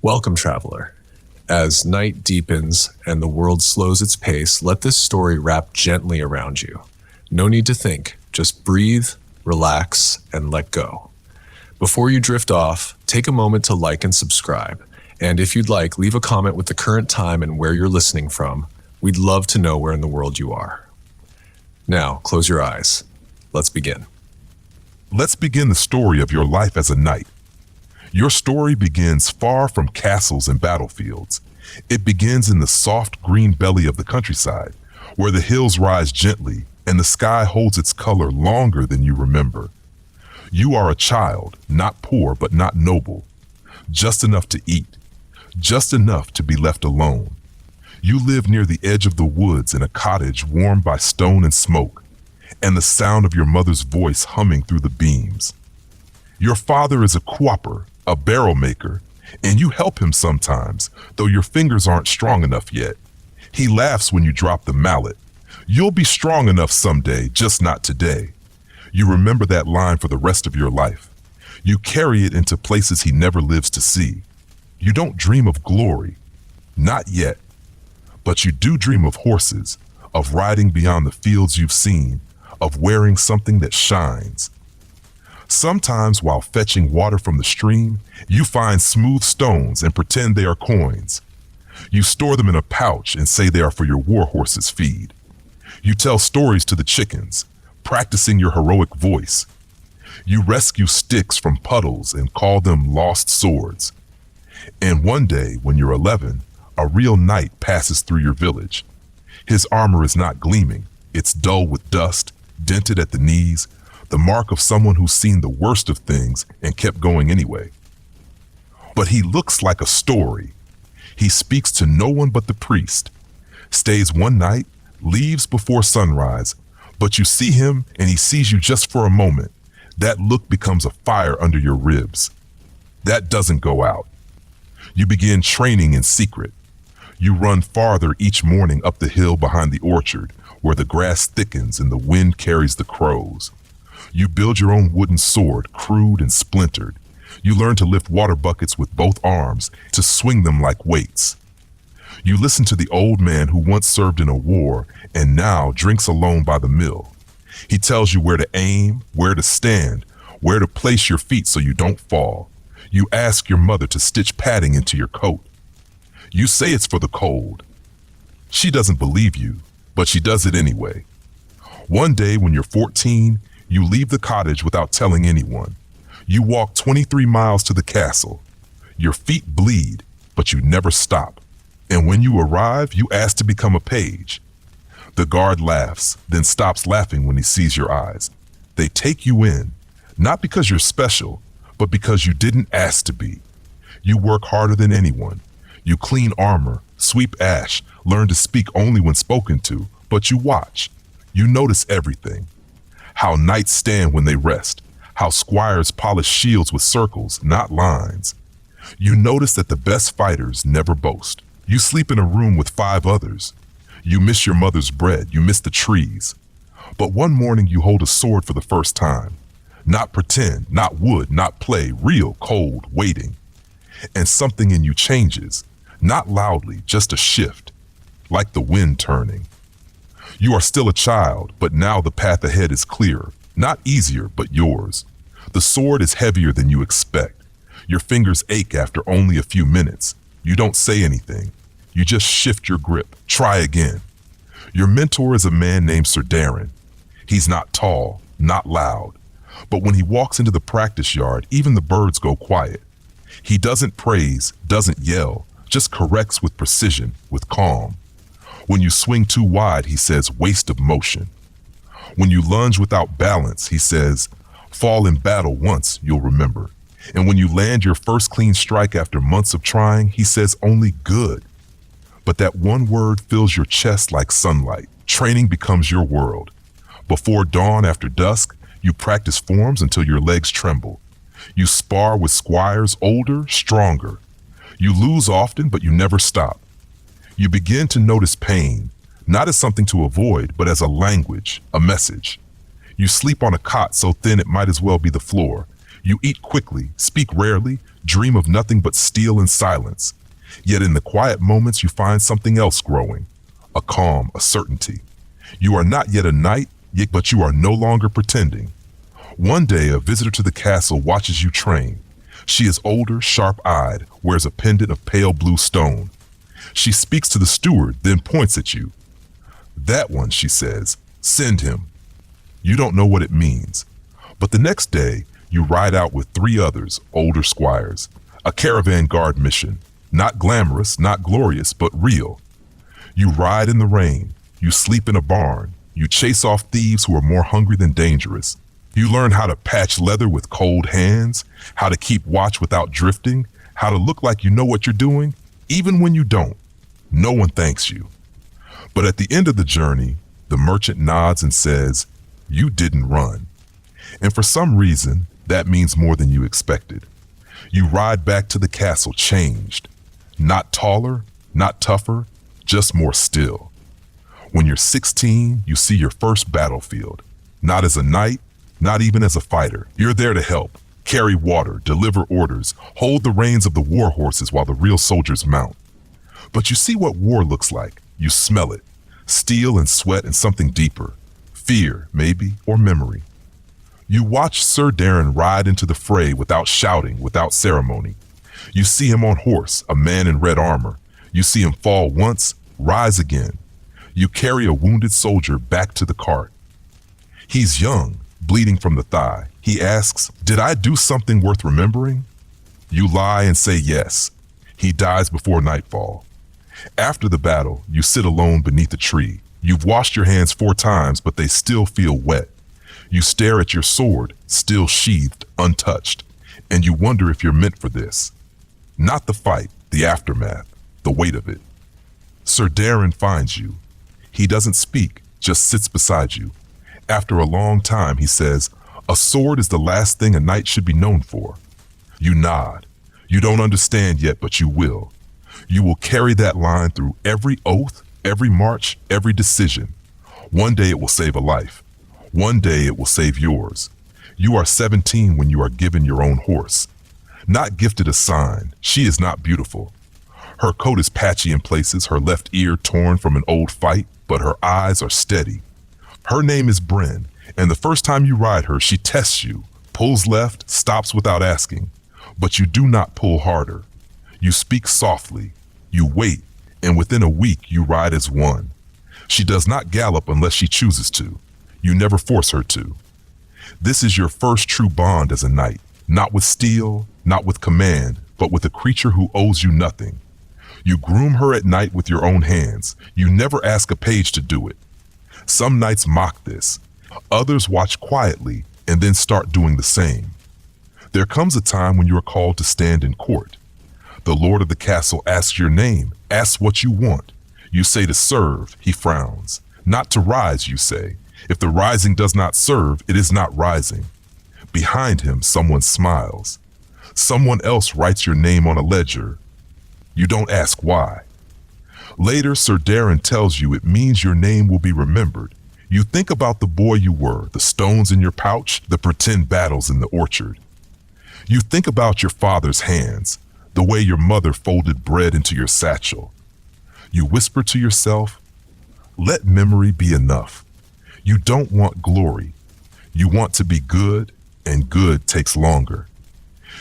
Welcome, traveler. As night deepens and the world slows its pace, let this story wrap gently around you. No need to think, just breathe, relax, and let go. Before you drift off, take a moment to like and subscribe. And if you'd like, leave a comment with the current time and where you're listening from. We'd love to know where in the world you are. Now, close your eyes. Let's begin. Let's begin the story of your life as a knight. Your story begins far from castles and battlefields. It begins in the soft green belly of the countryside, where the hills rise gently and the sky holds its color longer than you remember. You are a child, not poor but not noble, just enough to eat, just enough to be left alone. You live near the edge of the woods in a cottage warmed by stone and smoke, and the sound of your mother's voice humming through the beams. Your father is a quapper, a barrel maker, and you help him sometimes, though your fingers aren't strong enough yet. He laughs when you drop the mallet. You'll be strong enough someday, just not today. You remember that line for the rest of your life. You carry it into places he never lives to see. You don't dream of glory, not yet, but you do dream of horses, of riding beyond the fields you've seen, of wearing something that shines. Sometimes while fetching water from the stream, you find smooth stones and pretend they are coins. You store them in a pouch and say they are for your war horse's feed. You tell stories to the chickens, practicing your heroic voice. You rescue sticks from puddles and call them lost swords. And one day, when you're 11, a real knight passes through your village. His armor is not gleaming, it's dull with dust, dented at the knees, the mark of someone who's seen the worst of things and kept going anyway. But he looks like a story. He speaks to no one but the priest, stays one night, leaves before sunrise, but you see him and he sees you just for a moment. That look becomes a fire under your ribs. That doesn't go out. You begin training in secret. You run farther each morning up the hill behind the orchard, where the grass thickens and the wind carries the crows. You build your own wooden sword, crude and splintered. You learn to lift water buckets with both arms, to swing them like weights. You listen to the old man who once served in a war and now drinks alone by the mill. He tells you where to aim, where to stand, where to place your feet so you don't fall. You ask your mother to stitch padding into your coat. You say it's for the cold. She doesn't believe you, but she does it anyway. One day when you're 14, you leave the cottage without telling anyone. You walk 23 miles to the castle. Your feet bleed, but you never stop. And when you arrive, you ask to become a page. The guard laughs, then stops laughing when he sees your eyes. They take you in, not because you're special, but because you didn't ask to be. You work harder than anyone. You clean armor, sweep ash, learn to speak only when spoken to, but you watch. You notice everything. How knights stand when they rest, how squires polish shields with circles, not lines. You notice that the best fighters never boast. You sleep in a room with 5 others. You miss your mother's bread, you miss the trees. But one morning you hold a sword for the first time. Not pretend, not wood, not play, real, cold, waiting. And something in you changes, not loudly, just a shift, like the wind turning. You are still a child, but now the path ahead is clearer, not easier, but yours. The sword is heavier than you expect. Your fingers ache after only a few minutes. You don't say anything. You just shift your grip, try again. Your mentor is a man named Sir Darren. He's not tall, not loud, but when he walks into the practice yard, even the birds go quiet. He doesn't praise, doesn't yell, just corrects with precision, with calm. When you swing too wide, he says, waste of motion. When you lunge without balance, he says, fall in battle once, you'll remember. And when you land your first clean strike after months of trying, he says only good. But that one word fills your chest like sunlight. Training becomes your world. Before dawn, after dusk, you practice forms until your legs tremble. You spar with squires older, stronger. You lose often, but you never stop. You begin to notice pain, not as something to avoid, but as a language, a message. You sleep on a cot so thin it might as well be the floor. You eat quickly, speak rarely, dream of nothing but steel and silence. Yet in the quiet moments you find something else growing, a calm, a certainty. You are not yet a knight, but you are no longer pretending. One day a visitor to the castle watches you train. She is older, sharp-eyed, wears a pendant of pale blue stone. She speaks to the steward, then points at you. "That one," she says, "send him." You don't know what it means. But the next day, you ride out with 3 others, older squires. A caravan guard mission. Not glamorous, not glorious, but real. You ride in the rain. You sleep in a barn. You chase off thieves who are more hungry than dangerous. You learn how to patch leather with cold hands, how to keep watch without drifting, how to look like you know what you're doing, even when you don't. No one thanks you. But at the end of the journey, the merchant nods and says, "You didn't run." And for some reason, that means more than you expected. You ride back to the castle changed. Not taller, not tougher, just more still. When you're 16, you see your first battlefield. Not as a knight, not even as a fighter. You're there to help, carry water, deliver orders, hold the reins of the war horses while the real soldiers mount. But you see what war looks like. You smell it. Steel and sweat and something deeper. Fear, maybe, or memory. You watch Sir Darren ride into the fray without shouting, without ceremony. You see him on horse, a man in red armor. You see him fall once, rise again. You carry a wounded soldier back to the cart. He's young, bleeding from the thigh. He asks, "Did I do something worth remembering?" You lie and say yes. He dies before nightfall. After the battle, you sit alone beneath a tree. You've washed your hands 4 times, but they still feel wet. You stare at your sword, still sheathed, untouched, and you wonder if you're meant for this. Not the fight, the aftermath, the weight of it. Sir Darren finds you. He doesn't speak, just sits beside you. After a long time, he says, "A sword is the last thing a knight should be known for." You nod. You don't understand yet, but you will. You will carry that line through every oath, every march, every decision. One day it will save a life. One day it will save yours. You are 17 when you are given your own horse. Not gifted a sign. She is not beautiful. Her coat is patchy in places, her left ear torn from an old fight, but her eyes are steady. Her name is Bren, and the first time you ride her, she tests you, pulls left, stops without asking. But you do not pull harder. You speak softly. You wait, and within a week you ride as one. She does not gallop unless she chooses to. You never force her to. This is your first true bond as a knight, not with steel, not with command, but with a creature who owes you nothing. You groom her at night with your own hands. You never ask a page to do it. Some knights mock this. Others watch quietly and then start doing the same. There comes a time when you are called to stand in court. The lord of the castle asks your name, asks what you want. You say to serve, he frowns. Not to rise, you say. If the rising does not serve, it is not rising. Behind him, someone smiles. Someone else writes your name on a ledger. You don't ask why. Later, Sir Darren tells you it means your name will be remembered. You think about the boy you were, the stones in your pouch, the pretend battles in the orchard. You think about your father's hands, the way your mother folded bread into your satchel. You whisper to yourself, let memory be enough. You don't want glory. You want to be good, and good takes longer.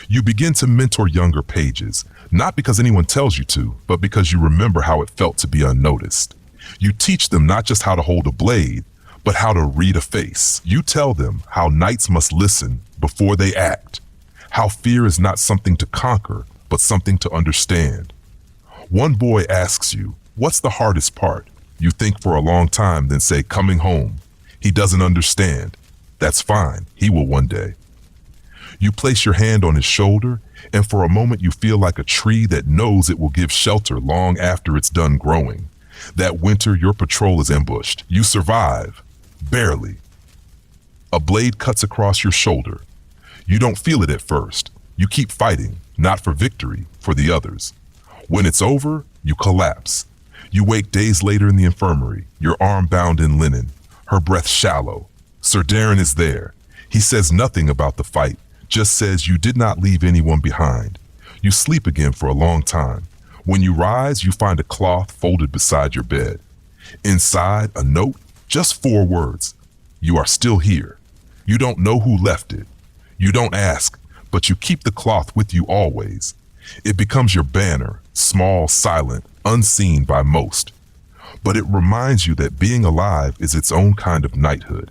You begin to mentor younger pages, not because anyone tells you to, but because you remember how it felt to be unnoticed. You teach them not just how to hold a blade, but how to read a face. You tell them how knights must listen before they act, how fear is not something to conquer, but something to understand. One boy asks you, what's the hardest part? You think for a long time, then say, coming home. He doesn't understand. That's fine. He will one day. You place your hand on his shoulder, and for a moment you feel like a tree that knows it will give shelter long after it's done growing. That winter, your patrol is ambushed. You survive. Barely. A blade cuts across your shoulder. You don't feel it at first. You keep fighting, not for victory, for the others. When it's over, you collapse. You wake days later in the infirmary, your arm bound in linen, her breath shallow. Sir Darren is there. He says nothing about the fight, just says you did not leave anyone behind. You sleep again for a long time. When you rise, you find a cloth folded beside your bed. Inside, a note, just 4 words. You are still here. You don't know who left it. You don't ask, but you keep the cloth with you always. It becomes your banner, small, silent, unseen by most. But it reminds you that being alive is its own kind of knighthood.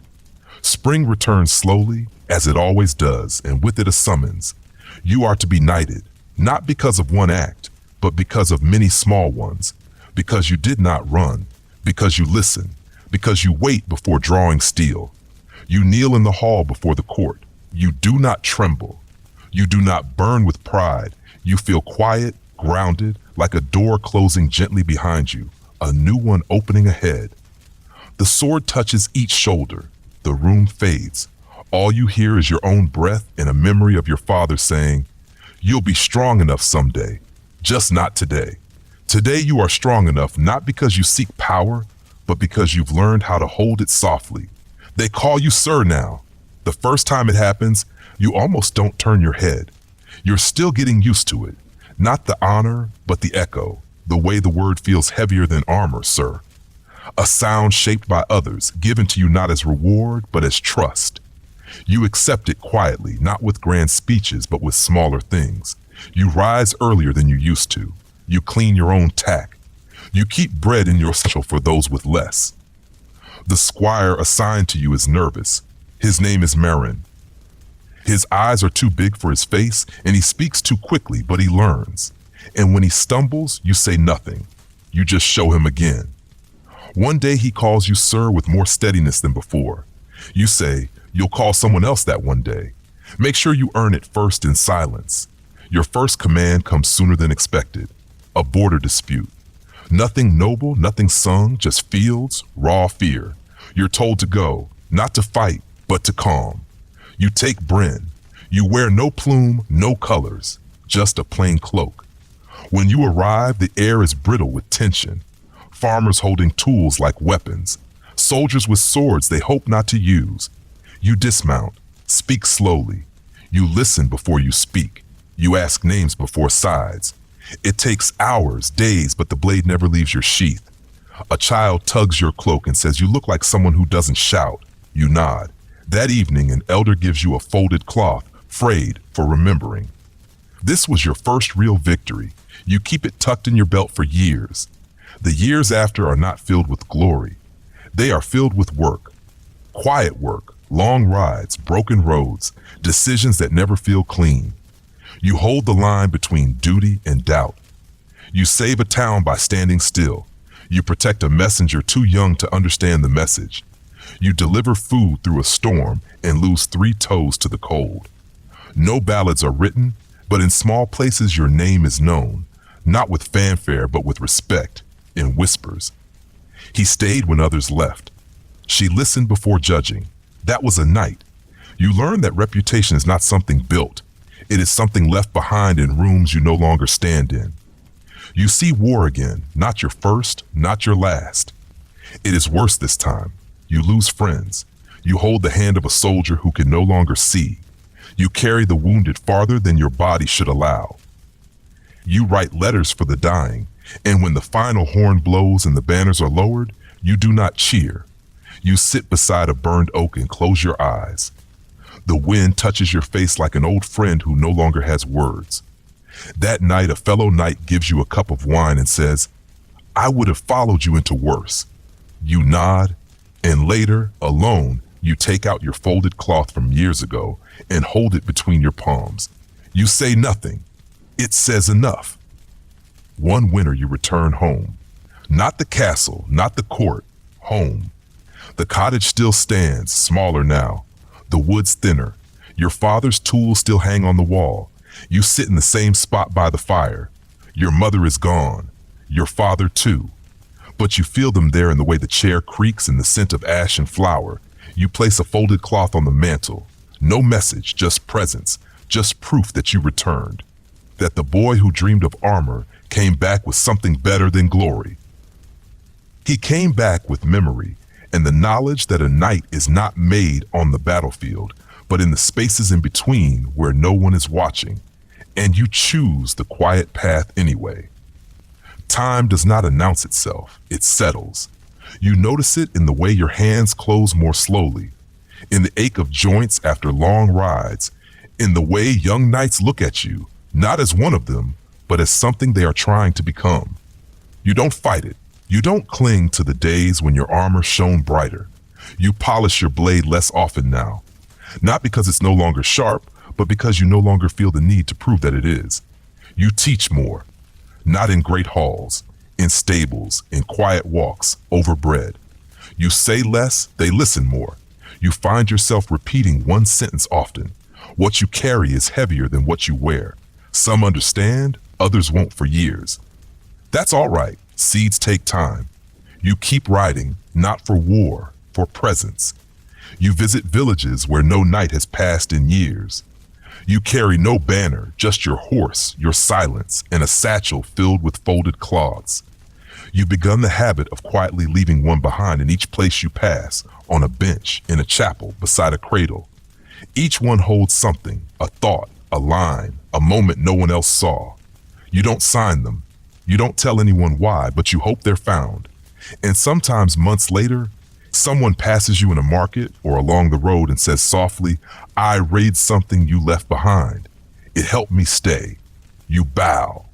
Spring returns slowly, as it always does, and with it a summons. You are to be knighted, not because of one act, but because of many small ones, because you did not run, because you listen, because you wait before drawing steel. You kneel in the hall before the court. You do not tremble. You do not burn with pride. You feel quiet, grounded, like a door closing gently behind you, a new one opening ahead. The sword touches each shoulder. The room fades. All you hear is your own breath and a memory of your father saying, "You'll be strong enough someday, just not today." Today you are strong enough not because you seek power, but because you've learned how to hold it softly. They call you sir now. The first time it happens, you almost don't turn your head. You're still getting used to it. Not the honor, but the echo, the way the word feels heavier than armor, sir. A sound shaped by others, given to you not as reward, but as trust. You accept it quietly, not with grand speeches, but with smaller things. You rise earlier than you used to. You clean your own tack. You keep bread in your satchel for those with less. The squire assigned to you is nervous. His name is Marin. His eyes are too big for his face, and he speaks too quickly, but he learns. And when he stumbles, you say nothing. You just show him again. One day he calls you sir with more steadiness than before. You say, you'll call someone else that one day. Make sure you earn it first in silence. Your first command comes sooner than expected. A border dispute. Nothing noble, nothing sung, just fields, raw fear. You're told to go, not to fight, but to calm. You take Bryn. You wear no plume, no colors, just a plain cloak. When you arrive, the air is brittle with tension. Farmers holding tools like weapons. Soldiers with swords they hope not to use. You dismount, speak slowly. You listen before you speak. You ask names before sides. It takes hours, days, but the blade never leaves your sheath. A child tugs your cloak and says you look like someone who doesn't shout. You nod. That evening, an elder gives you a folded cloth, frayed for remembering. This was your first real victory. You keep it tucked in your belt for years. The years after are not filled with glory. They are filled with work. Quiet work, long rides, broken roads, decisions that never feel clean. You hold the line between duty and doubt. You save a town by standing still. You protect a messenger too young to understand the message. You deliver food through a storm and lose 3 toes to the cold. No ballads are written, but in small places your name is known, not with fanfare but with respect, in whispers. He stayed when others left. She listened before judging. That was a knight. You learn that reputation is not something built. It is something left behind in rooms you no longer stand in. You see war again, not your first, not your last. It is worse this time. You lose friends. You hold the hand of a soldier who can no longer see. You carry the wounded farther than your body should allow. You write letters for the dying, and when the final horn blows and the banners are lowered, you do not cheer. You sit beside a burned oak and close your eyes. The wind touches your face like an old friend who no longer has words. That night, a fellow knight gives you a cup of wine and says, "I would have followed you into worse." You nod, and later, alone, you take out your folded cloth from years ago and hold it between your palms. You say nothing. It says enough. One winter you return home. Not the castle, not the court, home. The cottage still stands, smaller now. The woods thinner. Your father's tools still hang on the wall. You sit in the same spot by the fire. Your mother is gone. Your father too. But you feel them there in the way the chair creaks and the scent of ash and flour. You place a folded cloth on the mantle. No message, just presence, just proof that you returned. That the boy who dreamed of armor came back with something better than glory. He came back with memory and the knowledge that a knight is not made on the battlefield, but in the spaces in between where no one is watching, and you choose the quiet path anyway. Time does not announce itself, it settles. You notice it in the way your hands close more slowly, in the ache of joints after long rides, in the way young knights look at you, not as one of them, but as something they are trying to become. You don't fight it. You don't cling to the days when your armor shone brighter. You polish your blade less often now, not because it's no longer sharp, but because you no longer feel the need to prove that it is. You teach more, not in great halls, in stables, in quiet walks, over bread. You say less, they listen more. You find yourself repeating one sentence often. What you carry is heavier than what you wear. Some understand, others won't for years. That's all right. Seeds take time. You keep riding, not for war, for presence. You visit villages where no night has passed in years. You carry no banner, just your horse, your silence, and a satchel filled with folded cloths. You've begun the habit of quietly leaving one behind in each place you pass, on a bench, in a chapel, beside a cradle. Each one holds something, a thought, a line, a moment no one else saw. You don't sign them. You don't tell anyone why, but you hope they're found. And sometimes months later, someone passes you in a market or along the road and says softly, "I read something you left behind. It helped me stay." You bow.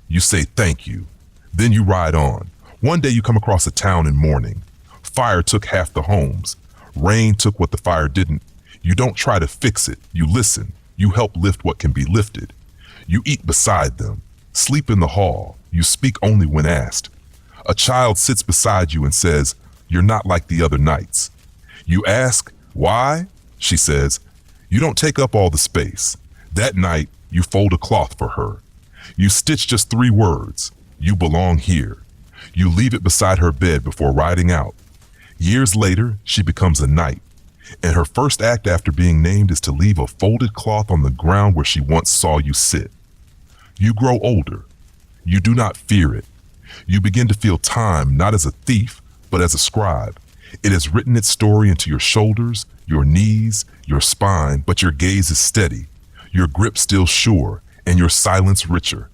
You say thank you. Then you ride on. One day you come across a town in mourning. Fire took half the homes. Rain took what the fire didn't. You don't try to fix it. You listen. You help lift what can be lifted. You eat beside them. Sleep in the hall. You speak only when asked. A child sits beside you and says, "You're not like the other knights." You ask, "Why?" She says, "You don't take up all the space." That night, you fold a cloth for her. You stitch just 3 words. "You belong here." You leave it beside her bed before riding out. Years later, she becomes a knight, and her first act after being named is to leave a folded cloth on the ground where she once saw you sit. You grow older. You do not fear it. You begin to feel time not as a thief, but as a scribe. It has written its story into your shoulders, your knees, your spine, but your gaze is steady, your grip still sure, and your silence richer.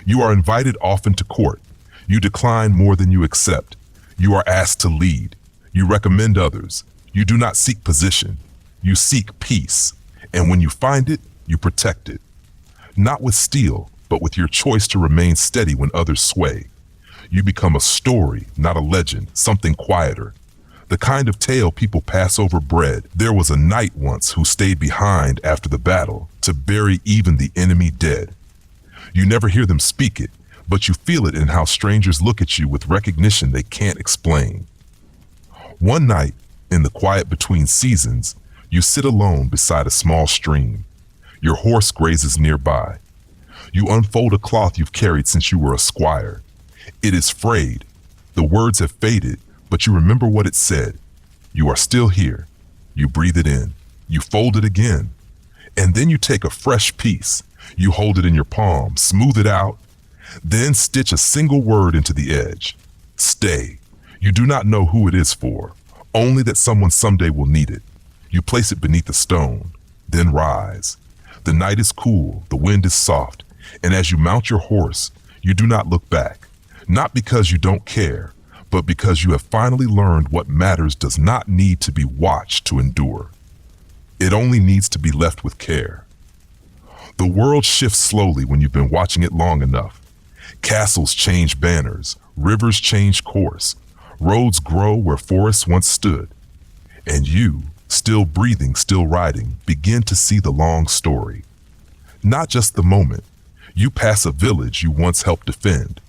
You are invited often to court. You decline more than you accept. You are asked to lead. You recommend others. You do not seek position. You seek peace. And when you find it, you protect it. Not with steel, but with your choice to remain steady when others sway. You become a story, not a legend, something quieter. The kind of tale people pass over bread. There was a knight once who stayed behind after the battle to bury even the enemy dead. You never hear them speak it, but you feel it in how strangers look at you with recognition they can't explain. One night, in the quiet between seasons, you sit alone beside a small stream. Your horse grazes nearby. You unfold a cloth you've carried since you were a squire. It is frayed. The words have faded, but you remember what it said. You are still here. You breathe it in. You fold it again. And then you take a fresh piece. You hold it in your palm, smooth it out, then stitch a single word into the edge. Stay. You do not know who it is for, only that someone someday will need it. You place it beneath a stone, then rise. The night is cool, the wind is soft, and as you mount your horse, you do not look back. Not because you don't care, but because you have finally learned what matters does not need to be watched to endure. It only needs to be left with care. The world shifts slowly when you've been watching it long enough. Castles change banners, rivers change course, roads grow where forests once stood. And you, still breathing, still riding, begin to see the long story. Not just the moment. You pass a village you once helped defend.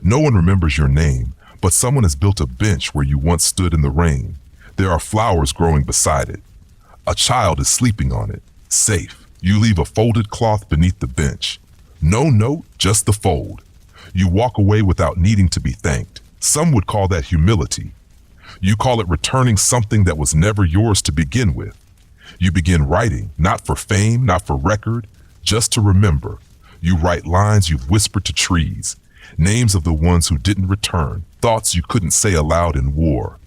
No one remembers your name, but someone has built a bench where you once stood in the rain. There are flowers growing beside it. A child is sleeping on it, safe. You leave a folded cloth beneath the bench. No note, just the fold. You walk away without needing to be thanked. Some would call that humility. You call it returning something that was never yours to begin with. You begin writing, not for fame, not for record, just to remember. You write lines you've whispered to trees, names of the ones who didn't return, thoughts you couldn't say aloud in war.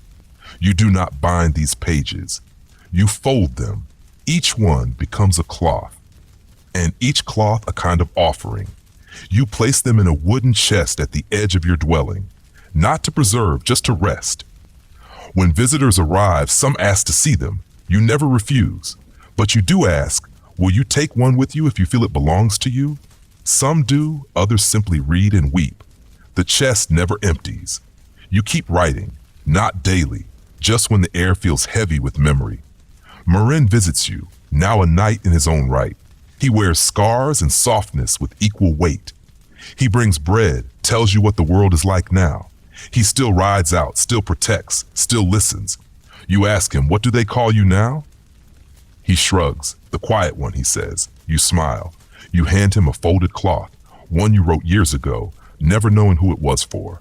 You do not bind these pages. You fold them, Each one becomes a cloth, and each cloth a kind of offering. You place them in a wooden chest at the edge of your dwelling, not to preserve, just to rest. When visitors arrive, some ask to see them. You never refuse, but you do ask, will you take one with you if you feel it belongs to you? Some do, others simply read and weep. The chest never empties. You keep writing, not daily, just when the air feels heavy with memory. Marin visits you, now a knight in his own right. He wears scars and softness with equal weight. He brings bread, tells you what the world is like now. He still rides out, still protects, still listens. You ask him, what do they call you now? He shrugs. The quiet one, he says. You smile. You hand him a folded cloth, one you wrote years ago, never knowing who it was for.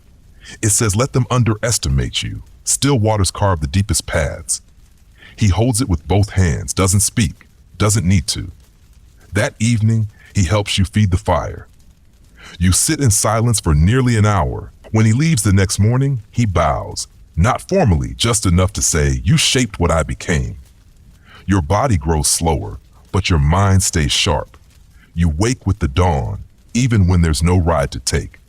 It says, let them underestimate you. Still waters carve the deepest paths. He holds it with both hands, doesn't speak, doesn't need to. That evening, he helps you feed the fire. You sit in silence for nearly an hour. When he leaves the next morning, he bows, not formally, just enough to say, you shaped what I became. Your body grows slower, but your mind stays sharp. You wake with the dawn, even when there's no ride to take.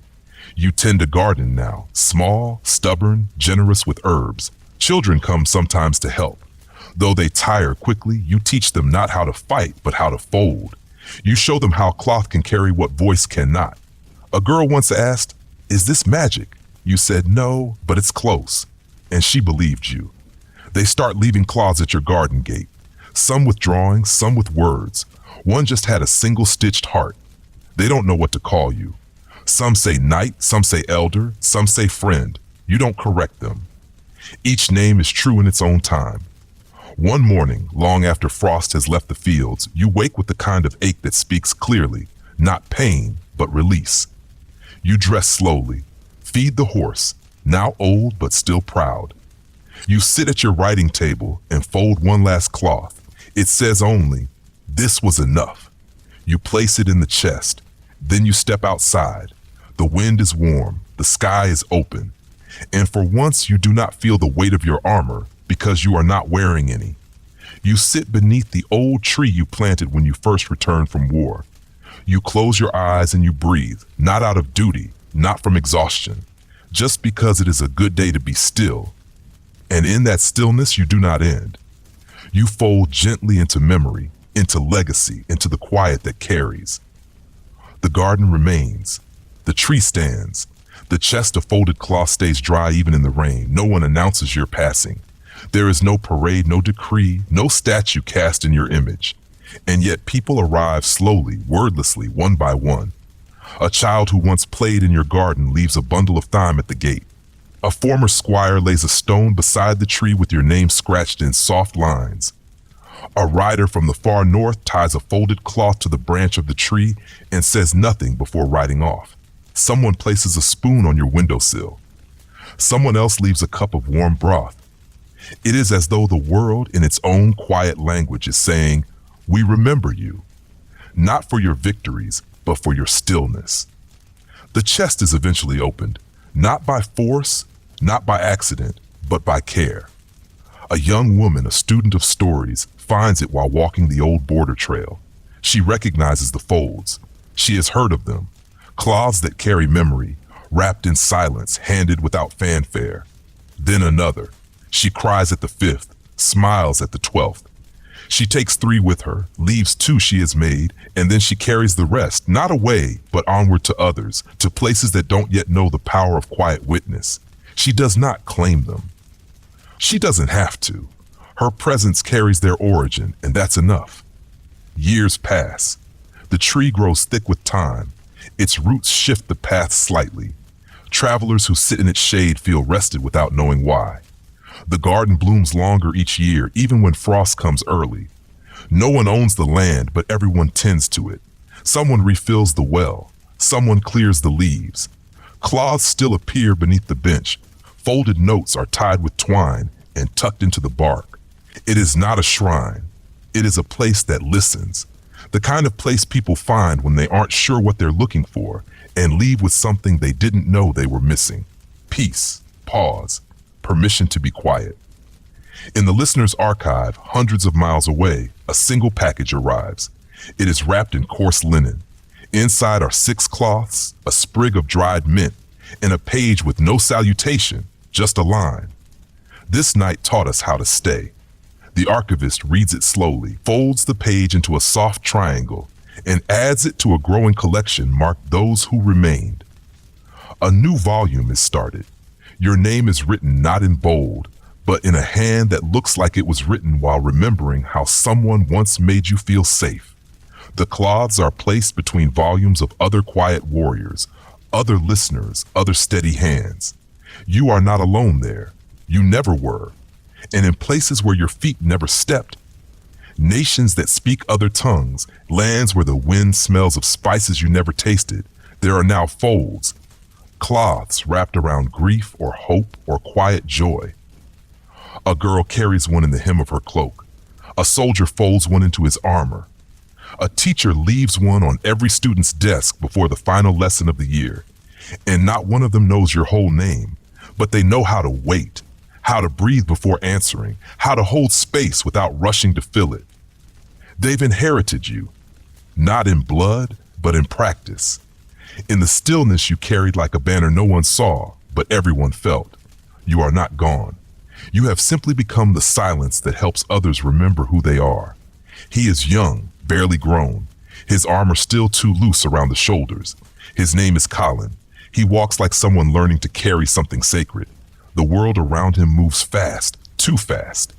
You tend a garden now, small, stubborn, generous with herbs. Children come sometimes to help. Though they tire quickly, you teach them not how to fight, but how to fold. You show them how cloth can carry what voice cannot. A girl once asked, is this magic? You said no, but it's close. And she believed you. They start leaving cloths at your garden gate. Some with drawings, some with words. One just had a single stitched heart. They don't know what to call you. Some say knight, some say elder, some say friend. You don't correct them. Each name is true in its own time. One morning, long after frost has left the fields, you wake with the kind of ache that speaks clearly, not pain, but release. You dress slowly, feed the horse, now old but still proud. You sit at your writing table and fold one last cloth. It says only, this was enough. You place it in the chest. Then you step outside. The wind is warm, the sky is open. And for once you do not feel the weight of your armor because you are not wearing any. You sit beneath the old tree you planted when you first returned from war. You close your eyes and you breathe, not out of duty, not from exhaustion, just because it is a good day to be still. And in that stillness you do not end. You fold gently into memory, into legacy, into the quiet that carries. The garden remains. The tree stands. The chest of folded cloth stays dry even in the rain. No one announces your passing. There is no parade, no decree, no statue cast in your image. And yet people arrive slowly, wordlessly, one by one. A child who once played in your garden leaves a bundle of thyme at the gate. A former squire lays a stone beside the tree with your name scratched in soft lines. A rider from the far north ties a folded cloth to the branch of the tree and says nothing before riding off. Someone places a spoon on your windowsill. Someone else leaves a cup of warm broth. It is as though the world in its own quiet language is saying, we remember you, not for your victories, but for your stillness. The chest is eventually opened, not by force, not by accident, but by care. A young woman, a student of stories, finds it while walking the old border trail. She recognizes the folds. She has heard of them. Cloths that carry memory, wrapped in silence, handed without fanfare. Then another. She cries at the 5th, smiles at the 12th. She takes 3 with her, leaves 2 she has made, and then she carries the rest, not away, but onward to others, to places that don't yet know the power of quiet witness. She does not claim them. She doesn't have to. Her presence carries their origin, and that's enough. Years pass. The tree grows thick with time. Its roots shift the path slightly. Travelers who sit in its shade feel rested without knowing why. The garden blooms longer each year, even when frost comes early. No one owns the land, but everyone tends to it. Someone refills the well. Someone clears the leaves. Cloths still appear beneath the bench. Folded notes are tied with twine and tucked into the bark. It is not a shrine. It is a place that listens. The kind of place people find when they aren't sure what they're looking for and leave with something they didn't know they were missing. Peace, pause, permission to be quiet. In the listener's archive, hundreds of miles away, a single package arrives. It is wrapped in coarse linen. Inside are 6 cloths, a sprig of dried mint, and a page with no salutation, just a line. This night taught us how to stay. The archivist reads it slowly, folds the page into a soft triangle, and adds it to a growing collection marked Those Who Remained. A new volume is started. Your name is written not in bold, but in a hand that looks like it was written while remembering how someone once made you feel safe. The cloths are placed between volumes of other quiet warriors, other listeners, other steady hands. You are not alone there. You never were. And in places where your feet never stepped, nations that speak other tongues, lands where the wind smells of spices you never tasted, there are now folds, cloths wrapped around grief or hope or quiet joy. A girl carries one in the hem of her cloak. A soldier folds one into his armor. A teacher leaves one on every student's desk before the final lesson of the year. And not one of them knows your whole name, but they know how to wait, how to breathe before answering, how to hold space without rushing to fill it. They've inherited you, not in blood, but in practice. In the stillness you carried like a banner no one saw, but everyone felt. You are not gone. You have simply become the silence that helps others remember who they are. He is young, barely grown, his armor still too loose around the shoulders. His name is Colin. He walks like someone learning to carry something sacred. The world around him moves fast, too fast.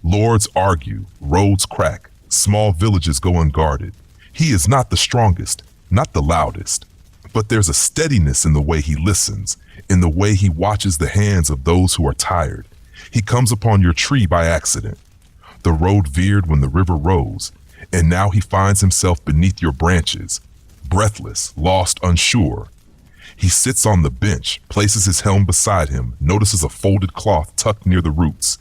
Lords argue, roads crack, small villages go unguarded. He is not the strongest, not the loudest, but there's a steadiness in the way he listens, in the way he watches the hands of those who are tired. He comes upon your tree by accident. The road veered when the river rose, and now he finds himself beneath your branches, breathless, lost, unsure. He sits on the bench, places his helm beside him, notices a folded cloth tucked near the roots.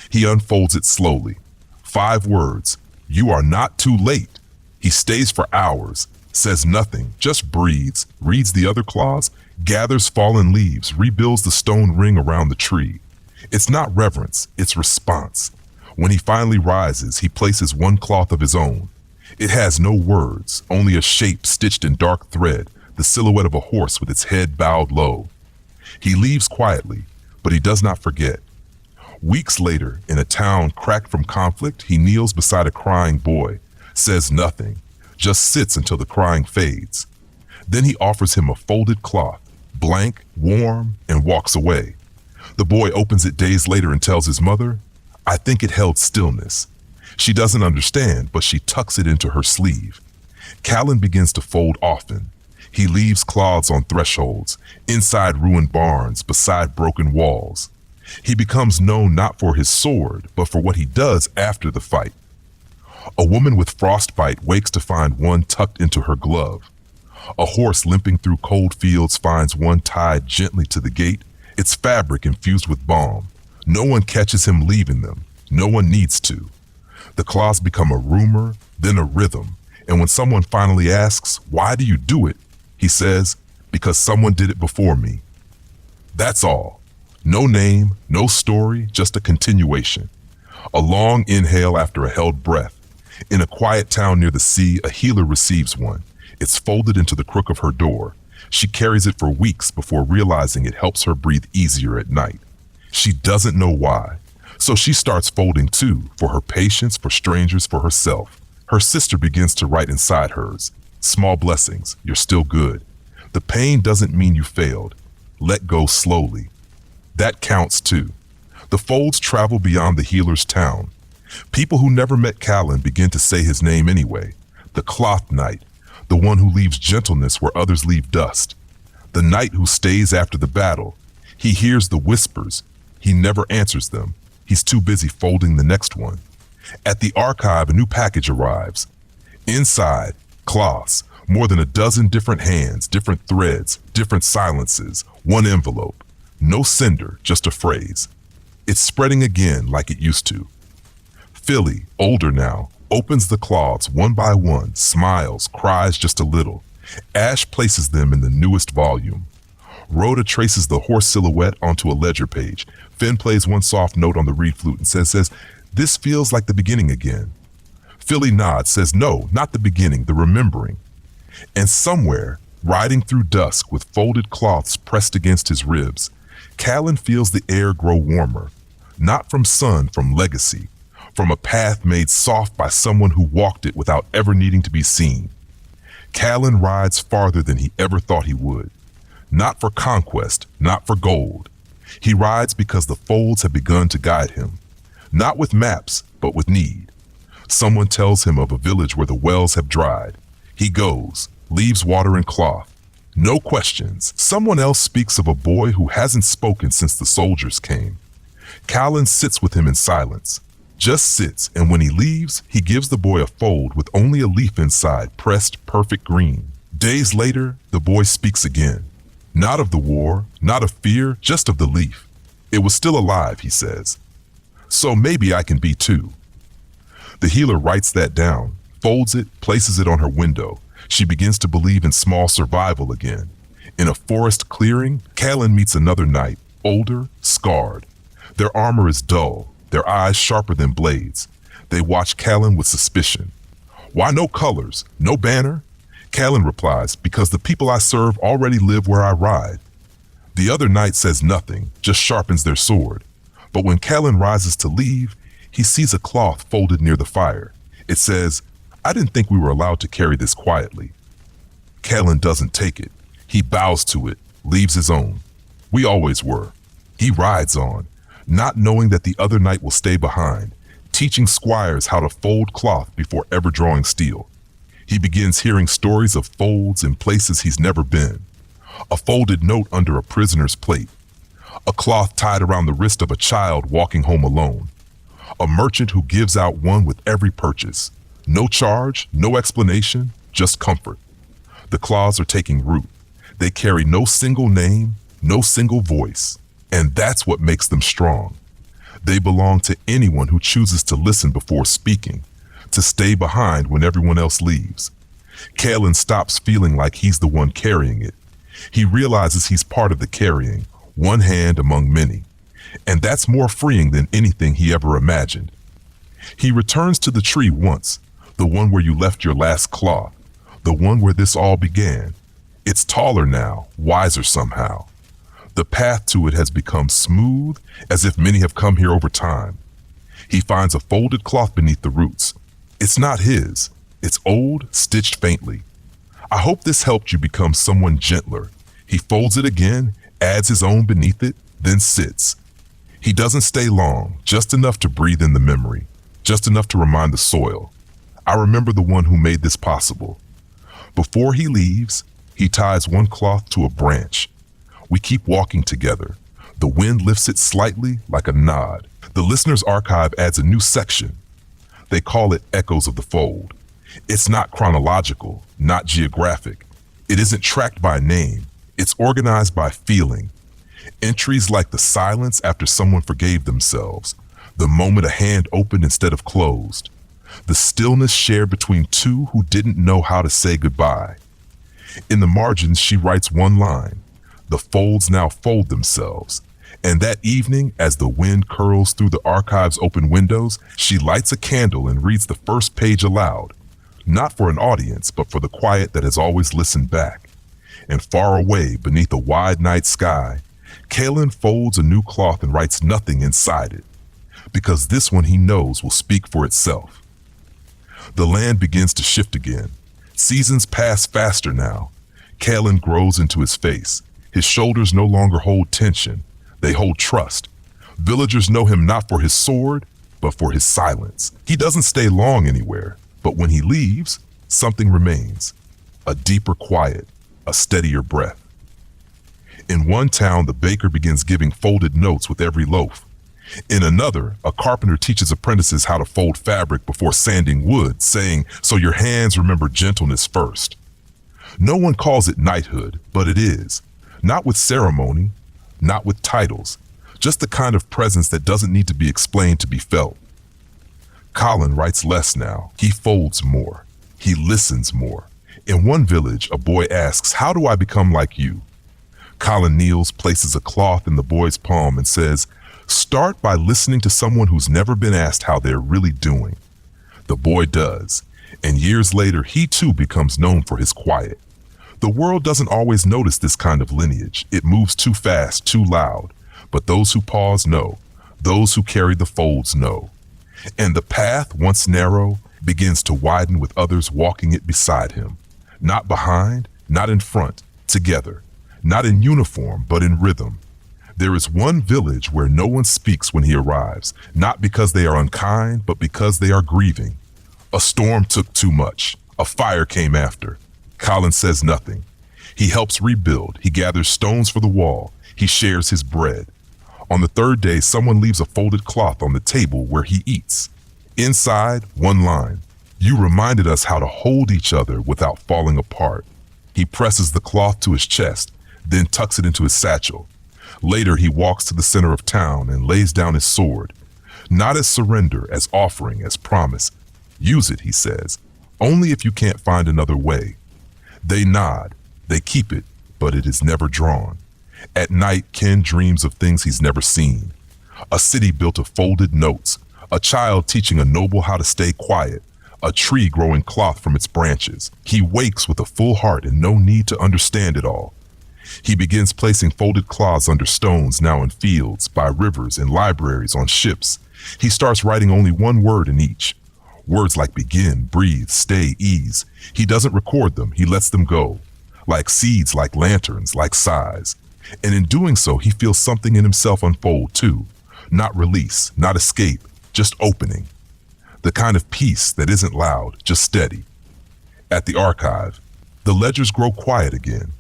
He unfolds it slowly. 5 words, "You are not too late." He stays for hours, says nothing, just breathes, reads the other clause, gathers fallen leaves, rebuilds the stone ring around the tree. It's not reverence, it's response. When he finally rises, he places one cloth of his own. It has no words, only a shape stitched in dark thread, the silhouette of a horse with its head bowed low. He leaves quietly, but he does not forget. Weeks later, in a town cracked from conflict, he kneels beside a crying boy, says nothing, just sits until the crying fades. Then he offers him a folded cloth, blank, warm, and walks away. The boy opens it days later and tells his mother, "I think it held stillness." She doesn't understand, but she tucks it into her sleeve. Callan begins to fold often. He leaves cloths on thresholds, inside ruined barns, beside broken walls. He becomes known not for his sword, but for what he does after the fight. A woman with frostbite wakes to find one tucked into her glove. A horse limping through cold fields finds one tied gently to the gate, its fabric infused with balm. No one catches him leaving them. No one needs to. The claws become a rumor, then a rhythm, and when someone finally asks, "Why do you do it?" he says, "Because someone did it before me." That's all. No name, no story, just a continuation. A long inhale after a held breath. In a quiet town near the sea, a healer receives one. It's folded into the crook of her door. She carries it for weeks before realizing it helps her breathe easier at night. She doesn't know why. So she starts folding too, for her patients, for strangers, for herself. Her sister begins to write inside hers. Small blessings, you're still good. The pain doesn't mean you failed. Let go slowly. That counts too. The folds travel beyond the healer's town. People who never met Callan begin to say his name anyway. The cloth knight, the one who leaves gentleness where others leave dust. The knight who stays after the battle. He hears the whispers. He never answers them. He's too busy folding the next one. At the archive, a new package arrives. Inside, cloths, more than a dozen different hands, different threads, different silences, one envelope. No sender, just a phrase. It's spreading again like it used to. Philly, older now, opens the cloths one by one, smiles, cries just a little. Ash places them in the newest volume. Rhoda traces the horse silhouette onto a ledger page. Finn plays one soft note on the reed flute and says, "This feels like the beginning again." Philly nods, says no, not the beginning, the remembering. And somewhere, riding through dusk with folded cloths pressed against his ribs, Callan feels the air grow warmer, not from sun, from legacy, from a path made soft by someone who walked it without ever needing to be seen. Callan rides farther than he ever thought he would. Not for conquest, not for gold. He rides because the folds have begun to guide him. Not with maps, but with need. Someone tells him of a village where the wells have dried. He goes, leaves water and cloth. No questions. Someone else speaks of a boy who hasn't spoken since the soldiers came. Callan sits with him in silence. Just sits, and when he leaves, he gives the boy a fold with only a leaf inside, pressed perfect green. Days later, the boy speaks again. Not of the war, not of fear, just of the leaf. It was still alive, he says. So maybe I can be too. The healer writes that down, folds it, places it on her window. She begins to believe in small survival again. In a forest clearing, Callan meets another knight, older, scarred. Their armor is dull, their eyes sharper than blades. They watch Callan with suspicion. Why no colors, no banner? Callan replies, because the people I serve already live where I ride. The other knight says nothing, just sharpens their sword. But when Callan rises to leave, he sees a cloth folded near the fire. It says, I didn't think we were allowed to carry this quietly. Callan doesn't take it. He bows to it, leaves his own. We always were. He rides on, not knowing that the other knight will stay behind, teaching squires how to fold cloth before ever drawing steel. He begins hearing stories of folds in places he's never been. A folded note under a prisoner's plate. A cloth tied around the wrist of a child walking home alone. A merchant who gives out one with every purchase. No charge, no explanation, just comfort. The cloths are taking root. They carry no single name, no single voice. And that's what makes them strong. They belong to anyone who chooses to listen before speaking, to stay behind when everyone else leaves. Callan stops feeling like he's the one carrying it. He realizes he's part of the carrying, one hand among many. And that's more freeing than anything he ever imagined. He returns to the tree once, the one where you left your last cloth, the one where this all began. It's taller now, wiser somehow. The path to it has become smooth, as if many have come here over time. He finds a folded cloth beneath the roots. It's not his. It's old, stitched faintly. I hope this helped you become someone gentler. He folds it again, adds his own beneath it, then sits. He doesn't stay long, just enough to breathe in the memory, just enough to remind the soil. I remember the one who made this possible. Before he leaves, he ties one cloth to a branch. We keep walking together. The wind lifts it slightly, like a nod. The listener's archive adds a new section. They call it Echoes of the Fold. It's not chronological, not geographic. It isn't tracked by name. It's organized by feeling. Entries like the silence after someone forgave themselves, the moment a hand opened instead of closed, the stillness shared between two who didn't know how to say goodbye. In the margins, she writes one line. The folds now fold themselves. And that evening, as the wind curls through the archive's open windows, she lights a candle and reads the first page aloud. Not for an audience, but for the quiet that has always listened back. And far away, beneath a wide night sky, Callan folds a new cloth and writes nothing inside it. Because this one he knows will speak for itself. The land begins to shift again. Seasons pass faster now. Callan grows into his face. His shoulders no longer hold tension. They hold trust. Villagers know him not for his sword, but for his silence. He doesn't stay long anywhere, but when he leaves, something remains. A deeper quiet, a steadier breath. In one town, the baker begins giving folded notes with every loaf. In another, a carpenter teaches apprentices how to fold fabric before sanding wood, saying, so your hands remember gentleness first. No one calls it knighthood, but it is. Not with ceremony, not with titles, just the kind of presence that doesn't need to be explained to be felt. Callan writes less now. He folds more. He listens more. In one village, a boy asks, how do I become like you? Callan kneels, places a cloth in the boy's palm and says, start by listening to someone who's never been asked how they're really doing. The boy does, and years later he too becomes known for his quiet. The world doesn't always notice this kind of lineage. It moves too fast, too loud. But those who pause know. Those who carry the folds know. And the path, once narrow, begins to widen with others walking it beside him. Not behind, not in front, together. Not in uniform, but in rhythm. There is one village where no one speaks when he arrives, not because they are unkind, but because they are grieving. A storm took too much. A fire came after. Colin says nothing. He helps rebuild. He gathers stones for the wall. He shares his bread. On the third day, someone leaves a folded cloth on the table where he eats. Inside, one line. You reminded us how to hold each other without falling apart. He presses the cloth to his chest, then tucks it into his satchel. Later, he walks to the center of town and lays down his sword. Not as surrender, as offering, as promise. Use it, he says, only if you can't find another way. They nod. They keep it, but it is never drawn. At night, Ken dreams of things he's never seen. A city built of folded notes, a child teaching a noble how to stay quiet, a tree growing cloth from its branches. He wakes with a full heart and no need to understand it all. He begins placing folded cloths under stones now in fields, by rivers, in libraries, on ships. He starts writing only one word in each. Words like begin, breathe, stay, ease. He doesn't record them, he lets them go. Like seeds, like lanterns, like sighs. And in doing so, he feels something in himself unfold too. Not release, not escape, just opening. The kind of peace that isn't loud, just steady. At the archive, the ledgers grow quiet again.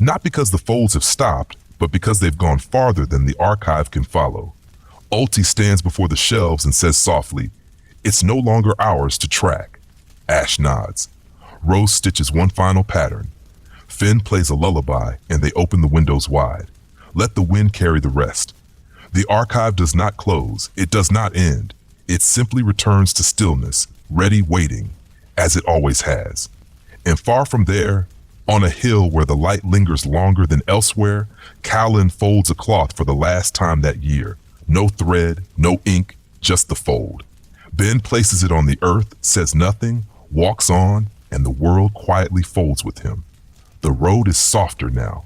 Not because the folds have stopped, but because they've gone farther than the archive can follow. Ulti stands before the shelves and says softly, "It's no longer ours to track." Ash nods. Rose stitches one final pattern. Finn plays a lullaby and they open the windows wide. Let the wind carry the rest. The archive does not close. It does not end. It simply returns to stillness, ready, waiting, as it always has. And far from there, on a hill where the light lingers longer than elsewhere, Callan folds a cloth for the last time that year. No thread, no ink, just the fold. Ben places it on the earth, says nothing, walks on, and the world quietly folds with him. The road is softer now.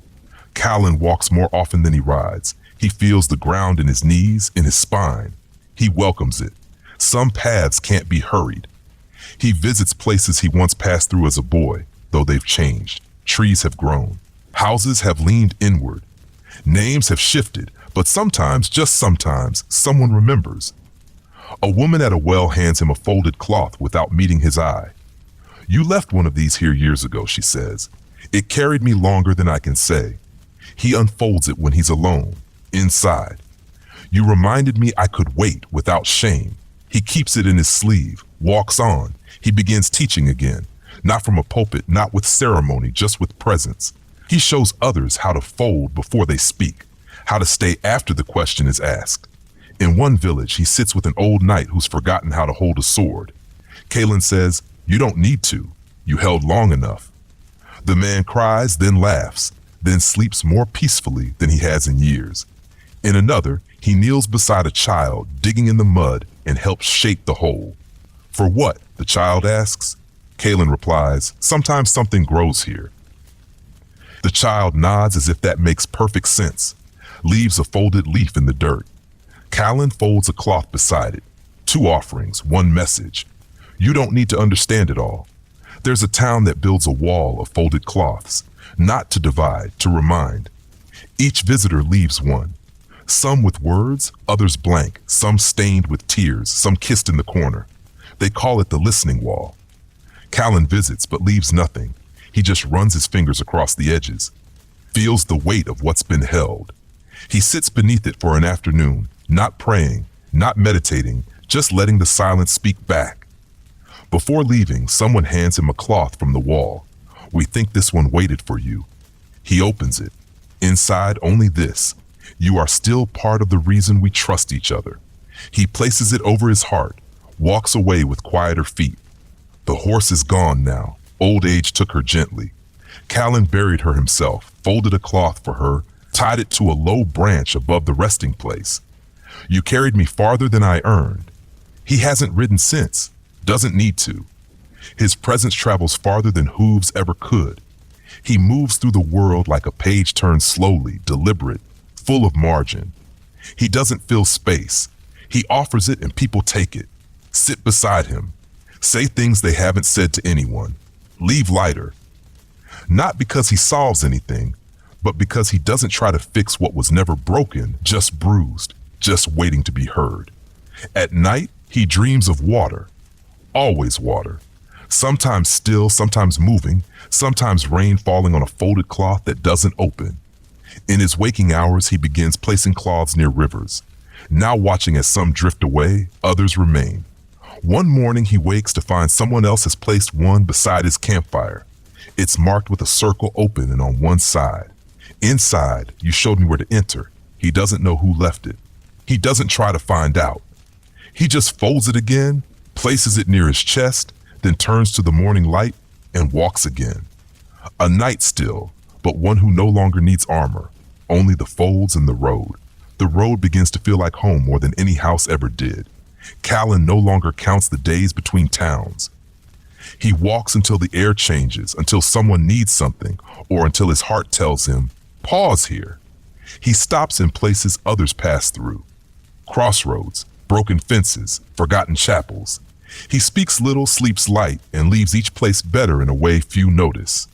Callan walks more often than he rides. He feels the ground in his knees, in his spine. He welcomes it. Some paths can't be hurried. He visits places he once passed through as a boy, though they've changed. Trees have grown. Houses have leaned inward. Names have shifted, but sometimes, just sometimes, someone remembers. A woman at a well hands him a folded cloth without meeting his eye. "You left one of these here years ago," she says. "It carried me longer than I can say." He unfolds it when he's alone, inside. "You reminded me I could wait without shame." He keeps it in his sleeve, walks on. He begins teaching again, not from a pulpit, not with ceremony, just with presence. He shows others how to fold before they speak, how to stay after the question is asked. In one village, he sits with an old knight who's forgotten how to hold a sword. Callan says, "You don't need to. You held long enough." The man cries, then laughs, then sleeps more peacefully than he has in years. In another, he kneels beside a child, digging in the mud, and helps shape the hole. "For what?" the child asks. Callan replies, "Sometimes something grows here." The child nods as if that makes perfect sense, leaves a folded leaf in the dirt. Callan folds a cloth beside it. 2 offerings, 1 message. You don't need to understand it all. There's a town that builds a wall of folded cloths, not to divide, to remind. Each visitor leaves one. Some with words, others blank, some stained with tears, some kissed in the corner. They call it the listening wall. Callan visits but leaves nothing. He just runs his fingers across the edges, feels the weight of what's been held. He sits beneath it for an afternoon, not praying, not meditating, just letting the silence speak back. Before leaving, someone hands him a cloth from the wall. "We think this one waited for you." He opens it. Inside, only this: "You are still part of the reason we trust each other." He places it over his heart, walks away with quieter feet. The horse is gone now. Old age took her gently. Callan buried her himself, folded a cloth for her, tied it to a low branch above the resting place. "You carried me farther than I earned." He hasn't ridden since. Doesn't need to. His presence travels farther than hooves ever could. He moves through the world like a page turned slowly, deliberate, full of margin. He doesn't fill space. He offers it and people take it. Sit beside him. Say things they haven't said to anyone. Leave lighter. Not because he solves anything, but because he doesn't try to fix what was never broken, just bruised, just waiting to be heard. At night, he dreams of water. Always water. Sometimes still, sometimes moving, sometimes rain falling on a folded cloth that doesn't open. In his waking hours, he begins placing cloths near rivers. Now watching as some drift away, others remain. One morning he wakes to find someone else has placed one beside his campfire. It's marked with a circle open and on one side. Inside, you showed me where to enter. He doesn't know who left it. He doesn't try to find out. He just folds it again, places it near his chest, then turns to the morning light and walks again. A knight still, but one who no longer needs armor, only the folds and the road. The road begins to feel like home more than any house ever did. Callan no longer counts the days between towns. He walks until the air changes, until someone needs something, or until his heart tells him, pause here. He stops in places others pass through. Crossroads, broken fences, forgotten chapels. He speaks little, sleeps light, and leaves each place better in a way few notice.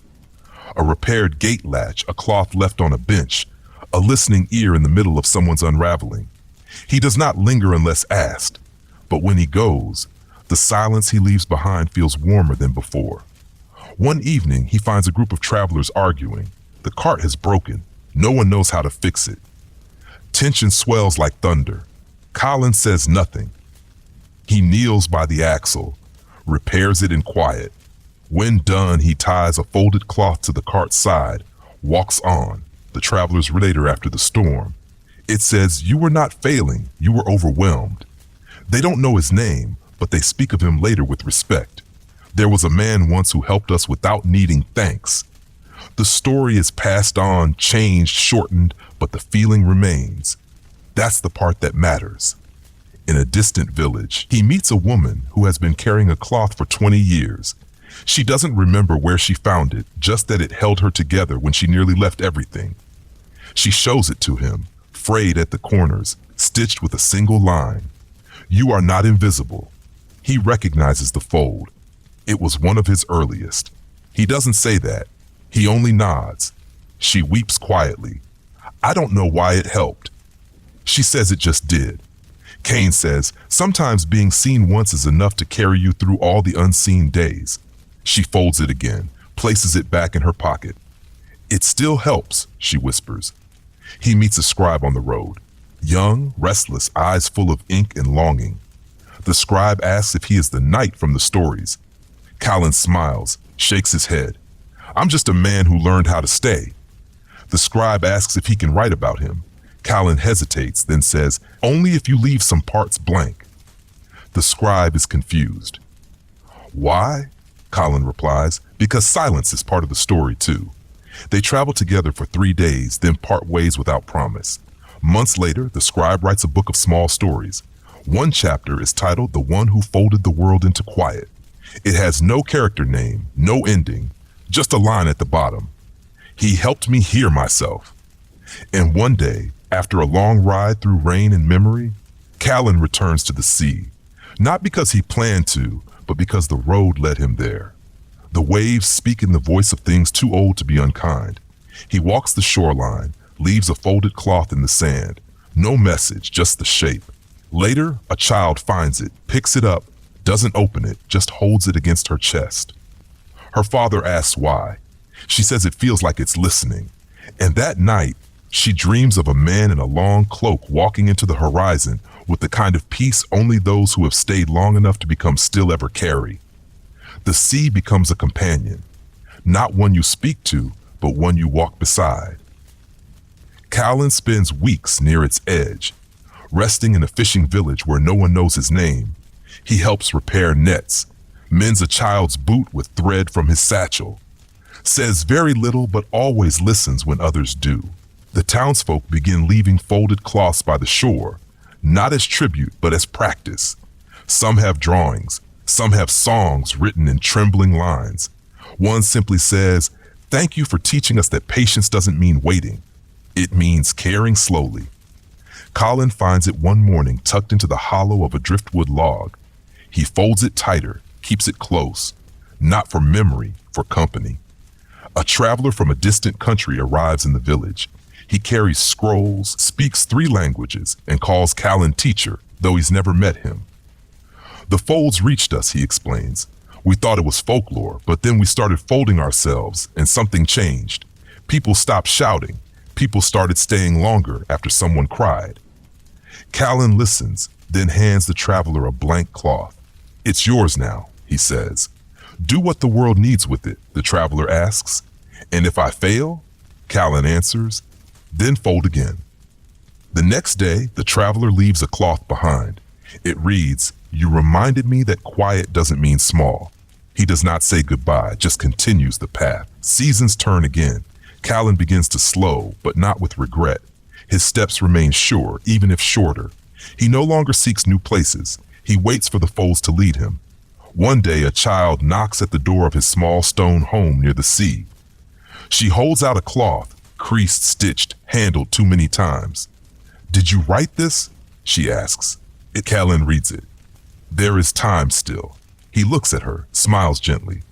A repaired gate latch, a cloth left on a bench, a listening ear in the middle of someone's unraveling. He does not linger unless asked, but when he goes, the silence he leaves behind feels warmer than before. One evening, he finds a group of travelers arguing. The cart has broken. No one knows how to fix it. Tension swells like thunder. Callan says nothing. He kneels by the axle, repairs it in quiet. When done, he ties a folded cloth to the cart's side, walks on. The travelers later after the storm. It says, you were not failing, you were overwhelmed. They don't know his name, but they speak of him later with respect. There was a man once who helped us without needing thanks. The story is passed on, changed, shortened, but the feeling remains. That's the part that matters. In a distant village, he meets a woman who has been carrying a cloth for 20 years. She doesn't remember where she found it, just that it held her together when she nearly left everything. She shows it to him, frayed at the corners, stitched with a single line. You are not invisible. He recognizes the fold. It was one of his earliest. He doesn't say that. He only nods. She weeps quietly. I don't know why it helped. She says it just did. Kane says, sometimes being seen once is enough to carry you through all the unseen days. She folds it again, places it back in her pocket. It still helps, she whispers. He meets a scribe on the road. Young, restless, eyes full of ink and longing. The scribe asks if he is the knight from the stories. Callan smiles, shakes his head. I'm just a man who learned how to stay. The scribe asks if he can write about him. Callan hesitates, then says, only if you leave some parts blank. The scribe is confused. Why? Callan replies, because silence is part of the story too. They travel together for 3 days, then part ways without promise. Months later, the scribe writes a book of small stories. One chapter is titled The One Who Folded the World into Quiet. It has no character name, no ending, just a line at the bottom. He helped me hear myself. And one day, after a long ride through rain and memory, Callan returns to the sea. Not because he planned to, but because the road led him there. The waves speak in the voice of things too old to be unkind. He walks the shoreline, leaves a folded cloth in the sand. No message, just the shape. Later, a child finds it, picks it up, doesn't open it, just holds it against her chest. Her father asks why. She says it feels like it's listening. And that night, she dreams of a man in a long cloak walking into the horizon with the kind of peace only those who have stayed long enough to become still ever carry. The sea becomes a companion, not one you speak to, but one you walk beside. Callan spends weeks near its edge, resting in a fishing village where no one knows his name. He helps repair nets, mends a child's boot with thread from his satchel, says very little but always listens when others do. The townsfolk begin leaving folded cloths by the shore, not as tribute but as practice. Some have drawings, Some have songs written in trembling lines. One simply says, "Thank you for teaching us that patience doesn't mean waiting. It means caring slowly." Colin finds it one morning tucked into the hollow of a driftwood log. He folds it tighter, keeps it close, not for memory, for company. A traveler from a distant country arrives in the village. He carries scrolls, speaks 3 languages, and calls Callan teacher, though he's never met him. "The folds reached us," he explains. "We thought it was folklore, but then we started folding ourselves, and something changed. People stopped shouting. People started staying longer after someone cried." Callan listens, then hands the traveler a blank cloth. "It's yours now," he says. "Do what the world needs with it," the traveler asks. "And if I fail?" Callan answers, "Then fold again." The next day, the traveler leaves a cloth behind. It reads, "You reminded me that quiet doesn't mean small." He does not say goodbye, just continues the path. Seasons turn again. Callan begins to slow, but not with regret. His steps remain sure, even if shorter. He no longer seeks new places. He waits for the folds to lead him. One day, a child knocks at the door of his small stone home near the sea. She holds out a cloth, creased, stitched, handled too many times. "Did you write this?" she asks. Callan reads it. There is time still. He looks at her, smiles gently.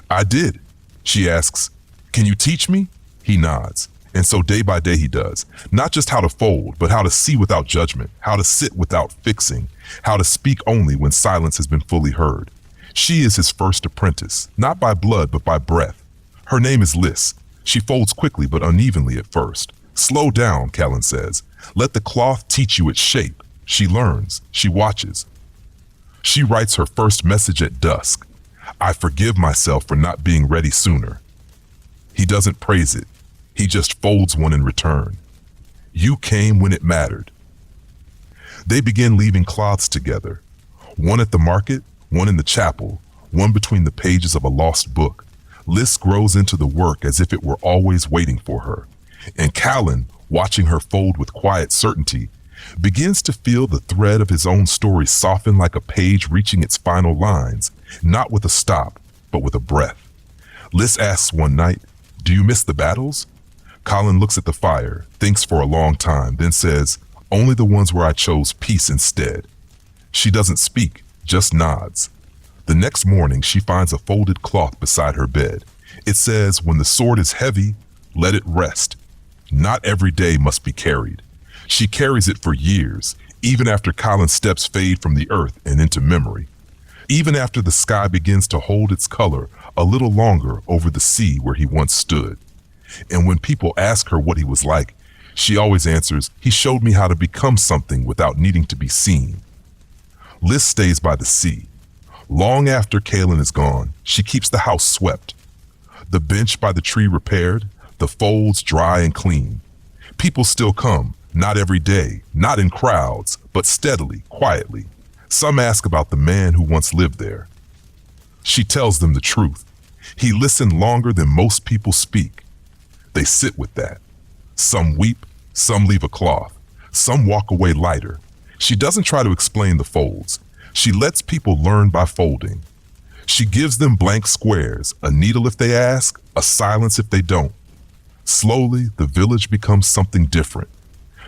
"I did." She asks, "Can you teach me?" He nods. And so day by day he does. Not just how to fold, but how to see without judgment, how to sit without fixing, how to speak only when silence has been fully heard. She is his first apprentice, not by blood, but by breath. Her name is Liz. She folds quickly but unevenly at first. "Slow down," Callan says. "Let the cloth teach you its shape." She learns. She watches. She writes her first message at dusk. "I forgive myself for not being ready sooner." He doesn't praise it. He just folds one in return. "You came when it mattered." They begin leaving cloths together. One at the market, one in the chapel, one between the pages of a lost book. Liz grows into the work as if it were always waiting for her. And Callan, watching her fold with quiet certainty, begins to feel the thread of his own story soften like a page reaching its final lines, not with a stop, but with a breath. Liz asks one night, "Do you miss the battles?" Callan looks at the fire, thinks for a long time, then says, "Only the ones where I chose peace instead." She doesn't speak, just nods. The next morning, she finds a folded cloth beside her bed. It says, "When the sword is heavy, let it rest." Not every day must be carried. She carries it for years, even after Callan's steps fade from the earth and into memory. Even after the sky begins to hold its color a little longer over the sea where he once stood. And when people ask her what he was like, she always answers, "He showed me how to become something without needing to be seen." Liz stays by the sea. Long after Callan is gone, she keeps the house swept. The bench by the tree repaired, the folds dry and clean. People still come, not every day, not in crowds, but steadily, quietly. Some ask about the man who once lived there. She tells them the truth. He listened longer than most people speak. They sit with that. Some weep, some leave a cloth, some walk away lighter. She doesn't try to explain the folds. She lets people learn by folding. She gives them blank squares, a needle if they ask, a silence if they don't. Slowly, the village becomes something different.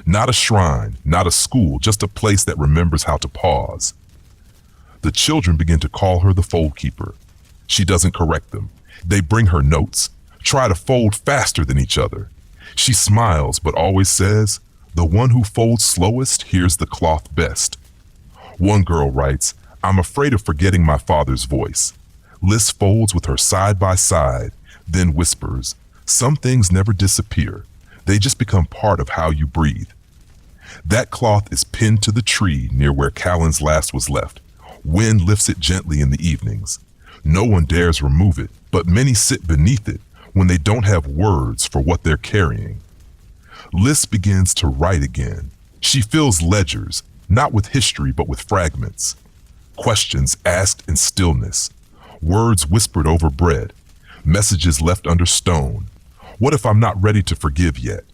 Not a shrine, not a school, just a place that remembers how to pause. The children begin to call her the fold keeper. She doesn't correct them. They bring her notes, try to fold faster than each other. She smiles, but always says, "The one who folds slowest hears the cloth best." One girl writes, "I'm afraid of forgetting my father's voice." Liz folds with her side by side, then whispers, "Some things never disappear. They just become part of how you breathe." That cloth is pinned to the tree near where Callan's last was left. Wind lifts it gently in the evenings. No one dares remove it, but many sit beneath it when they don't have words for what they're carrying. Liz begins to write again. She fills ledgers, not with history, but with fragments. Questions asked in stillness. Words whispered over bread. Messages left under stone. What if I'm not ready to forgive yet?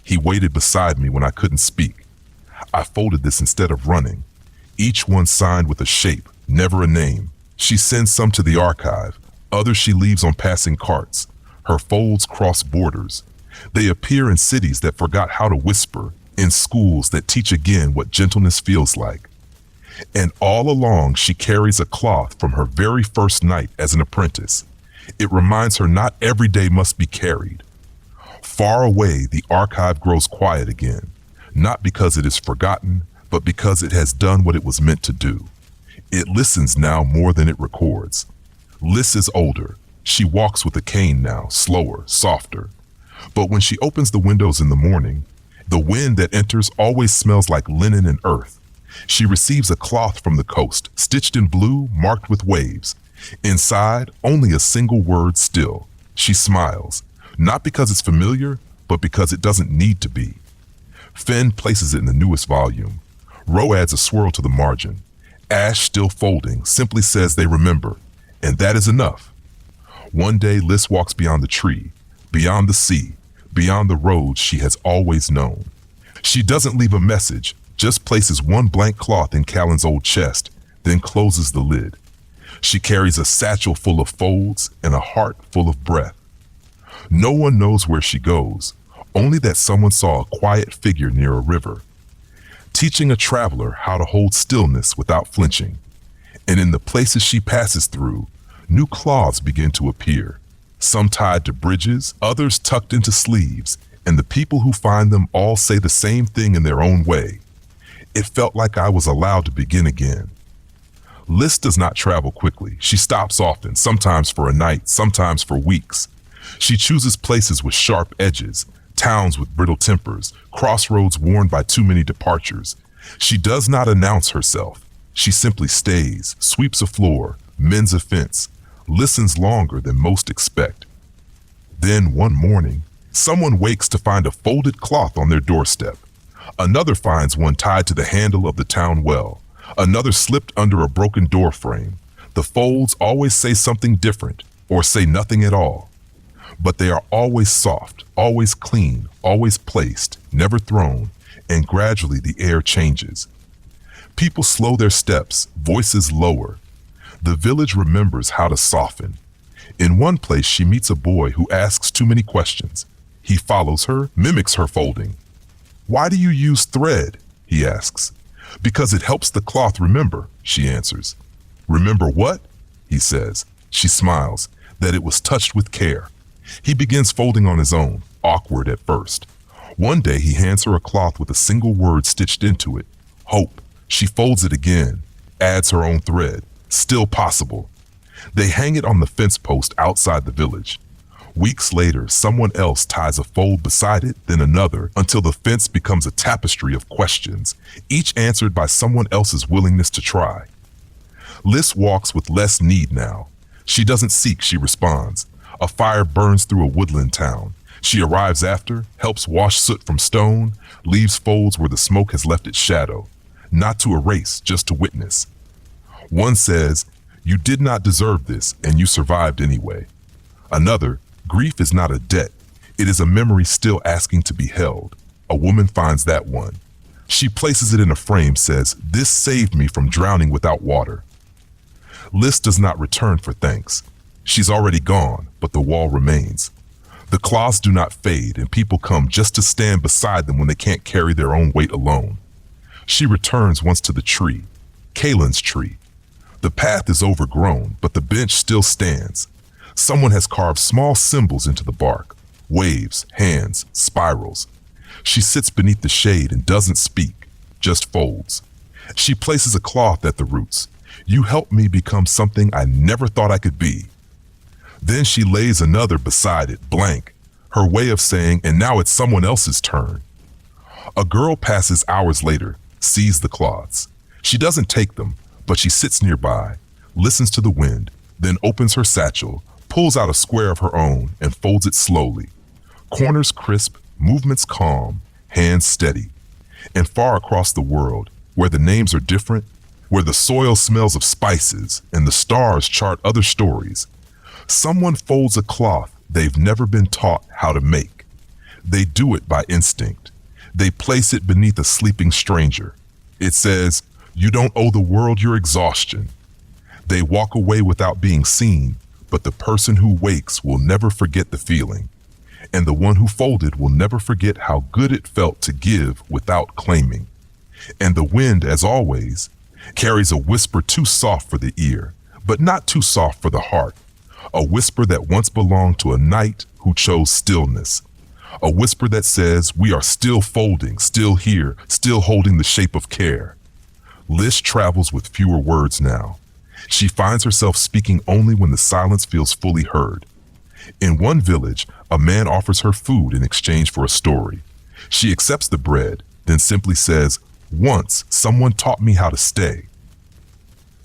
He waited beside me when I couldn't speak. I folded this instead of running. Each one signed with a shape, never a name. She sends some to the archive, others she leaves on passing carts. Her folds cross borders. They appear in cities that forgot how to whisper, in schools that teach again what gentleness feels like. And all along she carries a cloth from her very first night as an apprentice. It reminds her not every day must be carried. Far away, the archive grows quiet again, not because it is forgotten, but because it has done what it was meant to do. It listens now more than it records. Liz is older. She walks with a cane now, slower, softer. But when she opens the windows in the morning, the wind that enters always smells like linen and earth. She receives a cloth from the coast, stitched in blue, marked with waves. Inside, only a single word still. She smiles, not because it's familiar, but because it doesn't need to be. Finn places it in the newest volume. Roe adds a swirl to the margin. Ash, still folding, simply says they remember, and that is enough. One day, Liz walks beyond the tree, beyond the sea, beyond the roads she has always known. She doesn't leave a message, just places one blank cloth in Callan's old chest, then closes the lid. She carries a satchel full of folds and a heart full of breath. No one knows where she goes, only that someone saw a quiet figure near a river, teaching a traveler how to hold stillness without flinching. And in the places she passes through, new cloths begin to appear, some tied to bridges, others tucked into sleeves, and the people who find them all say the same thing in their own way. It felt like I was allowed to begin again. Liz does not travel quickly. She stops often, sometimes for a night, sometimes for weeks. She chooses places with sharp edges, towns with brittle tempers, crossroads worn by too many departures. She does not announce herself. She simply stays, sweeps a floor, mends a fence, listens longer than most expect. Then one morning, someone wakes to find a folded cloth on their doorstep. Another finds one tied to the handle of the town well. Another slipped under a broken door frame. The folds always say something different, or say nothing at all. But they are always soft, always clean, always placed, never thrown, and gradually the air changes. People slow their steps, voices lower. The village remembers how to soften. In one place, she meets a boy who asks too many questions. He follows her, mimics her folding. "Why do you use thread?" he asks. "Because it helps the cloth remember," she answers. "Remember what?" he says. She smiles, that it was touched with care. He begins folding on his own, awkward at first. One day he hands her a cloth with a single word stitched into it, hope. She folds it again, adds her own thread, still possible. They hang it on the fence post outside the village. Weeks later, someone else ties a fold beside it, then another, until the fence becomes a tapestry of questions, each answered by someone else's willingness to try. Liz walks with less need now. She doesn't seek, she responds. A fire burns through a woodland town. She arrives after, helps wash soot from stone, leaves folds where the smoke has left its shadow. Not to erase, just to witness. One says, "You did not deserve this, and you survived anyway." Another, "Grief is not a debt. It is a memory still asking to be held." A woman finds that one. She places it in a frame, says, "This saved me from drowning without water." Liz does not return for thanks. She's already gone, but the wall remains. The cloths do not fade, and people come just to stand beside them when they can't carry their own weight alone. She returns once to the tree, Kalen's tree. The path is overgrown, but the bench still stands. Someone has carved small symbols into the bark, waves, hands, spirals. She sits beneath the shade and doesn't speak, just folds. She places a cloth at the roots. "You helped me become something I never thought I could be." Then she lays another beside it, blank, her way of saying, "And now it's someone else's turn." A girl passes hours later, sees the cloths. She doesn't take them, but she sits nearby, listens to the wind, then opens her satchel, pulls out a square of her own, and folds it slowly. Corners crisp, movements calm, hands steady. And far across the world, where the names are different, where the soil smells of spices and the stars chart other stories, someone folds a cloth they've never been taught how to make. They do it by instinct. They place it beneath a sleeping stranger. It says, "You don't owe the world your exhaustion." They walk away without being seen, but the person who wakes will never forget the feeling. And the one who folded will never forget how good it felt to give without claiming. And the wind, as always, carries a whisper too soft for the ear, but not too soft for the heart. A whisper that once belonged to a knight who chose stillness. A whisper that says, we are still folding, still here, still holding the shape of care. Liz travels with fewer words now. She finds herself speaking only when the silence feels fully heard. In one village, a man offers her food in exchange for a story. She accepts the bread, then simply says, once someone taught me how to stay.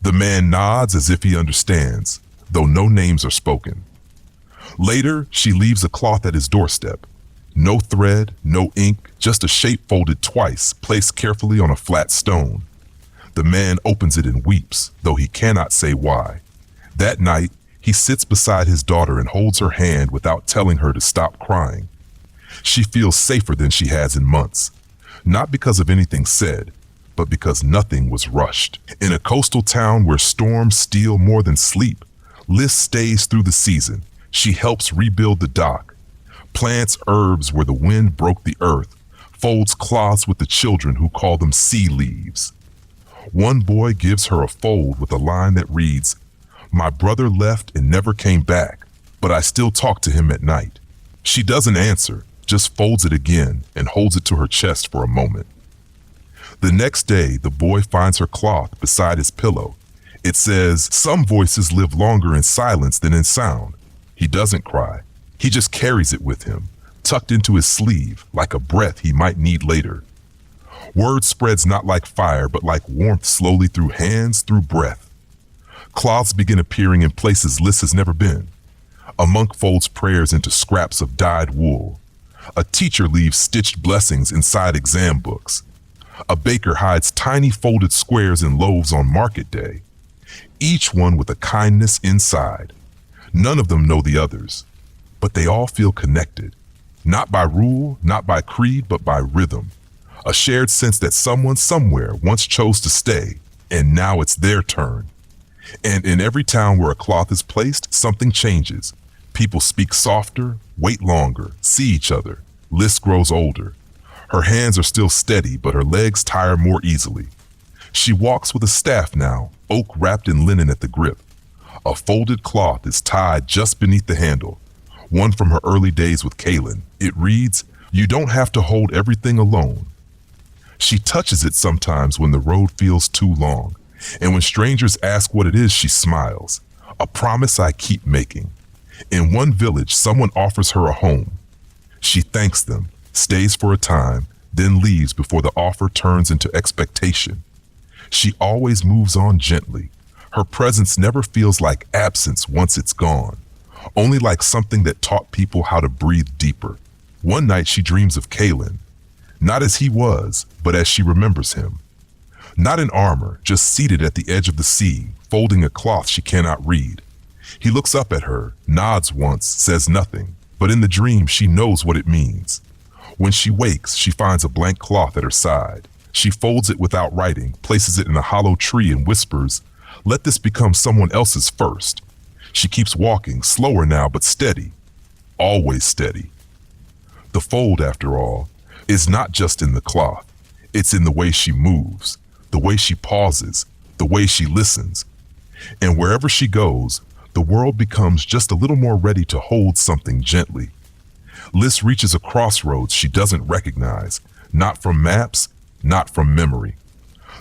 The man nods as if he understands, though no names are spoken. Later, she leaves a cloth at his doorstep. No thread, no ink, just a shape folded twice, placed carefully on a flat stone. The man opens it and weeps, though he cannot say why. That night, he sits beside his daughter and holds her hand without telling her to stop crying. She feels safer than she has in months, not because of anything said, but because nothing was rushed. In a coastal town where storms steal more than sleep, Liz stays through the season. She helps rebuild the dock, plants herbs where the wind broke the earth, folds cloths with the children who call them sea leaves. One boy gives her a fold with a line that reads, my brother left and never came back, but I still talk to him at night. She doesn't answer, just folds it again and holds it to her chest for a moment. The next day, the boy finds her cloth beside his pillow. It says, some voices live longer in silence than in sound. He doesn't cry. He just carries it with him, tucked into his sleeve, like a breath he might need later. Word spreads not like fire, but like warmth slowly through hands, through breath. Cloths begin appearing in places Liz has never been. A monk folds prayers into scraps of dyed wool. A teacher leaves stitched blessings inside exam books. A baker hides tiny folded squares in loaves on market day, each one with a kindness inside. None of them know the others, but they all feel connected, not by rule, not by creed, but by rhythm. A shared sense that someone somewhere once chose to stay, and now it's their turn. And in every town where a cloth is placed, something changes. People speak softer, wait longer, see each other. Liz grows older. Her hands are still steady, but her legs tire more easily. She walks with a staff now, oak wrapped in linen at the grip. A folded cloth is tied just beneath the handle, one from her early days with Kaylin. It reads, you don't have to hold everything alone. She touches it sometimes when the road feels too long, and when strangers ask what it is, she smiles. A promise I keep making. In one village, someone offers her a home. She thanks them, stays for a time, then leaves before the offer turns into expectation. She always moves on gently. Her presence never feels like absence once it's gone, only like something that taught people how to breathe deeper. One night she dreams of Kaylin, not as he was, but as she remembers him. Not in armor, just seated at the edge of the sea, folding a cloth she cannot read. He looks up at her, nods once, says nothing, but in the dream she knows what it means. When she wakes, she finds a blank cloth at her side. She folds it without writing, places it in a hollow tree and whispers, let this become someone else's first. She keeps walking, slower now but steady, always steady. The fold, after all, is not just in the cloth. It's in the way she moves, the way she pauses, the way she listens. And wherever she goes, the world becomes just a little more ready to hold something gently. Liz reaches a crossroads she doesn't recognize, not from maps, not from memory.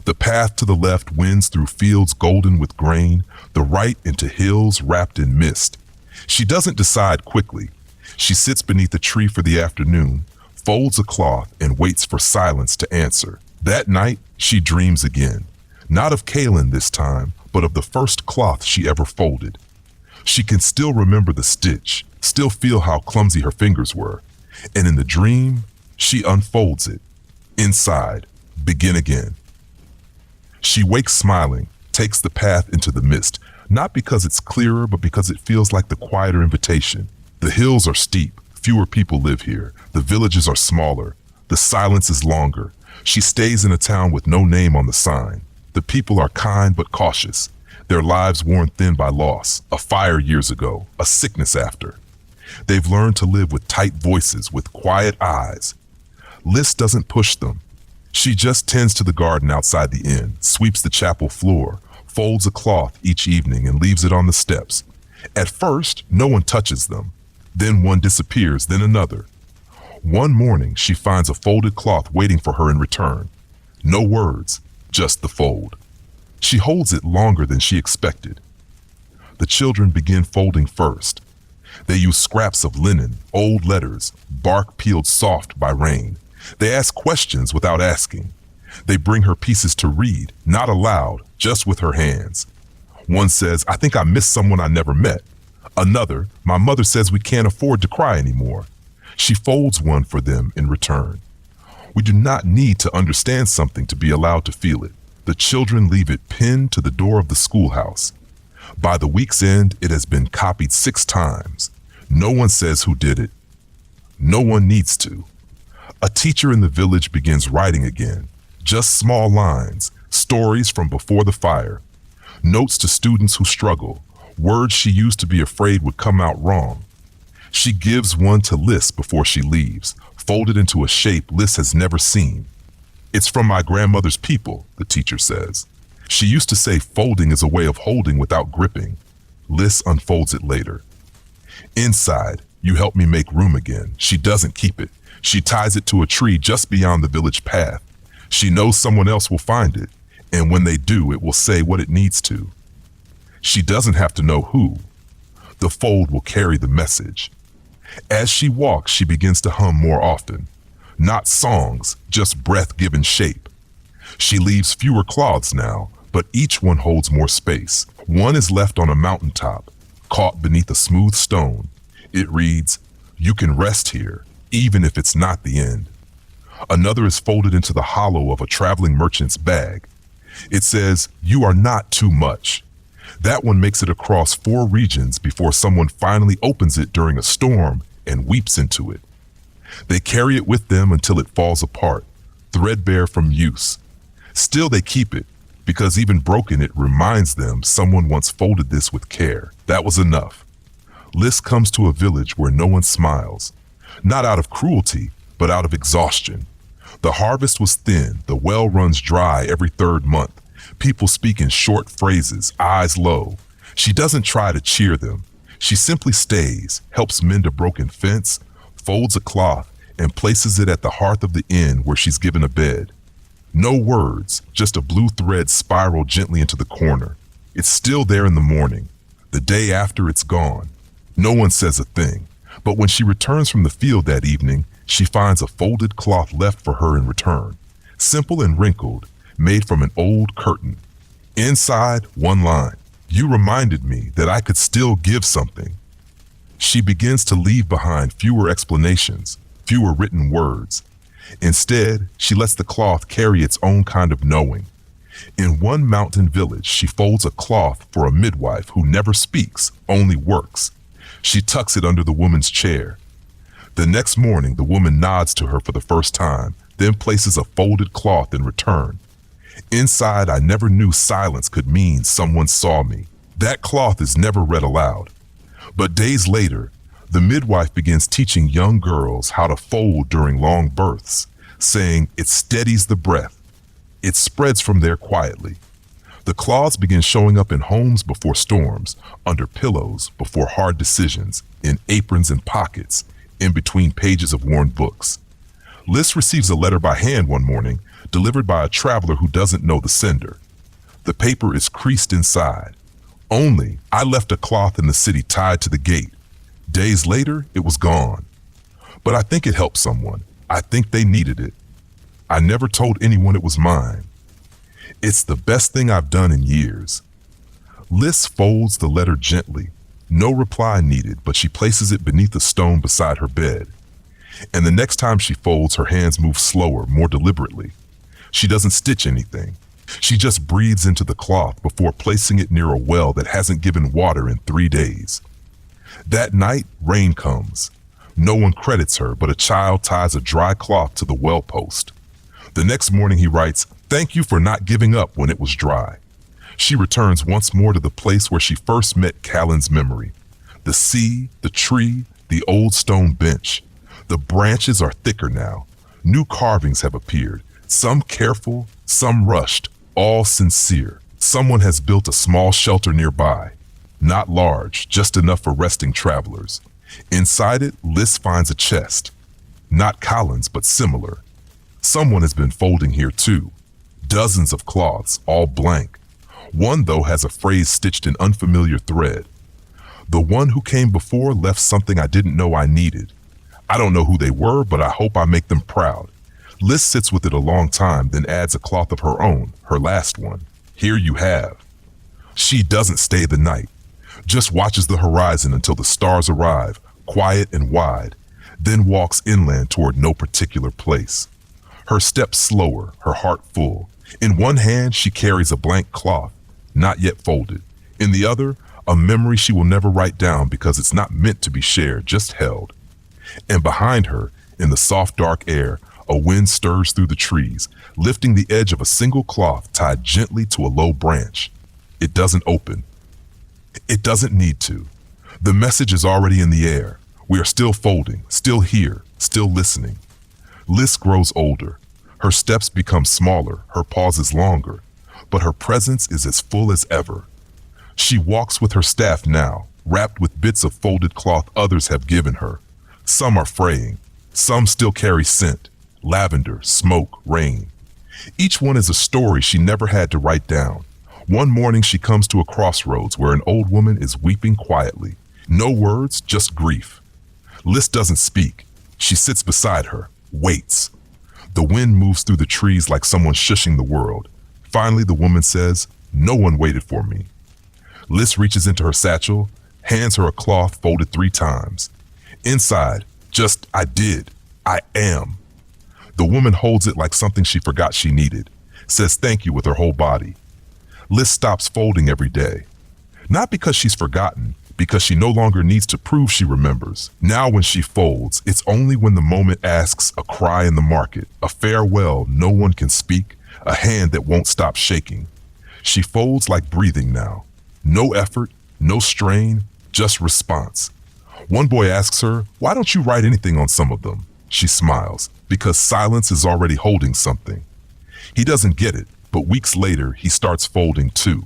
The path to the left winds through fields golden with grain, the right into hills wrapped in mist. She doesn't decide quickly. She sits beneath a tree for the afternoon, folds a cloth, and waits for silence to answer. That night, she dreams again. Not of Kaylin this time, but of the first cloth she ever folded. She can still remember the stitch, still feel how clumsy her fingers were. And in the dream, she unfolds it. Inside, begin again. She wakes smiling, takes the path into the mist, not because it's clearer, but because it feels like the quieter invitation. The hills are steep, fewer people live here. The villages are smaller. The silence is longer. She stays in a town with no name on the sign. The people are kind but cautious. their lives worn thin by loss, a fire years ago, a sickness after. They've learned to live with tight voices, with quiet eyes. Liz doesn't push them. She just tends to the garden outside the inn, sweeps the chapel floor, folds a cloth each evening and leaves it on the steps. At first, no one touches them. Then one disappears, then another. One morning, she finds a folded cloth waiting for her in return. No words, just the fold. She holds it longer than she expected. The children begin folding first. They use scraps of linen, old letters, bark peeled soft by rain. They ask questions without asking. They bring her pieces to read, not aloud, just with her hands. One says, "I think I missed someone I never met." Another, "My mother says we can't afford to cry anymore." She folds one for them in return. We do not need to understand something to be allowed to feel it. The children leave it pinned to the door of the schoolhouse. By the week's end, it has been copied 6 times. No one says who did it. No one needs to. A teacher in the village begins writing again. Just small lines, stories from before the fire, notes to students who struggle, words she used to be afraid would come out wrong. She gives one to Liz before she leaves, folded into a shape Liz has never seen. "It's from my grandmother's people," the teacher says. She used to say folding is a way of holding without gripping. Liz unfolds it later. Inside, "You help me make room again." She doesn't keep it. She ties it to a tree just beyond the village path. She knows someone else will find it, and when they do, it will say what it needs to. She doesn't have to know who. The fold will carry the message. As she walks, she begins to hum more often. Not songs, just breath given shape. She leaves fewer cloths now, but each one holds more space. One is left on a mountaintop, caught beneath a smooth stone. It reads, "You can rest here, even if it's not the end." Another is folded into the hollow of a traveling merchant's bag. It says, "You are not too much." That one makes it across 4 regions before someone finally opens it during a storm and weeps into it. They carry it with them until it falls apart, threadbare from use. Still they keep it, because even broken it reminds them someone once folded this with care. That was enough. Liz comes to a village where no one smiles, not out of cruelty, but out of exhaustion. The harvest was thin, the well runs dry every 3rd month. People speak in short phrases, eyes low. She doesn't try to cheer them. She simply stays, helps mend a broken fence, folds a cloth, and places it at the hearth of the inn where she's given a bed. No words, just a blue thread spiraled gently into the corner. It's still there in the morning. The day after, it's gone. No one says a thing. But when she returns from the field that evening, she finds a folded cloth left for her in return. Simple and wrinkled, made from an old curtain. Inside, one line. "You reminded me that I could still give something." She begins to leave behind fewer explanations, fewer written words. Instead, she lets the cloth carry its own kind of knowing. In one mountain village, she folds a cloth for a midwife who never speaks, only works. She tucks it under the woman's chair. The next morning, the woman nods to her for the first time, then places a folded cloth in return. Inside, I never knew silence could mean someone saw me. That cloth is never read aloud. But days later, the midwife begins teaching young girls how to fold during long births, saying it steadies the breath. It spreads from there quietly. The cloths begin showing up in homes before storms, under pillows before hard decisions, in aprons and pockets, in between pages of worn books. Liz receives a letter by hand one morning, delivered by a traveler who doesn't know the sender. The paper is creased inside. "Only, I left a cloth in the city tied to the gate. Days later, it was gone. But I think it helped someone. I think they needed it. I never told anyone it was mine. It's the best thing I've done in years." Liz folds the letter gently. No reply needed, but she places it beneath a stone beside her bed. And the next time she folds, her hands move slower, more deliberately. She doesn't stitch anything. She just breathes into the cloth before placing it near a well that hasn't given water in 3 days. That night, rain comes. No one credits her, but a child ties a dry cloth to the well post. The next morning he writes, "Thank you for not giving up when it was dry." She returns once more to the place where she first met Callan's memory. The sea, the tree, the old stone bench. The branches are thicker now. New carvings have appeared, some careful, some rushed, all sincere. Someone has built a small shelter nearby. Not large, just enough for resting travelers. Inside it, Liz finds a chest. Not Callan's, but similar. Someone has been folding here too. Dozens of cloths, all blank. One, though, has a phrase stitched in unfamiliar thread. The one who came before left something I didn't know I needed. I don't know who they were, but I hope I make them proud. Liz sits with it a long time, then adds a cloth of her own, her last one. Here you have. She doesn't stay the night, just watches the horizon until the stars arrive, quiet and wide, then walks inland toward no particular place. Her steps slower, her heart full. In one hand, she carries a blank cloth, not yet folded. In the other, a memory she will never write down because it's not meant to be shared, just held. And behind her, in the soft dark air, a wind stirs through the trees, lifting the edge of a single cloth tied gently to a low branch. It doesn't open. It doesn't need to. The message is already in the air. We are still folding, still here, still listening. Liz grows older. Her steps become smaller, her pauses longer, but her presence is as full as ever. She walks with her staff now, wrapped with bits of folded cloth others have given her. Some are fraying. Some still carry scent, lavender, smoke, rain. Each one is a story she never had to write down. One morning she comes to a crossroads where an old woman is weeping quietly. No words, just grief. Liz doesn't speak. She sits beside her, waits. The wind moves through the trees like someone shushing the world. Finally, the woman says, "No one waited for me." Liz reaches into her satchel, hands her a cloth folded 3 times. Inside, just, "I did. I am." The woman holds it like something she forgot she needed, says thank you with her whole body. Liz stops folding every day. Not because she's forgotten, because she no longer needs to prove she remembers. Now when she folds, it's only when the moment asks a cry in the market, a farewell no one can speak, a hand that won't stop shaking. She folds like breathing now. No effort, no strain, just response. One boy asks her, "Why don't you write anything on some of them?" She smiles, because silence is already holding something. He doesn't get it, but weeks later, he starts folding too.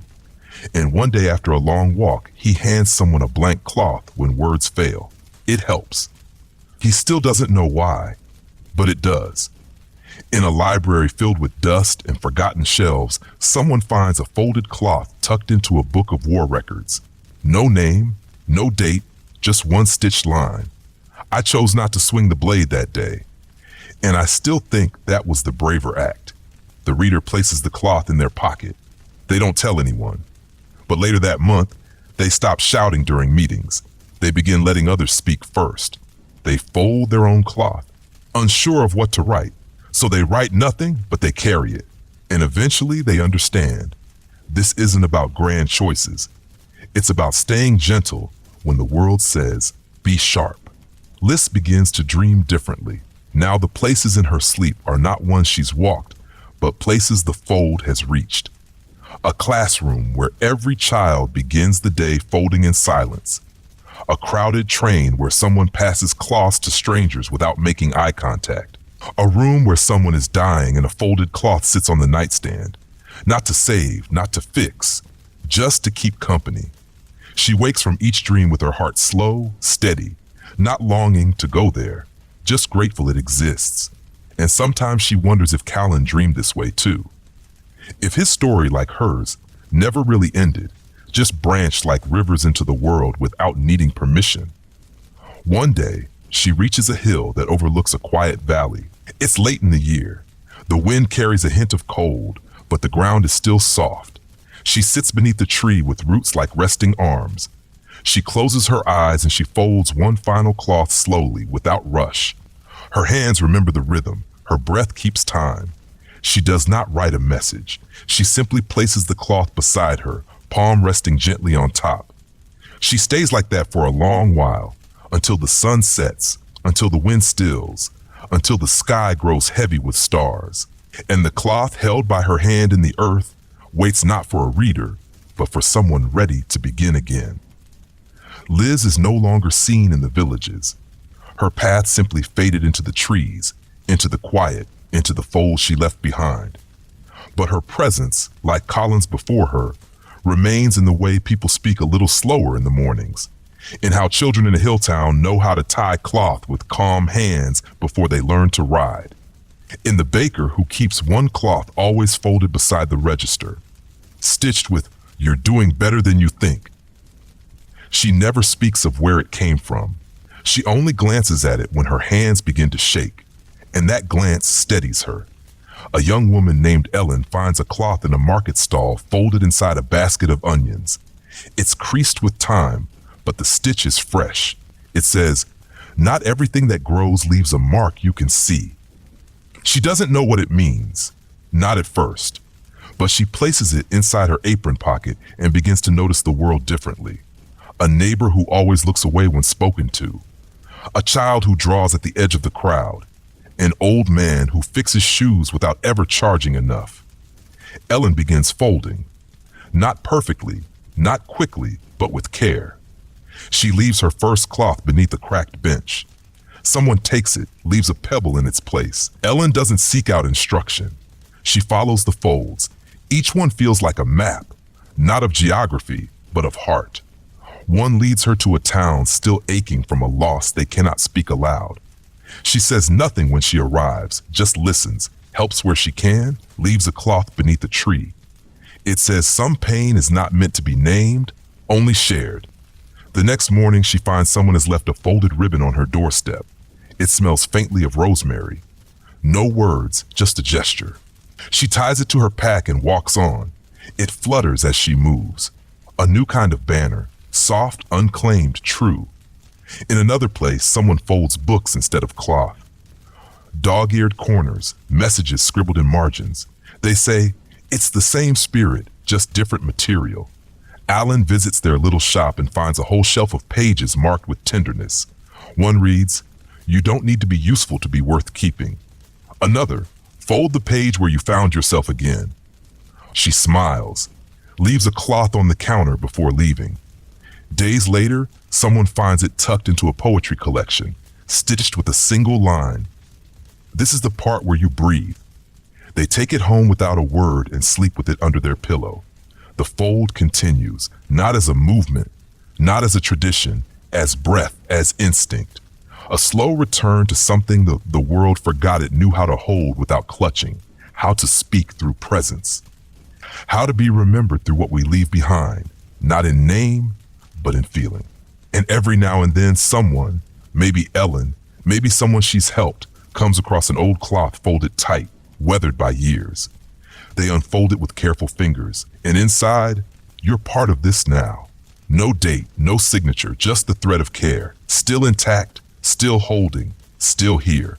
And one day after a long walk, he hands someone a blank cloth when words fail. It helps. He still doesn't know why, but it does. In a library filled with dust and forgotten shelves, someone finds a folded cloth tucked into a book of war records. No name, no date, just one stitched line. I chose not to swing the blade that day. And I still think that was the braver act. The reader places the cloth in their pocket. They don't tell anyone. But later that month, they stop shouting during meetings. They begin letting others speak first. They fold their own cloth, unsure of what to write. So they write nothing, but they carry it. And eventually they understand. This isn't about grand choices. It's about staying gentle when the world says, "Be sharp." Liz begins to dream differently. Now the places in her sleep are not ones she's walked, but places the fold has reached. A classroom where every child begins the day folding in silence. A crowded train where someone passes cloths to strangers without making eye contact. A room where someone is dying and a folded cloth sits on the nightstand. Not to save, not to fix, just to keep company. She wakes from each dream with her heart slow, steady, not longing to go there, just grateful it exists. And sometimes she wonders if Callan dreamed this way too. If his story, like hers, never really ended, just branched like rivers into the world without needing permission. One day, she reaches a hill that overlooks a quiet valley. It's late in the year. The wind carries a hint of cold, but the ground is still soft. She sits beneath a tree with roots like resting arms. She closes her eyes and she folds one final cloth slowly, without rush. Her hands remember the rhythm. Her breath keeps time. She does not write a message. She simply places the cloth beside her, palm resting gently on top. She stays like that for a long while, until the sun sets, until the wind stills, until the sky grows heavy with stars. And the cloth held by her hand in the earth waits not for a reader, but for someone ready to begin again. Liz is no longer seen in the villages. Her path simply faded into the trees, into the quiet, into the fold she left behind. But her presence, like Collins before her, remains in the way people speak a little slower in the mornings, in how children in a hill town know how to tie cloth with calm hands before they learn to ride, in the baker who keeps one cloth always folded beside the register, stitched with "You're doing better than you think." She never speaks of where it came from. She only glances at it when her hands begin to shake, and that glance steadies her. A young woman named Ellen finds a cloth in a market stall folded inside a basket of onions. It's creased with time, but the stitch is fresh. It says, "Not everything that grows leaves a mark you can see." She doesn't know what it means, not at first, but she places it inside her apron pocket and begins to notice the world differently. A neighbor who always looks away when spoken to. A child who draws at the edge of the crowd. An old man who fixes shoes without ever charging enough. Ellen begins folding. Not perfectly, not quickly, but with care. She leaves her first cloth beneath a cracked bench. Someone takes it, leaves a pebble in its place. Ellen doesn't seek out instruction. She follows the folds. Each one feels like a map, not of geography, but of heart. One leads her to a town still aching from a loss they cannot speak aloud. She says nothing when she arrives, just listens, helps where she can, leaves a cloth beneath a tree. It says some pain is not meant to be named, only shared. The next morning, she finds someone has left a folded ribbon on her doorstep. It smells faintly of rosemary. No words, just a gesture. She ties it to her pack and walks on. It flutters as she moves. A new kind of banner, soft, unclaimed, true. In another place, someone folds books instead of cloth. Dog-eared corners, messages scribbled in margins. They say, it's the same spirit, just different material. Alan visits their little shop and finds a whole shelf of pages marked with tenderness. One reads, "You don't need to be useful to be worth keeping." Another, "Fold the page where you found yourself again." She smiles, leaves a cloth on the counter before leaving. Days later, someone finds it tucked into a poetry collection, stitched with a single line. "This is the part where you breathe." They take it home without a word and sleep with it under their pillow. The fold continues, not as a movement, not as a tradition, as breath, as instinct. A slow return to something the world forgot it knew how to hold without clutching, how to speak through presence, how to be remembered through what we leave behind, not in name, but in feeling. And every now and then someone, maybe Ellen, maybe someone she's helped, comes across an old cloth folded tight, weathered by years. They unfold it with careful fingers, and inside, you're part of this now. No date, no signature, just the thread of care, still intact, still holding, still here.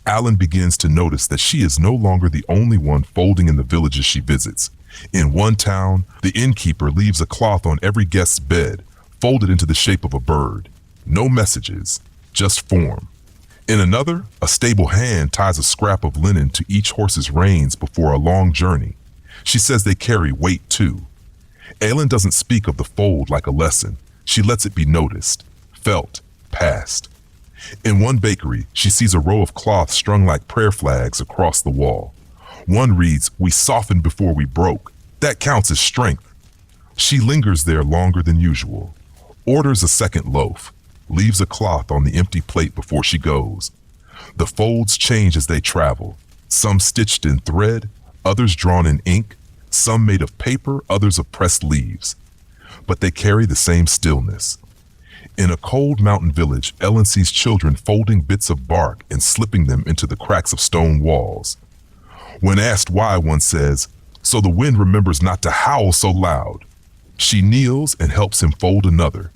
Alan begins to notice that she is no longer the only one folding in the villages she visits. In one town, the innkeeper leaves a cloth on every guest's bed, folded into the shape of a bird. No messages, just form. In another, a stable hand ties a scrap of linen to each horse's reins before a long journey. She says they carry weight too. Aylin doesn't speak of the fold like a lesson. She lets it be noticed, felt, passed. In one bakery, she sees a row of cloth strung like prayer flags across the wall. One reads, "We softened before we broke." That counts as strength. She lingers there longer than usual, orders a second loaf, leaves a cloth on the empty plate before she goes. The folds change as they travel, some stitched in thread, others drawn in ink, some made of paper, others of pressed leaves. But they carry the same stillness. In a cold mountain village, Ellen sees children folding bits of bark and slipping them into the cracks of stone walls. When asked why, one says, "So the wind remembers not to howl so loud." She kneels and helps him fold another.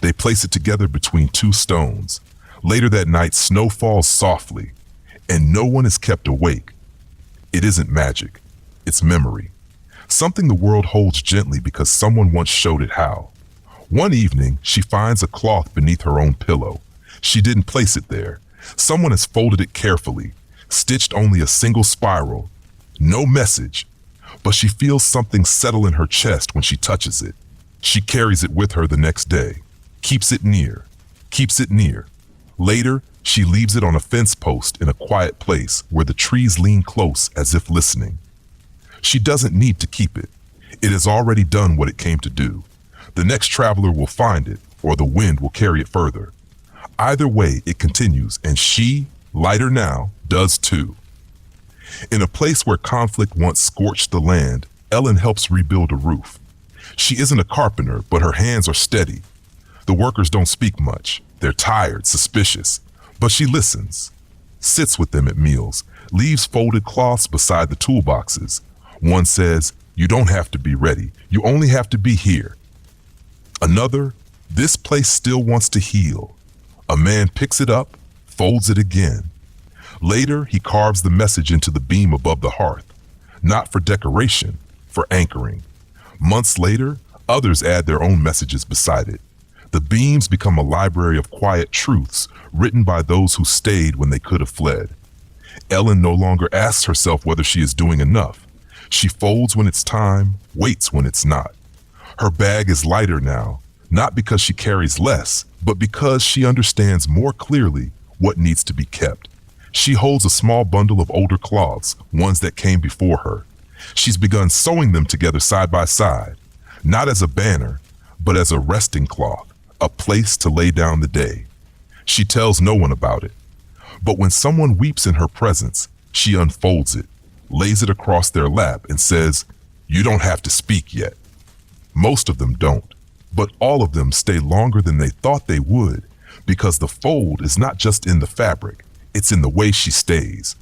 They place it together between two stones. Later that night, snow falls softly, and no one is kept awake. It isn't magic, it's memory. Something the world holds gently because someone once showed it how. One evening, she finds a cloth beneath her own pillow. She didn't place it there. Someone has folded it carefully, stitched only a single spiral. No message, but she feels something settle in her chest when she touches it. She carries it with her the next day, keeps it near. Later, she leaves it on a fence post in a quiet place where the trees lean close as if listening. She doesn't need to keep it. It has already done what it came to do. The next traveler will find it, or the wind will carry it further. Either way, it continues, and she, lighter now, does too. In a place where conflict once scorched the land, Ellen helps rebuild a roof. She isn't a carpenter, but her hands are steady. The workers don't speak much. They're tired, suspicious. But she listens, sits with them at meals, leaves folded cloths beside the toolboxes. One says, "You don't have to be ready. You only have to be here." Another, "This place still wants to heal." A man picks it up, folds it again. Later, he carves the message into the beam above the hearth, not for decoration, for anchoring. Months later, others add their own messages beside it. The beams become a library of quiet truths written by those who stayed when they could have fled. Ellen no longer asks herself whether she is doing enough. She folds when it's time, waits when it's not. Her bag is lighter now, not because she carries less, but because she understands more clearly what needs to be kept. She holds a small bundle of older cloths, ones that came before her. She's begun sewing them together side by side, not as a banner, but as a resting cloth, a place to lay down the day. She tells no one about it. But when someone weeps in her presence, she unfolds it, lays it across their lap, and says, "You don't have to speak yet." Most of them don't, but all of them stay longer than they thought they would, because the fold is not just in the fabric, it's in the way she stays.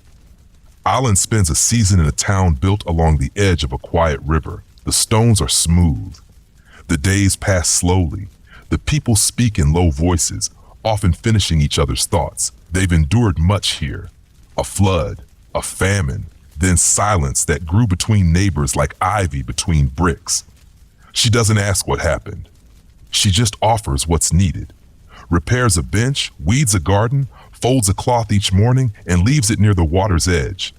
Alan spends a season in a town built along the edge of a quiet river. The stones are smooth. The days pass slowly. The people speak in low voices, often finishing each other's thoughts. They've endured much here. A flood, a famine, then silence that grew between neighbors like ivy between bricks. She doesn't ask what happened. She just offers what's needed. Repairs a bench, weeds a garden, folds a cloth each morning, and leaves it near the water's edge.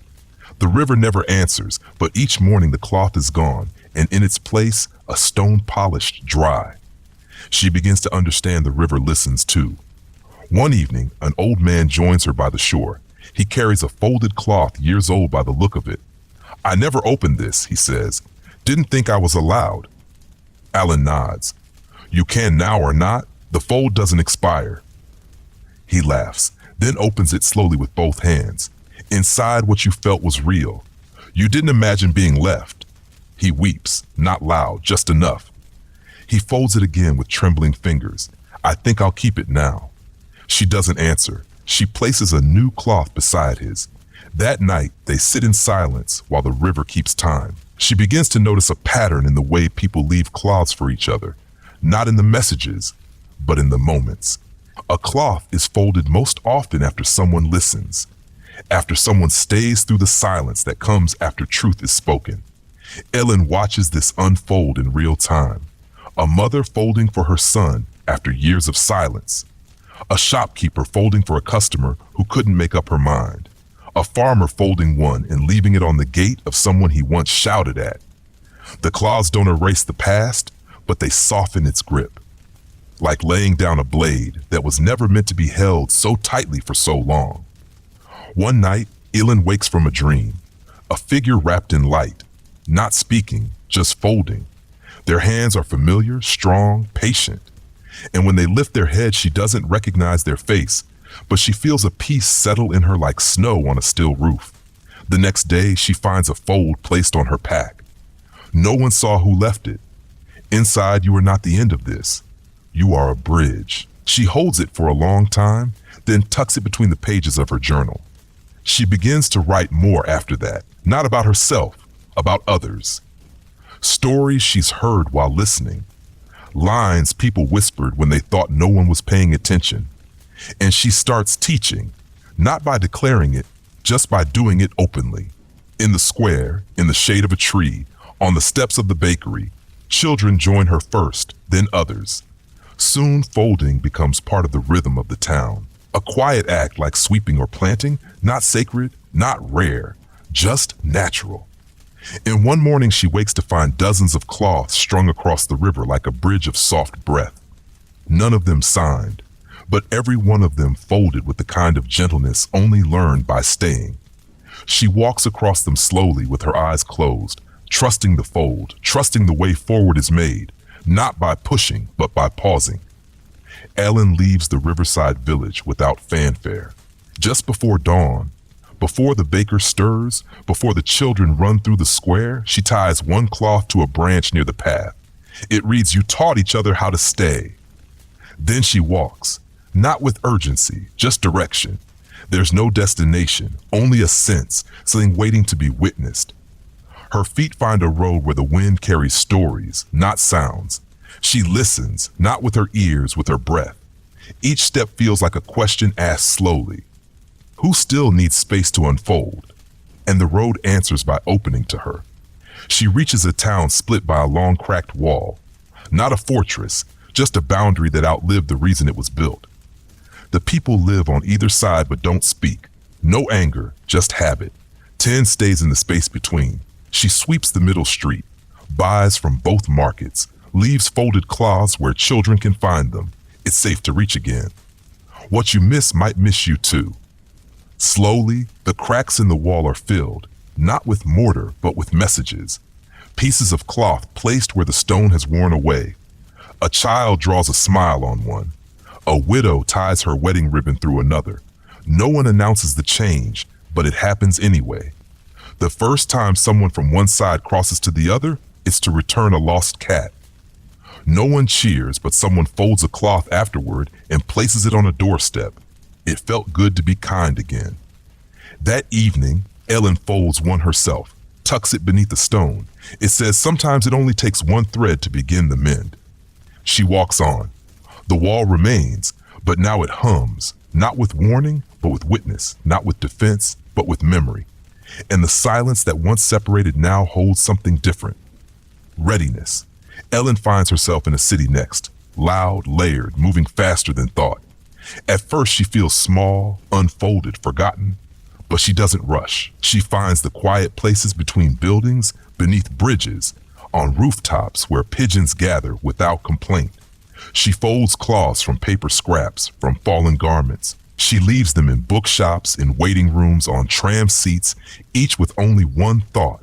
The river never answers, but each morning the cloth is gone, and in its place, a stone polished dry. She begins to understand the river listens too. One evening, an old man joins her by the shore. He carries a folded cloth years old by the look of it. "I never opened this," he says. "Didn't think I was allowed." Alan nods. "You can now or not. The fold doesn't expire." He laughs, then opens it slowly with both hands. Inside, what you felt was real. You didn't imagine being left. He weeps, not loud, just enough. He folds it again with trembling fingers. "I think I'll keep it now." She doesn't answer. She places a new cloth beside his. That night, they sit in silence while the river keeps time. She begins to notice a pattern in the way people leave cloths for each other, not in the messages, but in the moments. A cloth is folded most often after someone listens, after someone stays through the silence that comes after truth is spoken. Ellen watches this unfold in real time. A mother folding for her son after years of silence. A shopkeeper folding for a customer who couldn't make up her mind. A farmer folding one and leaving it on the gate of someone he once shouted at. The claws don't erase the past, but they soften its grip. Like laying down a blade that was never meant to be held so tightly for so long. One night, Ellen wakes from a dream. A figure wrapped in light, not speaking, just folding. Their hands are familiar, strong, patient. And when they lift their head, she doesn't recognize their face, but she feels a peace settle in her like snow on a still roof. The next day, she finds a fold placed on her pack. No one saw who left it. Inside, you are not the end of this. You are a bridge. She holds it for a long time, then tucks it between the pages of her journal. She begins to write more after that, not about herself, about others. Stories she's heard while listening. Lines people whispered when they thought no one was paying attention. And she starts teaching, not by declaring it, just by doing it openly. In the square, in the shade of a tree, on the steps of the bakery, children join her first, then others. Soon folding becomes part of the rhythm of the town. A quiet act like sweeping or planting, not sacred, not rare, just natural. In one morning, she wakes to find dozens of cloths strung across the river like a bridge of soft breath. None of them signed, but every one of them folded with the kind of gentleness only learned by staying. She walks across them slowly with her eyes closed, trusting the fold, trusting the way forward is made, not by pushing, but by pausing. Ellen leaves the riverside village without fanfare. Just before dawn, before the baker stirs, before the children run through the square, she ties one cloth to a branch near the path. It reads, "You taught each other how to stay." Then she walks, not with urgency, just direction. There's no destination, only a sense, something waiting to be witnessed. Her feet find a road where the wind carries stories, not sounds. She listens, not with her ears, with her breath. Each step feels like a question asked slowly. Who still needs space to unfold? And the road answers by opening to her. She reaches a town split by a long cracked wall. Not a fortress, just a boundary that outlived the reason it was built. The people live on either side but don't speak. No anger, just habit. 10 stays in the space between. She sweeps the middle street, buys from both markets, leaves folded cloths where children can find them. It's safe to reach again. What you miss might miss you too. Slowly, the cracks in the wall are filled, not with mortar, but with messages. Pieces of cloth placed where the stone has worn away. A child draws a smile on one. A widow ties her wedding ribbon through another. No one announces the change, but it happens anyway. The first time someone from one side crosses to the other, it's to return a lost cat. No one cheers, but someone folds a cloth afterward and places it on a doorstep. It felt good to be kind again. That evening, Ellen folds one herself, tucks it beneath a stone. It says sometimes it only takes one thread to begin the mend. She walks on. The wall remains, but now it hums, not with warning, but with witness, not with defense, but with memory. And the silence that once separated now holds something different. Readiness. Ellen finds herself in a city next, loud, layered, moving faster than thought. At first she feels small, unfolded, forgotten, but she doesn't rush. She finds the quiet places between buildings, beneath bridges, on rooftops where pigeons gather without complaint. She folds cloths from paper scraps, from fallen garments. She leaves them in bookshops, in waiting rooms, on tram seats, each with only one thought.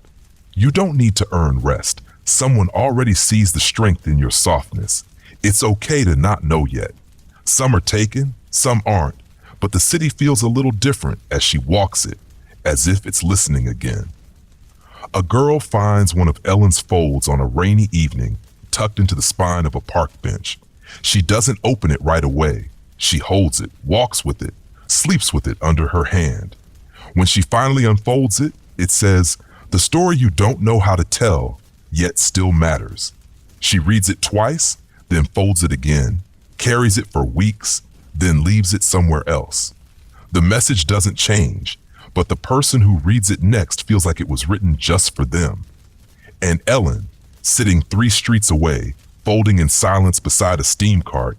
You don't need to earn rest. Someone already sees the strength in your softness. It's okay to not know yet. Some are taken, some aren't, but the city feels a little different as she walks it, as if it's listening again. A girl finds one of Ellen's folds on a rainy evening, tucked into the spine of a park bench. She doesn't open it right away. She holds it, walks with it, sleeps with it under her hand. When she finally unfolds it, it says, "The story you don't know how to tell, yet still matters." She reads it twice, then folds it again, carries it for weeks, then leaves it somewhere else. The message doesn't change, but the person who reads it next feels like it was written just for them. And Ellen, sitting 3 streets away, folding in silence beside a steam cart,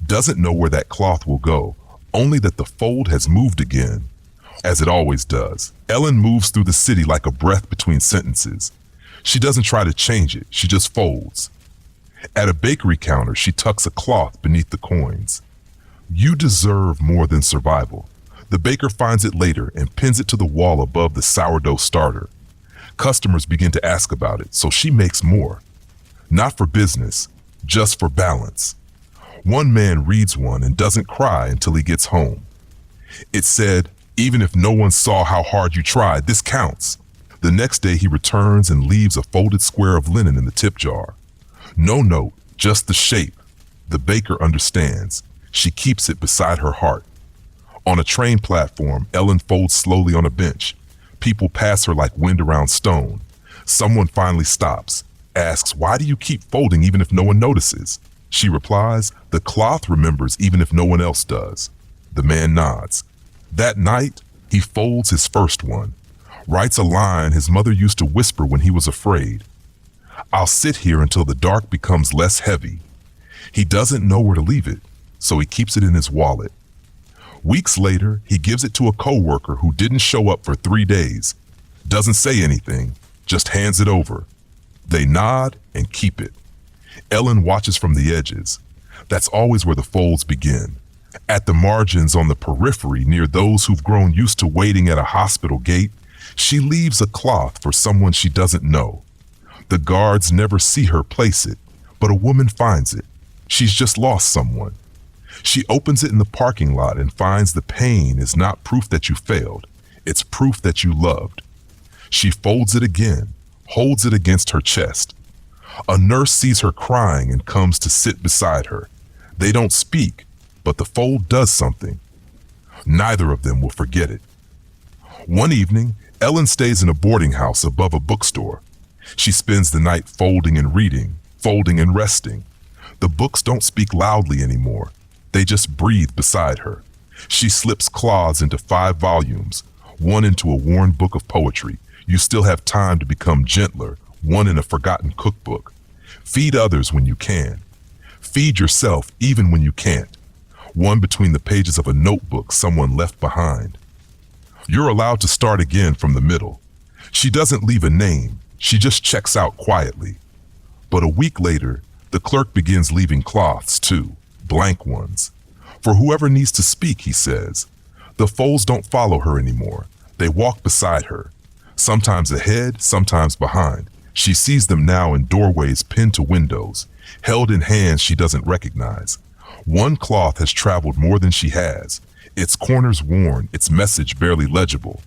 doesn't know where that cloth will go, only that the fold has moved again, as it always does. Ellen moves through the city like a breath between sentences. She doesn't try to change it, she just folds. At a bakery counter, she tucks a cloth beneath the coins. You deserve more than survival. The baker finds it later and pins it to the wall above the sourdough starter. Customers begin to ask about it, so she makes more. Not for business, just for balance. One man reads one and doesn't cry until he gets home. It said, "Even if no one saw how hard you tried, this counts." The next day he returns and leaves a folded square of linen in the tip jar. No note, just the shape. The baker understands. She keeps it beside her heart. On a train platform, Ellen folds slowly on a bench. People pass her like wind around stone. Someone finally stops, asks, "Why do you keep folding even if no one notices?" She replies, "The cloth remembers even if no one else does." The man nods. That night, he folds his first one, writes a line his mother used to whisper when he was afraid. "I'll sit here until the dark becomes less heavy." He doesn't know where to leave it, so he keeps it in his wallet. Weeks later, he gives it to a coworker who didn't show up for 3 days. Doesn't say anything, just hands it over. They nod and keep it. Ellen watches from the edges. That's always where the folds begin. At the margins on the periphery near those who've grown used to waiting at a hospital gate, she leaves a cloth for someone she doesn't know. The guards never see her place it, but a woman finds it. She's just lost someone. She opens it in the parking lot and finds the pain is not proof that you failed. It's proof that you loved. She folds it again, holds it against her chest. A nurse sees her crying and comes to sit beside her. They don't speak, but the fold does something. Neither of them will forget it. One evening, Ellen stays in a boarding house above a bookstore. She spends the night folding and reading, folding and resting. The books don't speak loudly anymore. They just breathe beside her. She slips claws into 5 volumes, one into a worn book of poetry. You still have time to become gentler, one in a forgotten cookbook. Feed others when you can. Feed yourself even when you can't. One between the pages of a notebook someone left behind. You're allowed to start again from the middle. She doesn't leave a name. She just checks out quietly. But a week later, the clerk begins leaving cloths too, blank ones. For whoever needs to speak, he says. The folds don't follow her anymore. They walk beside her. Sometimes ahead, sometimes behind. She sees them now in doorways pinned to windows, held in hands she doesn't recognize. One cloth has traveled more than she has. Its corners worn, its message barely legible.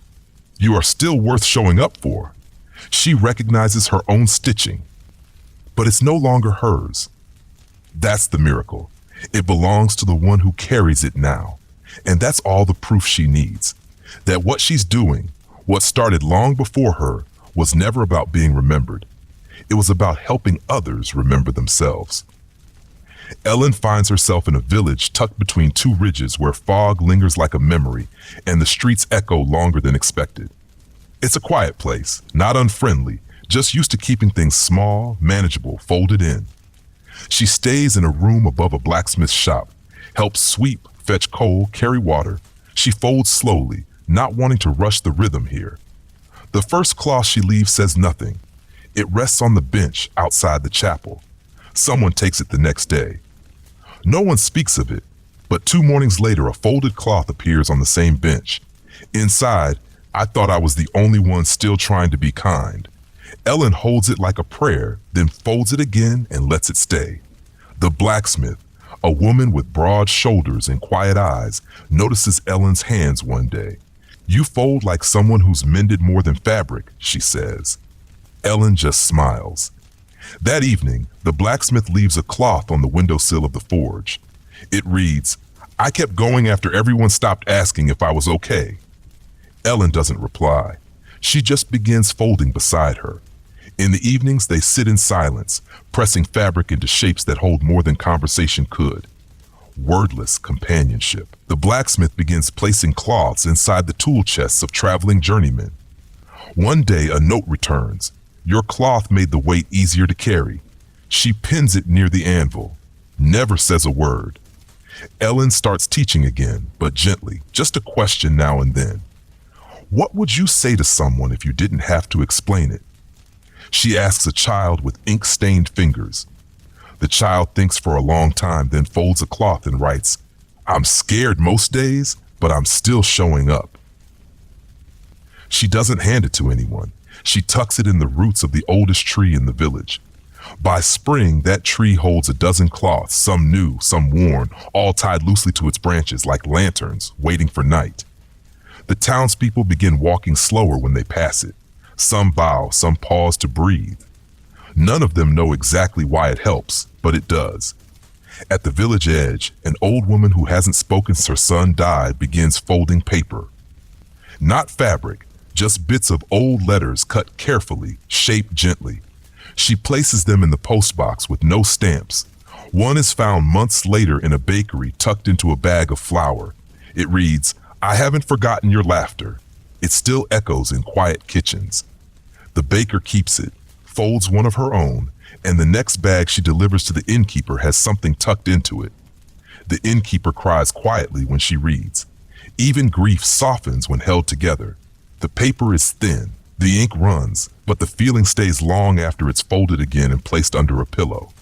You are still worth showing up for. She recognizes her own stitching, but it's no longer hers. That's the miracle. It belongs to the one who carries it now. And that's all the proof she needs. That what she's doing, what started long before her, was never about being remembered. It was about helping others remember themselves. Ellen finds herself in a village tucked between 2 ridges where fog lingers like a memory and the streets echo longer than expected. It's a quiet place, not unfriendly, just used to keeping things small, manageable, folded in. She stays in a room above a blacksmith's shop, helps sweep, fetch coal, carry water. She folds slowly, not wanting to rush the rhythm here. The first cloth she leaves says nothing. It rests on the bench outside the chapel. Someone takes it the next day. No one speaks of it, but 2 mornings later a folded cloth appears on the same bench. Inside, I thought I was the only one still trying to be kind. Ellen holds it like a prayer, then folds it again and lets it stay. The blacksmith, a woman with broad shoulders and quiet eyes, notices Ellen's hands one day. You fold like someone who's mended more than fabric, she says. Ellen just smiles. That evening, the blacksmith leaves a cloth on the windowsill of the forge. It reads, I kept going after everyone stopped asking if I was okay. Ellen doesn't reply. She just begins folding beside her. In the evenings, they sit in silence, pressing fabric into shapes that hold more than conversation could. Wordless companionship. The blacksmith begins placing cloths inside the tool chests of traveling journeymen. One day, a note returns. Your cloth made the weight easier to carry. She pins it near the anvil, never says a word. Ellen starts teaching again, but gently, just a question now and then. What would you say to someone if you didn't have to explain it? She asks a child with ink-stained fingers. The child thinks for a long time, then folds a cloth and writes, I'm scared most days, but I'm still showing up. She doesn't hand it to anyone. She tucks it in the roots of the oldest tree in the village. By spring, that tree holds a dozen cloths, some new, some worn, all tied loosely to its branches like lanterns, waiting for night. The townspeople begin walking slower when they pass it. Some bow, some pause to breathe. None of them know exactly why it helps, but it does. At the village edge, an old woman who hasn't spoken since her son died begins folding paper. Not fabric, just bits of old letters cut carefully, shaped gently. She places them in the postbox with no stamps. One is found months later in a bakery tucked into a bag of flour. It reads, I haven't forgotten your laughter. It still echoes in quiet kitchens. The baker keeps it, folds one of her own, and the next bag she delivers to the innkeeper has something tucked into it. The innkeeper cries quietly when she reads. Even grief softens when held together. The paper is thin, The ink runs, but the feeling stays long after it's folded again and placed under a pillow.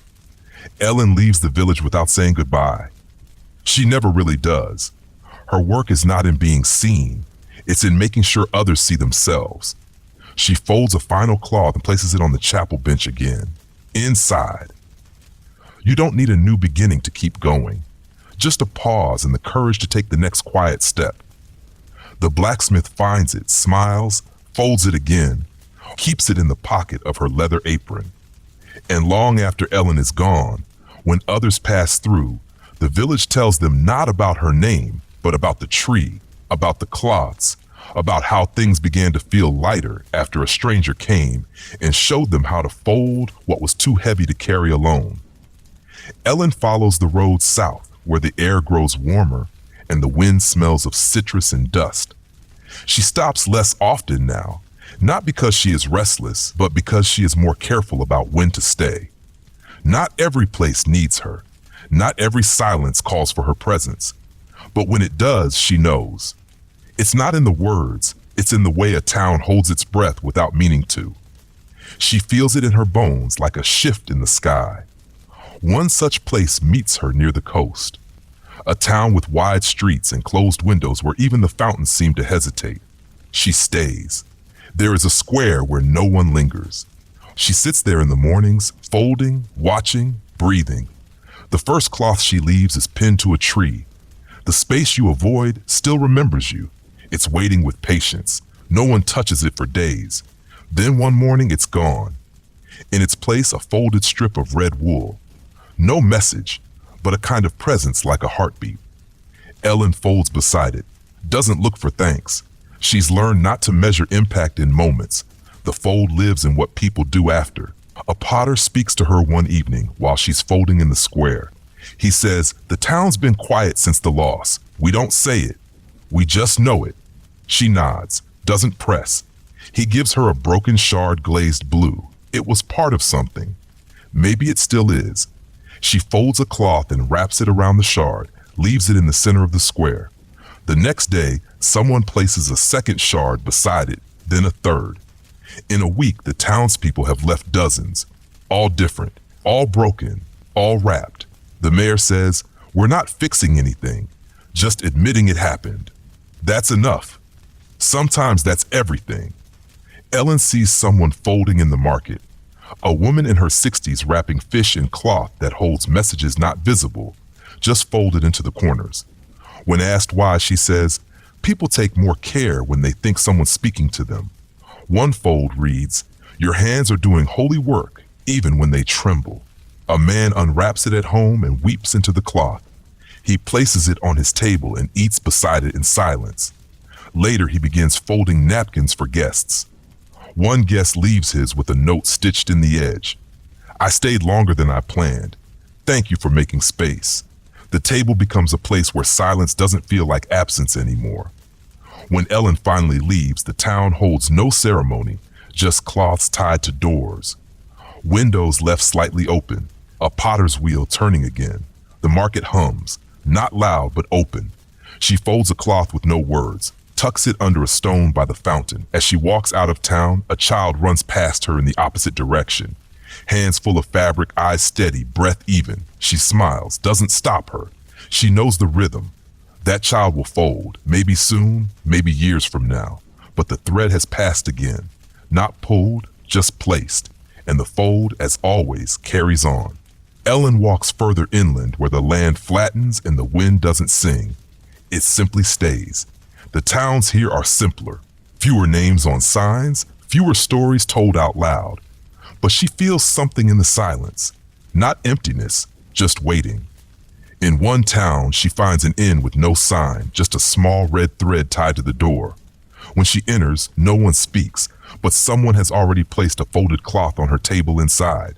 Ellen leaves the village without saying goodbye. She never really does. Her work is not in being seen, it's in making sure others see themselves. She folds a final cloth and places it on the chapel bench again. Inside. You don't need a new beginning to keep going. Just a pause and the courage to take the next quiet step. The blacksmith finds it, smiles, folds it again, keeps it in the pocket of her leather apron. And long after Ellen is gone, when others pass through, the village tells them not about her name, but about the tree, about the cloths, about how things began to feel lighter after a stranger came and showed them how to fold what was too heavy to carry alone. Ellen follows the road south, where the air grows warmer and the wind smells of citrus and dust. She stops less often now, not because she is restless, but because she is more careful about when to stay. Not every place needs her. Not every silence calls for her presence. But when it does, she knows. It's not in the words, it's in the way a town holds its breath without meaning to. She feels it in her bones like a shift in the sky. One such place meets her near the coast. A town with wide streets and closed windows where even the fountains seem to hesitate. She stays. There is a square where no one lingers. She sits there in the mornings, folding, watching, breathing. The first cloth she leaves is pinned to a tree. The space you avoid still remembers you. It's waiting with patience. No one touches it for days. Then one morning it's gone. In its place, a folded strip of red wool. No message, but a kind of presence like a heartbeat. Ellen folds beside it, doesn't look for thanks. She's learned not to measure impact in moments. The fold lives in what people do after. A potter speaks to her one evening while she's folding in the square. He says, "The town's been quiet since the loss. We don't say it. We just know it." She nods, doesn't press. He gives her a broken shard glazed blue. It was part of something. Maybe it still is. She folds a cloth and wraps it around the shard, leaves it in the center of the square. The next day, someone places a second shard beside it, then a third. In a week, the townspeople have left dozens, all different, all broken, all wrapped. The mayor says, "We're not fixing anything, just admitting it happened." That's enough. Sometimes that's everything. Ellen sees someone folding in the market. A woman in her 60s wrapping fish in cloth that holds messages not visible, just folded into the corners. When asked why, she says, "People take more care when they think someone's speaking to them." One fold reads, "Your hands are doing holy work, even when they tremble." A man unwraps it at home and weeps into the cloth. He places it on his table and eats beside it in silence. Later, he begins folding napkins for guests. One guest leaves his with a note stitched in the edge. "I stayed longer than I planned. Thank you for making space." The table becomes a place where silence doesn't feel like absence anymore. When Ellen finally leaves, the town holds no ceremony, just cloths tied to doors. Windows left slightly open, a potter's wheel turning again. The market hums, not loud but open. She folds a cloth with no words, tucks it under a stone by the fountain. As she walks out of town, a child runs past her in the opposite direction. Hands full of fabric, eyes steady, breath even. She smiles, doesn't stop her. She knows the rhythm. That child will fold, maybe soon, maybe years from now. But the thread has passed again. Not pulled, just placed. And the fold, as always, carries on. Ellen walks further inland where the land flattens and the wind doesn't sing. It simply stays. The towns here are simpler. Fewer names on signs, fewer stories told out loud. But she feels something in the silence. Not emptiness, just waiting. In one town, she finds an inn with no sign, just a small red thread tied to the door. When she enters, no one speaks, but someone has already placed a folded cloth on her table inside.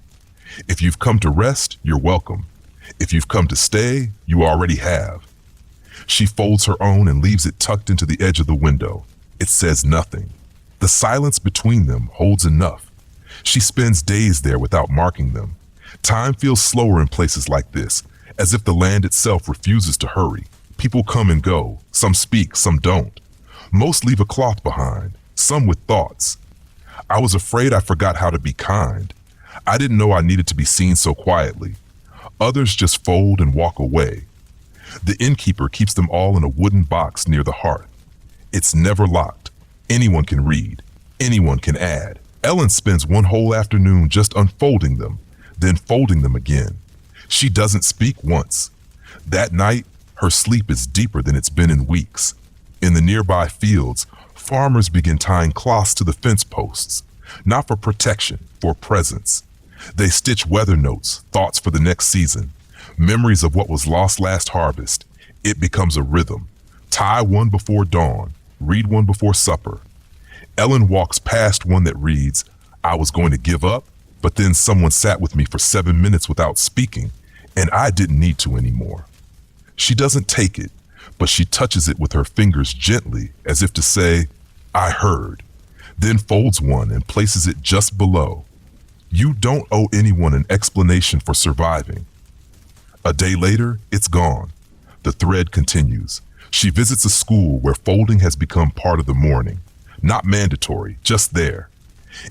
If you've come to rest, you're welcome. If you've come to stay, you already have. She folds her own and leaves it tucked into the edge of the window. It says nothing. The silence between them holds enough. She spends days there without marking them. Time feels slower in places like this, as if the land itself refuses to hurry. People come and go. Some speak, some don't. Most leave a cloth behind, some with thoughts. I was afraid I forgot how to be kind. I didn't know I needed to be seen so quietly. Others just fold and walk away. The innkeeper keeps them all in a wooden box near the hearth. It's never locked. Anyone can read. Anyone can add. Ellen spends one whole afternoon just unfolding them, then folding them again. She doesn't speak once. That night, her sleep is deeper than it's been in weeks. In the nearby fields, farmers begin tying cloths to the fence posts, not for protection, for presence. They stitch weather notes, thoughts for the next season, memories of what was lost last harvest. It becomes a rhythm. Tie one before dawn, read one before supper. Ellen walks past one that reads, "I was going to give up, but then someone sat with me for 7 minutes without speaking, and I didn't need to anymore." She doesn't take it, but she touches it with her fingers gently, as if to say, "I heard," then folds one and places it just below. You don't owe anyone an explanation for surviving. A day later, it's gone. The thread continues. She visits a school where folding has become part of the morning. Not mandatory, just there.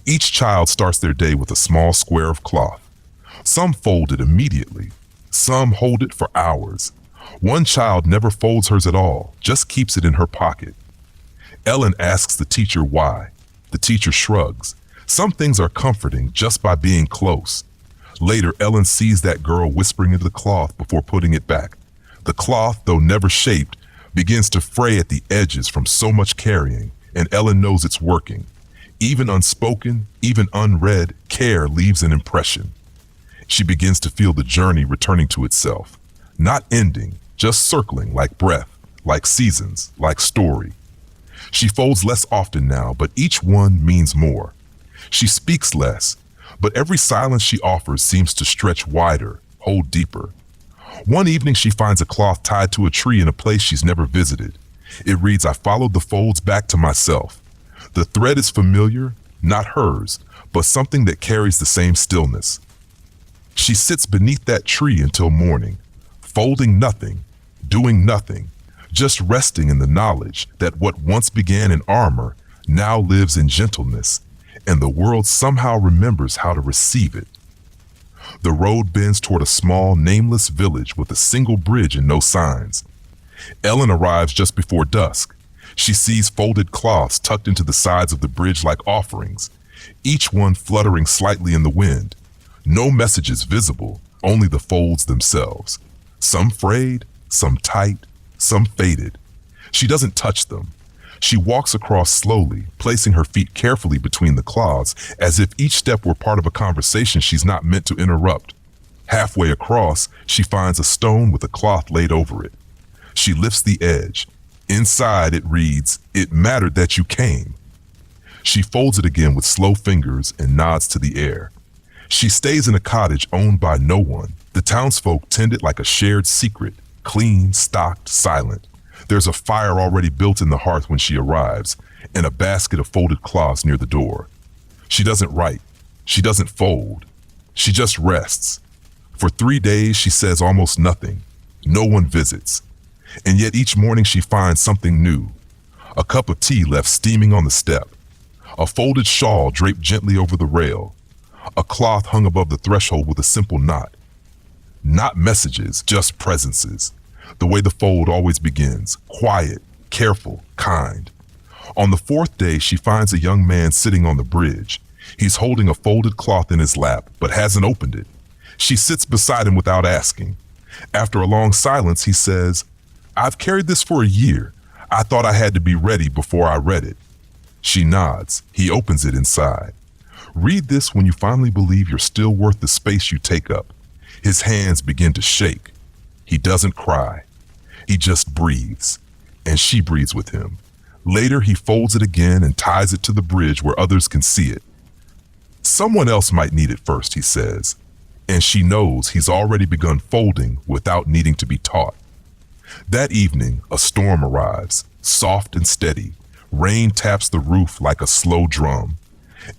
Each child starts their day with a small square of cloth. Some fold it immediately. Some hold it for hours. One child never folds hers at all, just keeps it in her pocket. Ellen asks the teacher why. The teacher shrugs. Some things are comforting just by being close. Later, Ellen sees that girl whispering into the cloth before putting it back. The cloth, though never shaped, begins to fray at the edges from so much carrying, and Ellen knows it's working. Even unspoken, even unread, care leaves an impression. She begins to feel the journey returning to itself. Not ending, just circling like breath, like seasons, like story. She folds less often now, but each one means more. She speaks less, but every silence she offers seems to stretch wider, hold deeper. One evening she finds a cloth tied to a tree in a place she's never visited. It reads, "I followed the folds back to myself." The thread is familiar, not hers, but something that carries the same stillness. She sits beneath that tree until morning, folding nothing, doing nothing, just resting in the knowledge that what once began in armor now lives in gentleness, and the world somehow remembers how to receive it. The road bends toward a small, nameless village with a single bridge and no signs. Ellen arrives just before dusk. She sees folded cloths tucked into the sides of the bridge like offerings, each one fluttering slightly in the wind. No messages visible, only the folds themselves. Some frayed, some tight, some faded. She doesn't touch them. She walks across slowly, placing her feet carefully between the cloths, as if each step were part of a conversation she's not meant to interrupt. Halfway across, she finds a stone with a cloth laid over it. She lifts the edge. Inside it reads, "It mattered that you came." She folds it again with slow fingers and nods to the air. She stays in a cottage owned by no one. The townsfolk tend it like a shared secret, clean, stocked, silent. There's a fire already built in the hearth when she arrives, and a basket of folded cloths near the door. She doesn't write. She doesn't fold. She just rests. For 3 days, she says almost nothing. No one visits. And yet each morning she finds something new. A cup of tea left steaming on the step. A folded shawl draped gently over the rail. A cloth hung above the threshold with a simple knot. Not messages, just presences. The way the fold always begins, quiet, careful, kind. On the 4th day, she finds a young man sitting on the bridge. He's holding a folded cloth in his lap, but hasn't opened it. She sits beside him without asking. After a long silence, he says, "I've carried this for a year. I thought I had to be ready before I read it." She nods. He opens it inside. "Read this when you finally believe you're still worth the space you take up." His hands begin to shake. He doesn't cry. He just breathes, and she breathes with him. Later, he folds it again and ties it to the bridge where others can see it. "Someone else might need it first," he says, and she knows he's already begun folding without needing to be taught. That evening, a storm arrives, soft and steady. Rain taps the roof like a slow drum.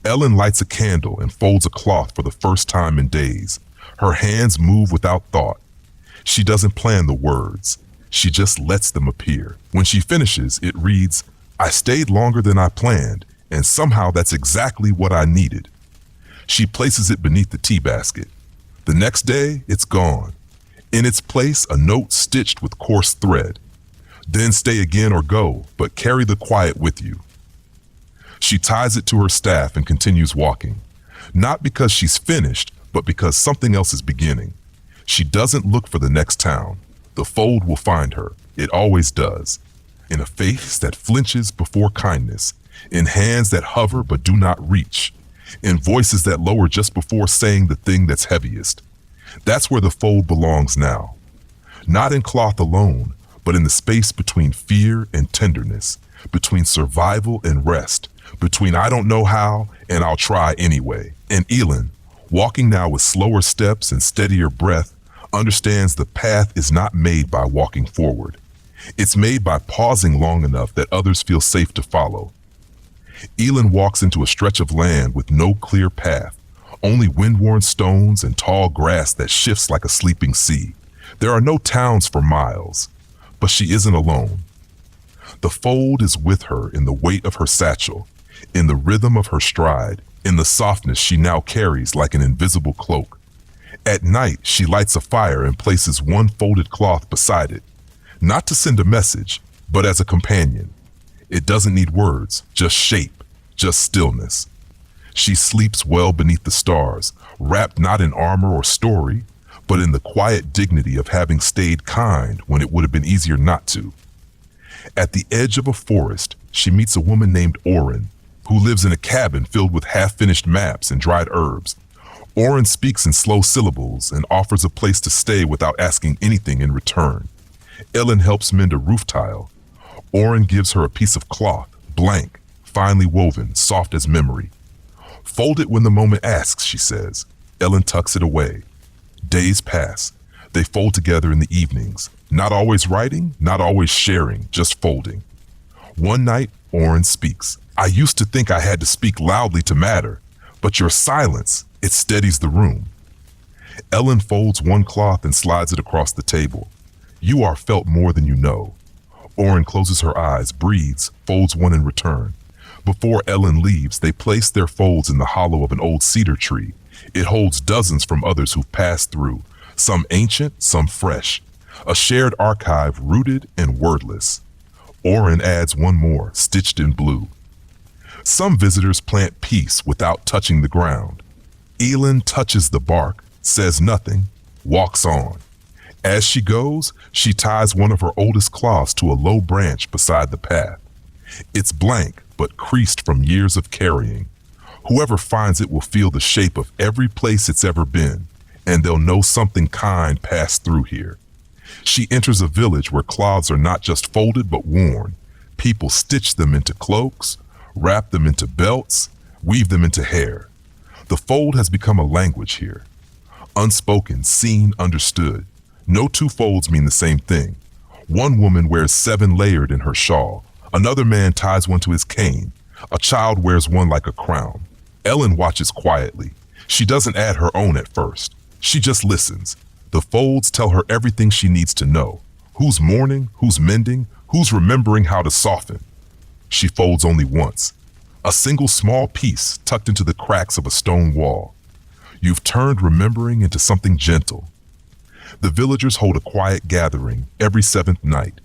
Ellen lights a candle and folds a cloth for the first time in days. Her hands move without thought. She doesn't plan the words. She just lets them appear. When she finishes, it reads, "I stayed longer than I planned, and somehow that's exactly what I needed. She places it beneath the tea basket. The next day, it's gone. In its place, a note stitched with coarse thread. Then stay again or go, but carry the quiet with you. She ties it to her staff and continues walking. Not because she's finished, but because something else is beginning. She doesn't look for the next town. The fold will find her. It always does. In a face that flinches before kindness, in hands that hover but do not reach, in voices that lower just before saying the thing that's heaviest. That's where the fold belongs now. Not in cloth alone, but in the space between fear and tenderness, between survival and rest, between I don't know how and I'll try anyway. And Elin, walking now with slower steps and steadier breath, understands the path is not made by walking forward. It's made by pausing long enough that others feel safe to follow. Elin walks into a stretch of land with no clear path, only wind-worn stones and tall grass that shifts like a sleeping sea. There are no towns for miles, but she isn't alone. The fold is with her in the weight of her satchel, in the rhythm of her stride, in the softness she now carries like an invisible cloak. At night, she lights a fire and places one folded cloth beside it, not to send a message, but as a companion. It doesn't need words, just shape, just stillness. She sleeps well beneath the stars, wrapped not in armor or story, but in the quiet dignity of having stayed kind when it would have been easier not to. At the edge of a forest, she meets a woman named Oren, who lives in a cabin filled with half-finished maps and dried herbs. Oren speaks in slow syllables and offers a place to stay without asking anything in return. Elin helps mend a roof tile. Oren gives her a piece of cloth, blank, finely woven, soft as memory. Fold it when the moment asks, she says. Elin tucks it away. Days pass. They fold together in the evenings, not always writing, not always sharing, just folding. One night, Oren speaks. I used to think I had to speak loudly to matter, but your silence, it steadies the room. Elin folds one cloth and slides it across the table. You are felt more than you know. Oren closes her eyes, breathes, folds one in return. Before Elin leaves, they place their folds in the hollow of an old cedar tree. It holds dozens from others who've passed through, some ancient, some fresh. A shared archive rooted and wordless. Oren adds one more, stitched in blue. Some visitors plant peace without touching the ground. Elin touches the bark, says nothing, walks on. As she goes, she ties one of her oldest cloths to a low branch beside the path. It's blank, but creased from years of carrying. Whoever finds it will feel the shape of every place it's ever been, and they'll know something kind passed through here. She enters a village where cloths are not just folded but worn. People stitch them into cloaks, wrap them into belts, weave them into hair. The fold has become a language here. Unspoken, seen, understood. No two folds mean the same thing. One woman wears 7 layered in her shawl. Another man ties one to his cane. A child wears one like a crown. Elin watches quietly. She doesn't add her own at first. She just listens. The folds tell her everything she needs to know. Who's mourning, who's mending, who's remembering how to soften. She folds only once. A single small piece tucked into the cracks of a stone wall. You've turned remembering into something gentle. The villagers hold a quiet gathering every 7th night.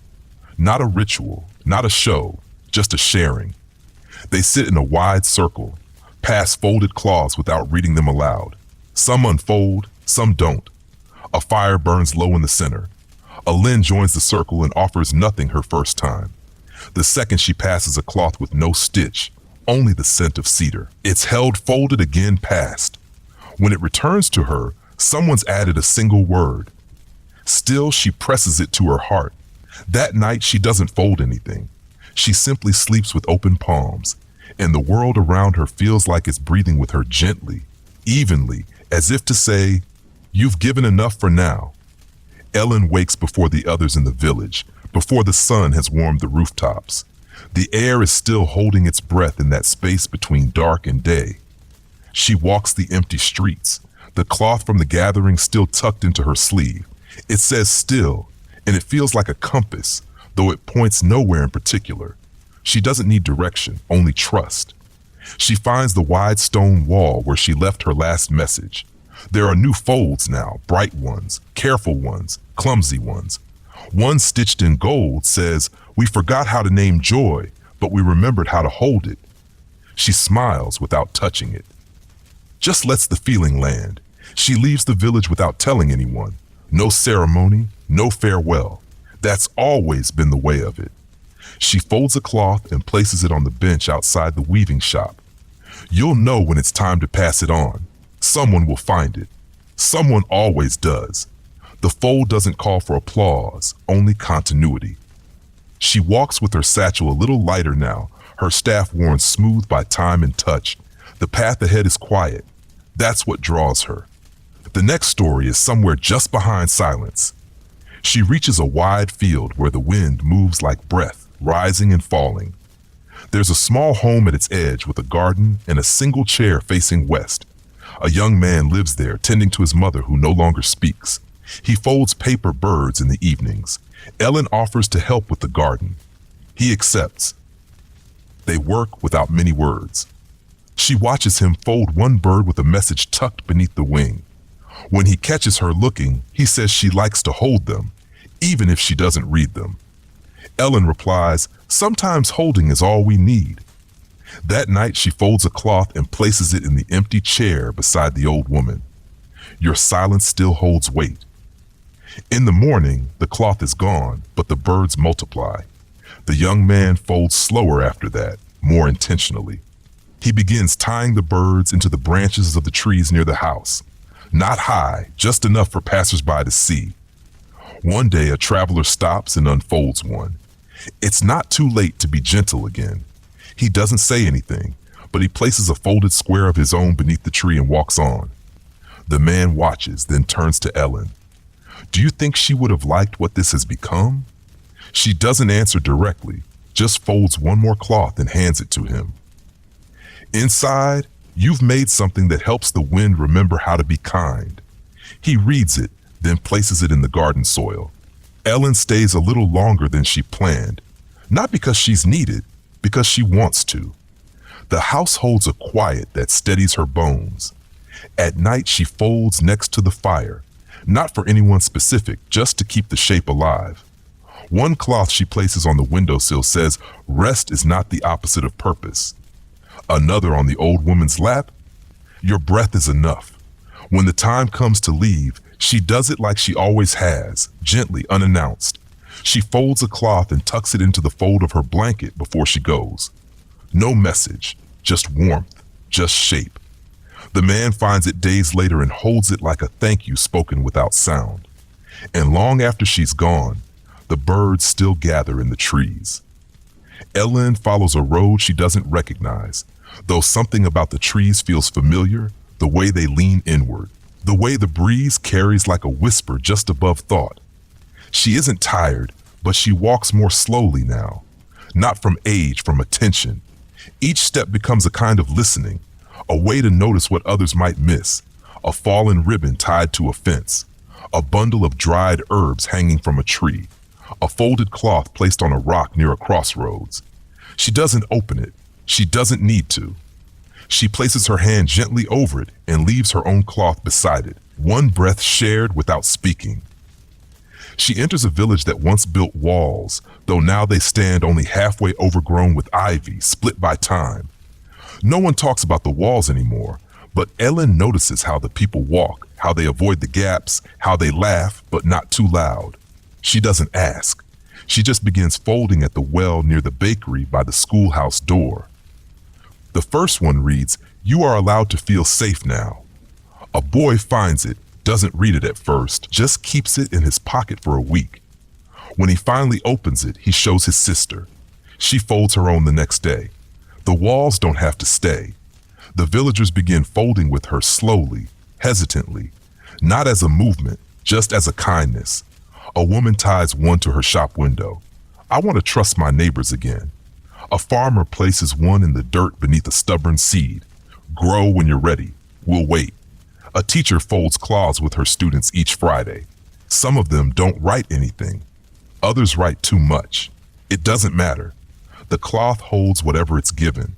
Not a ritual, not a show, just a sharing. They sit in a wide circle, pass folded cloths without reading them aloud. Some unfold, some don't. A fire burns low in the center. Elin joins the circle and offers nothing her first time. The second she passes a cloth with no stitch, only the scent of cedar. It's held folded again past. When it returns to her, someone's added a single word. Still, she presses it to her heart. That night, she doesn't fold anything. She simply sleeps with open palms, and the world around her feels like it's breathing with her gently, evenly, as if to say, you've given enough for now. Elin wakes before the others in the village, before the sun has warmed the rooftops. The air is still holding its breath in that space between dark and day. She walks the empty streets, the cloth from the gathering still tucked into her sleeve. It says still, and it feels like a compass, though it points nowhere in particular. She doesn't need direction, only trust. She finds the wide stone wall where she left her last message. There are new folds now, bright ones, careful ones, clumsy ones. One stitched in gold says, "We forgot how to name joy, but we remembered how to hold it." She smiles without touching it. Just lets the feeling land. She leaves the village without telling anyone. No ceremony, no farewell. That's always been the way of it. She folds a cloth and places it on the bench outside the weaving shop. You'll know when it's time to pass it on. Someone will find it. Someone always does. The fold doesn't call for applause, only continuity. She walks with her satchel a little lighter now, her staff worn smooth by time and touch. The path ahead is quiet. That's what draws her. The next story is somewhere just behind silence. She reaches a wide field where the wind moves like breath, rising and falling. There's a small home at its edge with a garden and a single chair facing west. A young man lives there, tending to his mother who no longer speaks. He folds paper birds in the evenings. Ellen offers to help with the garden. He accepts. They work without many words. She watches him fold one bird with a message tucked beneath the wing. When he catches her looking, he says she likes to hold them, even if she doesn't read them. Ellen replies, "Sometimes holding is all we need." That night she folds a cloth and places it in the empty chair beside the old woman. Your silence still holds weight. In the morning, the cloth is gone, but the birds multiply. The young man folds slower after that, more intentionally. He begins tying the birds into the branches of the trees near the house. Not high, just enough for passersby to see. One day a traveler stops and unfolds one. It's not too late to be gentle again. He doesn't say anything, but he places a folded square of his own beneath the tree and walks on. The man watches, then turns to Ellen. Do you think she would have liked what this has become? She doesn't answer directly, just folds one more cloth and hands it to him. Inside, you've made something that helps the wind remember how to be kind. He reads it, then places it in the garden soil. Ellen stays a little longer than she planned, not because she's needed, because she wants to. The house holds a quiet that steadies her bones. At night, she folds next to the fire, not for anyone specific, just to keep the shape alive. One cloth she places on the windowsill says, "Rest is not the opposite of purpose." Another on the old woman's lap, "Your breath is enough." When the time comes to leave, she does it like she always has, gently, unannounced. She folds a cloth and tucks it into the fold of her blanket before she goes. No message, just warmth, just shape. The man finds it days later and holds it like a thank you spoken without sound. And long after she's gone, the birds still gather in the trees. Ellen follows a road she doesn't recognize, though something about the trees feels familiar, the way they lean inward, the way the breeze carries like a whisper just above thought. She isn't tired, but she walks more slowly now, not from age, from attention. Each step becomes a kind of listening, a way to notice what others might miss, a fallen ribbon tied to a fence, a bundle of dried herbs hanging from a tree, a folded cloth placed on a rock near a crossroads. She doesn't open it. She doesn't need to. She places her hand gently over it and leaves her own cloth beside it, one breath shared without speaking. She enters a village that once built walls, though now they stand only halfway overgrown with ivy, split by time. No one talks about the walls anymore, but Ellen notices how the people walk, how they avoid the gaps, how they laugh, but not too loud. She doesn't ask. She just begins folding at the well near the bakery by the schoolhouse door. The first one reads, "You are allowed to feel safe now." A boy finds it, doesn't read it at first, just keeps it in his pocket for a week. When he finally opens it, he shows his sister. She folds her own the next day. The walls don't have to stay. The villagers begin folding with her slowly, hesitantly, not as a movement, just as a kindness. A woman ties one to her shop window. "I want to trust my neighbors again." A farmer places one in the dirt beneath a stubborn seed. "Grow when you're ready. We'll wait." A teacher folds cloths with her students each Friday. Some of them don't write anything. Others write too much. It doesn't matter. The cloth holds whatever it's given.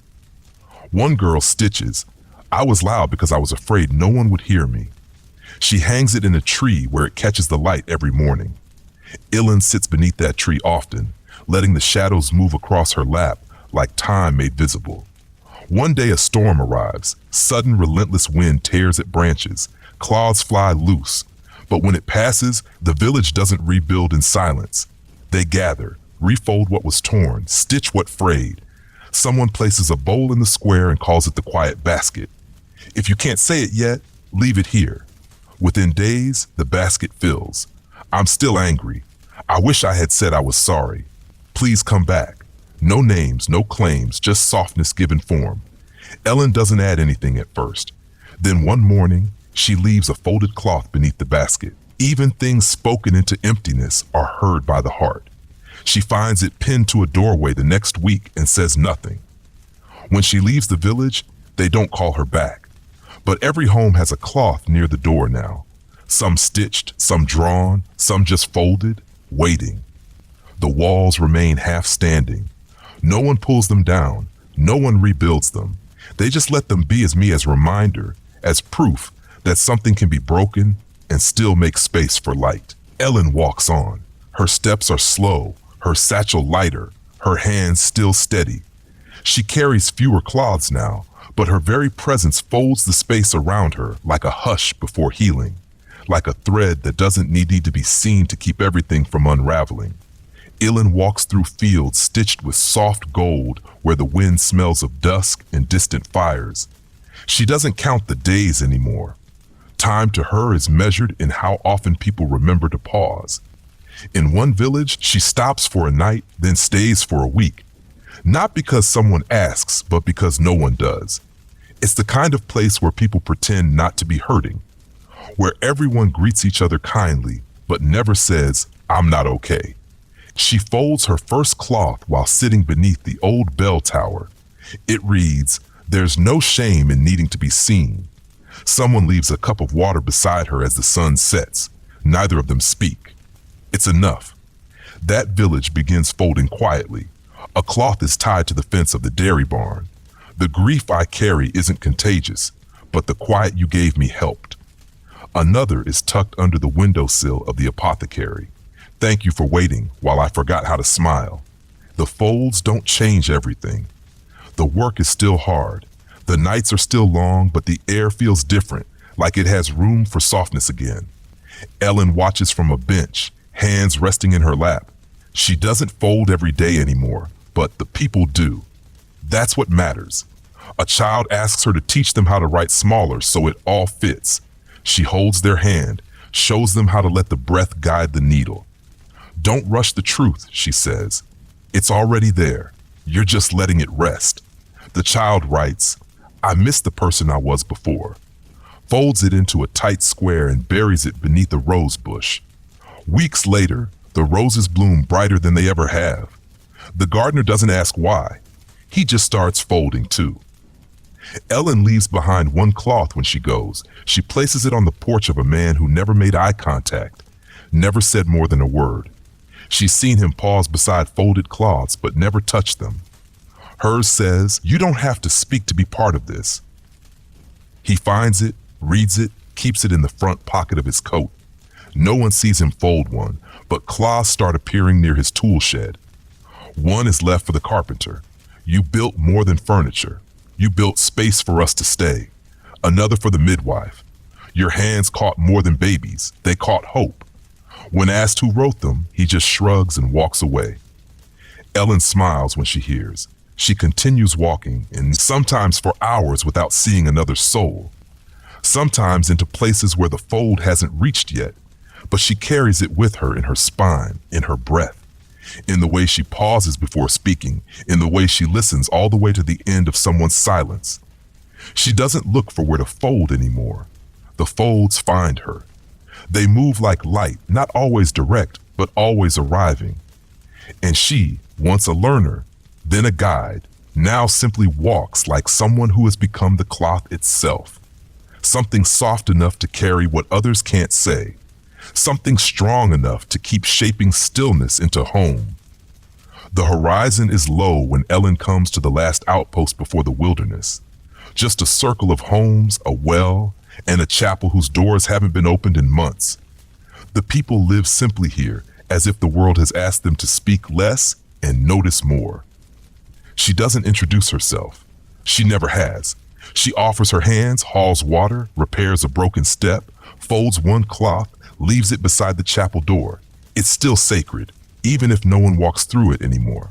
One girl stitches. I was loud because I was afraid no one would hear me. She hangs it in a tree where it catches the light every morning. Ilan sits beneath that tree often, letting the shadows move across her lap like time made visible. One day a storm arrives. Sudden, relentless wind tears at branches. Clouds fly loose. But when it passes, the village doesn't rebuild in silence. They gather, refold what was torn, stitch what frayed. Someone places a bowl in the square and calls it the quiet basket. If you can't say it yet, leave it here. Within days, the basket fills. I'm still angry. I wish I had said I was sorry. Please come back. No names, no claims, just softness given form. Ellen doesn't add anything at first. Then one morning, she leaves a folded cloth beneath the basket. Even things spoken into emptiness are heard by the heart. She finds it pinned to a doorway the next week and says nothing. When she leaves the village, they don't call her back. But every home has a cloth near the door now. Some stitched, some drawn, some just folded, waiting. The walls remain half standing. No one pulls them down. No one rebuilds them. They just let them be as reminder, as proof that something can be broken and still make space for light. Ellen walks on. Her steps are slow, her satchel lighter, her hands still steady. She carries fewer cloths now, but her very presence folds the space around her like a hush before healing, like a thread that doesn't need to be seen to keep everything from unraveling. Ilan walks through fields stitched with soft gold where the wind smells of dusk and distant fires. She doesn't count the days anymore. Time to her is measured in how often people remember to pause. In one village, she stops for a night, then stays for a week. Not because someone asks, but because no one does. It's the kind of place where people pretend not to be hurting, where everyone greets each other kindly, but never says, "I'm not okay." She folds her first cloth while sitting beneath the old bell tower. It reads, "There's no shame in needing to be seen." Someone leaves a cup of water beside her as the sun sets. Neither of them speak. It's enough. That village begins folding quietly. A cloth is tied to the fence of the dairy barn. The grief I carry isn't contagious, but the quiet you gave me helped. Another is tucked under the windowsill of the apothecary. Thank you for waiting while I forgot how to smile. The folds don't change everything. The work is still hard. The nights are still long, but the air feels different, like it has room for softness again. Ellen watches from a bench, hands resting in her lap. She doesn't fold every day anymore, but the people do. That's what matters. A child asks her to teach them how to write smaller so it all fits. She holds their hand, shows them how to let the breath guide the needle. Don't rush the truth, she says. It's already there. You're just letting it rest. The child writes, "I miss the person I was before," folds it into a tight square and buries it beneath a rose bush. Weeks later, the roses bloom brighter than they ever have. The gardener doesn't ask why. He just starts folding too. Ellen leaves behind one cloth when she goes. She places it on the porch of a man who never made eye contact, never said more than a word. She's seen him pause beside folded cloths, but never touch them. Hers says, "You don't have to speak to be part of this." He finds it, reads it, keeps it in the front pocket of his coat. No one sees him fold one, but cloths start appearing near his tool shed. One is left for the carpenter. "You built more than furniture. You built space for us to stay." Another for the midwife. "Your hands caught more than babies. They caught hope." When asked who wrote them, he just shrugs and walks away. Ellen smiles when she hears. She continues walking, and sometimes for hours without seeing another soul. Sometimes into places where the fold hasn't reached yet, but she carries it with her in her spine, in her breath, in the way she pauses before speaking, in the way she listens all the way to the end of someone's silence. She doesn't look for where to fold anymore. The folds find her. They move like light, not always direct, but always arriving. And she, once a learner, then a guide, now simply walks like someone who has become the cloth itself. Something soft enough to carry what others can't say. Something strong enough to keep shaping stillness into home. The horizon is low when Ellen comes to the last outpost before the wilderness. Just a circle of homes, a well, and a chapel whose doors haven't been opened in months. The people live simply here, as if the world has asked them to speak less and notice more. She doesn't introduce herself. She never has. She offers her hands, hauls water, repairs a broken step, folds one cloth, leaves it beside the chapel door. It's still sacred, even if no one walks through it anymore.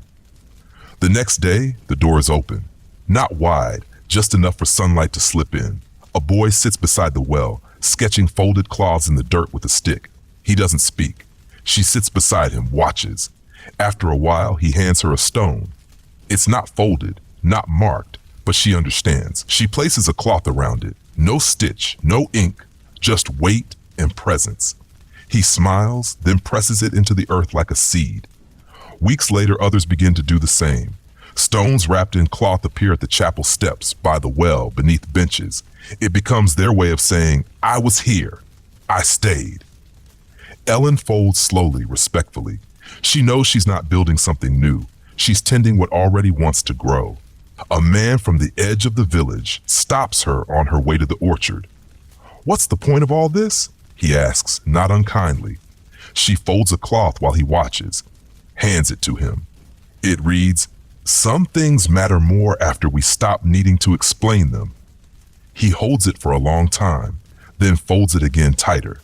The next day, the door is open. Not wide, just enough for sunlight to slip in. A boy sits beside the well, sketching folded cloths in the dirt with a stick. He doesn't speak. She sits beside him, watches. After a while, he hands her a stone. It's not folded, not marked, but she understands. She places a cloth around it. No stitch, no ink, just weight and presence. He smiles, then presses it into the earth like a seed. Weeks later, others begin to do the same. Stones wrapped in cloth appear at the chapel steps, by the well, beneath benches. It becomes their way of saying, I was here. I stayed. Ellen folds slowly, respectfully. She knows she's not building something new. She's tending what already wants to grow. A man from the edge of the village stops her on her way to the orchard. What's the point of all this? He asks, not unkindly. She folds a cloth while he watches, hands it to him. It reads, some things matter more after we stop needing to explain them. He holds it for a long time, then folds it again tighter.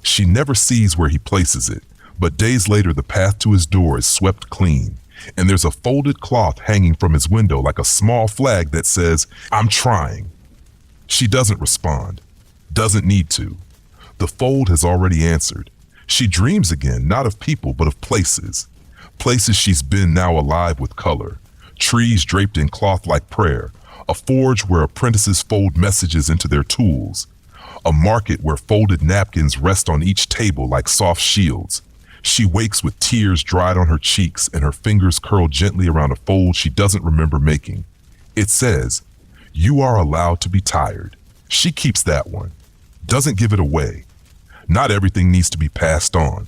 She never sees where he places it, but days later the path to his door is swept clean, and there's a folded cloth hanging from his window like a small flag that says, I'm trying. She doesn't respond, doesn't need to. The fold has already answered. She dreams again, not of people, but of places. Places she's been now alive with color. Trees draped in cloth like prayer. A forge where apprentices fold messages into their tools. A market where folded napkins rest on each table like soft shields. She wakes with tears dried on her cheeks and her fingers curled gently around a fold she doesn't remember making. It says, you are allowed to be tired. She keeps that one. Doesn't give it away. Not everything needs to be passed on.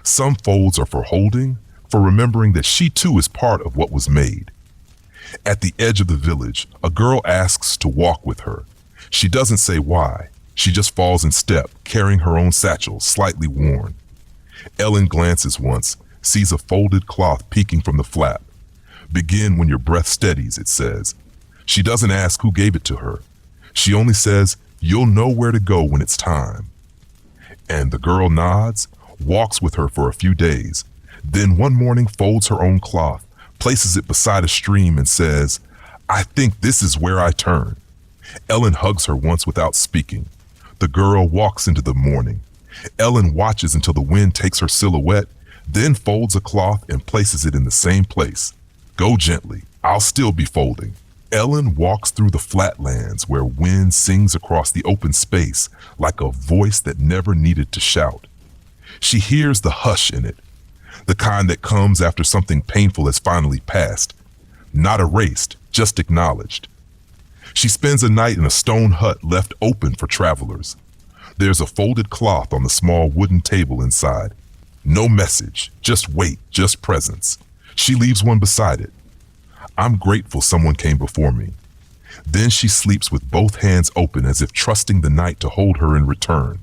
Some folds are for holding, for remembering that she too is part of what was made. At the edge of the village, a girl asks to walk with her. She doesn't say why. She just falls in step, carrying her own satchel, slightly worn. Ellen glances once, sees a folded cloth peeking from the flap. Begin when your breath steadies, it says. She doesn't ask who gave it to her. She only says, you'll know where to go when it's time. And the girl nods, walks with her for a few days, then one morning folds her own cloth, places it beside a stream and says, I think this is where I turn. Ellen hugs her once without speaking. The girl walks into the morning. Ellen watches until the wind takes her silhouette, then folds a cloth and places it in the same place. Go gently, I'll still be folding. Ellen walks through the flatlands where wind sings across the open space like a voice that never needed to shout. She hears the hush in it, the kind that comes after something painful has finally passed, not erased, just acknowledged. She spends a night in a stone hut left open for travelers. There's a folded cloth on the small wooden table inside. No message, just weight, just presence. She leaves one beside it. I'm grateful someone came before me. Then she sleeps with both hands open as if trusting the night to hold her in return.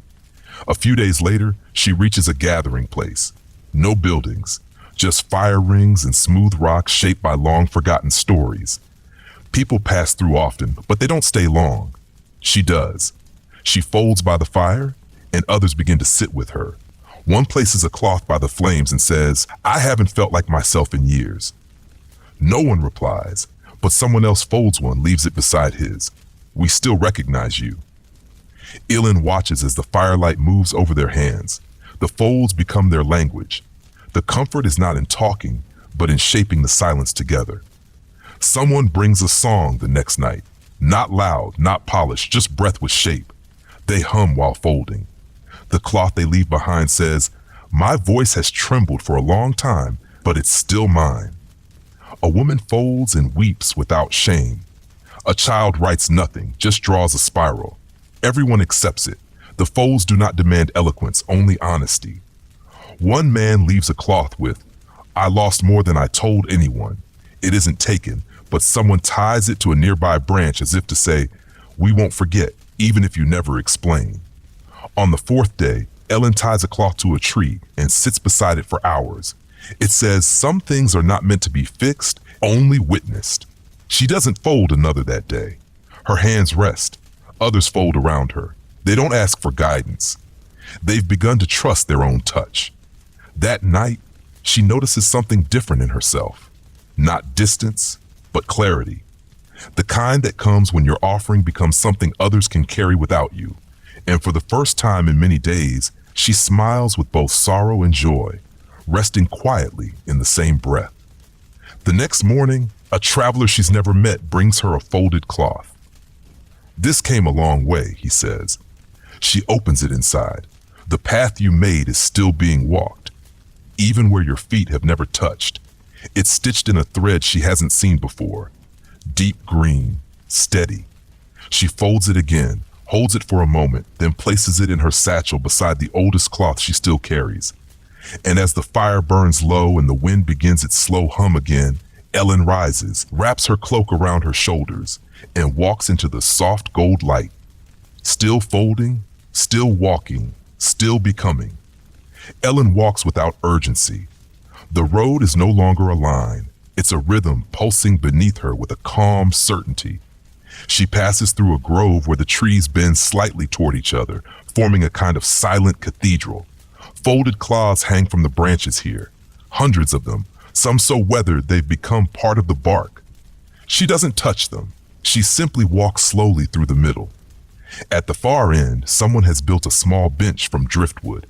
A few days later, she reaches a gathering place. No buildings, just fire rings and smooth rocks shaped by long-forgotten stories. People pass through often, but they don't stay long. She does. She folds by the fire, and others begin to sit with her. One places a cloth by the flames and says, I haven't felt like myself in years. No one replies, but someone else folds one, leaves it beside his. We still recognize you. Ellen watches as the firelight moves over their hands. The folds become their language. The comfort is not in talking, but in shaping the silence together. Someone brings a song the next night. Not loud, not polished, just breath with shape. They hum while folding. The cloth they leave behind says, my voice has trembled for a long time, but it's still mine. A woman folds and weeps without shame. A child writes nothing, just draws a spiral. Everyone accepts it. The folds do not demand eloquence, only honesty. One man leaves a cloth with, I lost more than I told anyone. It isn't taken, but someone ties it to a nearby branch as if to say, "We won't forget, even if you never explain." On the fourth day, Ellen ties a cloth to a tree and sits beside it for hours. It says some things are not meant to be fixed, only witnessed. She doesn't fold another that day. Her hands rest. Others fold around her. They don't ask for guidance. They've begun to trust their own touch. That night, she notices something different in herself. Not distance, but clarity. The kind that comes when your offering becomes something others can carry without you. And for the first time in many days, she smiles with both sorrow and joy, resting quietly in the same breath. The next morning, a traveler she's never met brings her a folded cloth. "This came a long way," he says. She opens it inside. The path you made is still being walked, even where your feet have never touched. It's stitched in a thread she hasn't seen before. Deep green, steady. She folds it again, holds it for a moment, then places it in her satchel beside the oldest cloth she still carries. And as the fire burns low and the wind begins its slow hum again, Ellen rises, wraps her cloak around her shoulders, and walks into the soft gold light. Still folding, still walking, still becoming. Ellen walks without urgency. The road is no longer a line. It's a rhythm pulsing beneath her with a calm certainty. She passes through a grove where the trees bend slightly toward each other, forming a kind of silent cathedral. Folded cloths hang from the branches here, hundreds of them, some so weathered they've become part of the bark. She doesn't touch them. She simply walks slowly through the middle. At the far end, someone has built a small bench from driftwood.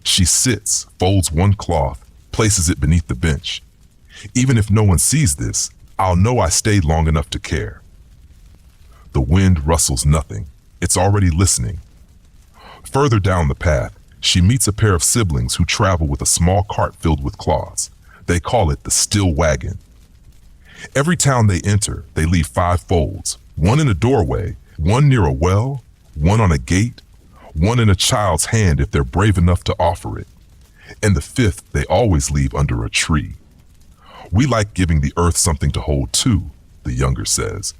She sits, folds one cloth, places it beneath the bench. Even if no one sees this, I'll know I stayed long enough to care. The wind rustles nothing. It's already listening. Further down the path, she meets a pair of siblings who travel with a small cart filled with cloths. They call it the Still Wagon. Every town they enter, they leave 5 folds, one in a doorway, one near a well, one on a gate, one in a child's hand if they're brave enough to offer it, and the 5th they always leave under a tree. "We like giving the earth something to hold too," the younger says.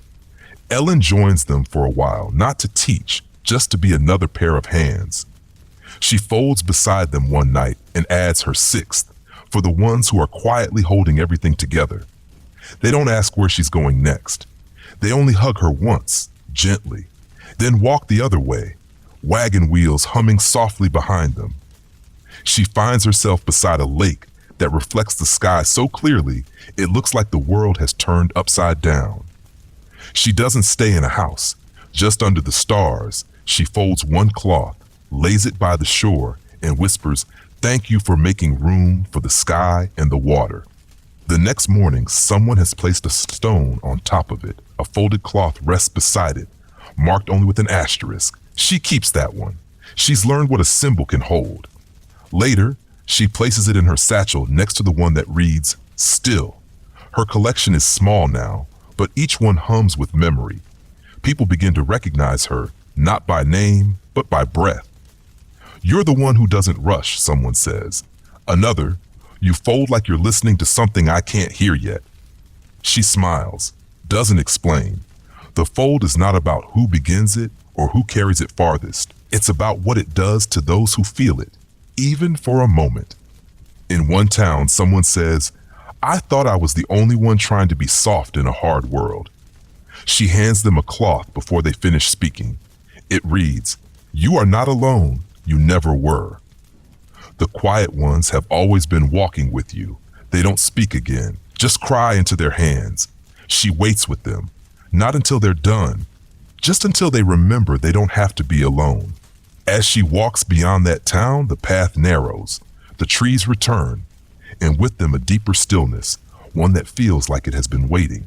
Ellen joins them for a while, not to teach, just to be another pair of hands. She folds beside them one night and adds her 6th, for the ones who are quietly holding everything together. They don't ask where she's going next. They only hug her once, gently, then walk the other way, wagon wheels humming softly behind them. She finds herself beside a lake that reflects the sky so clearly it looks like the world has turned upside down. She doesn't stay in a house. Just under the stars, she folds one cloth, lays it by the shore, and whispers, "Thank you for making room for the sky and the water." The next morning, someone has placed a stone on top of it. A folded cloth rests beside it, marked only with an asterisk. She keeps that one. She's learned what a symbol can hold. Later, she places it in her satchel next to the one that reads, "Still." Her collection is small now, but each one hums with memory. People begin to recognize her, not by name, but by breath. "You're the one who doesn't rush," someone says. Another, "You fold like you're listening to something I can't hear yet." She smiles, doesn't explain. The fold is not about who begins it or who carries it farthest. It's about what it does to those who feel it, even for a moment. In one town, someone says, "I thought I was the only one trying to be soft in a hard world." She hands them a cloth before they finish speaking. It reads, "You are not alone. You never were." The quiet ones have always been walking with you. They don't speak again, just cry into their hands. She waits with them, not until they're done, just until they remember they don't have to be alone. As she walks beyond that town, the path narrows. The trees return, and with them a deeper stillness, one that feels like it has been waiting.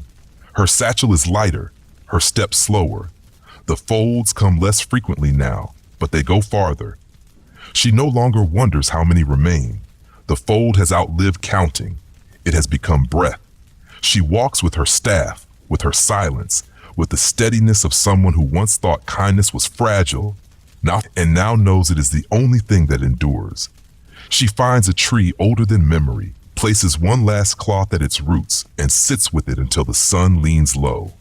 Her satchel is lighter, her steps slower. The folds come less frequently now, but they go farther. She no longer wonders how many remain. The fold has outlived counting. It has become breath. She walks with her staff, with her silence, with the steadiness of someone who once thought kindness was fragile, and now knows it is the only thing that endures. She finds a tree older than memory, places one last cloth at its roots, and sits with it until the sun leans low.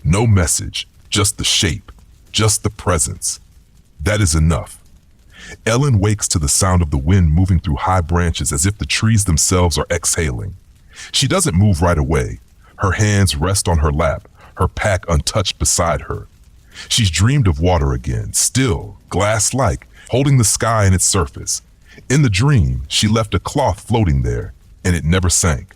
No message, just the shape, just the presence. That is enough. Ellen wakes to the sound of the wind moving through high branches as if the trees themselves are exhaling. She doesn't move right away. Her hands rest on her lap, her pack untouched beside her. She's dreamed of water again, still, glass-like, holding the sky in its surface. In the dream, she left a cloth floating there, and it never sank.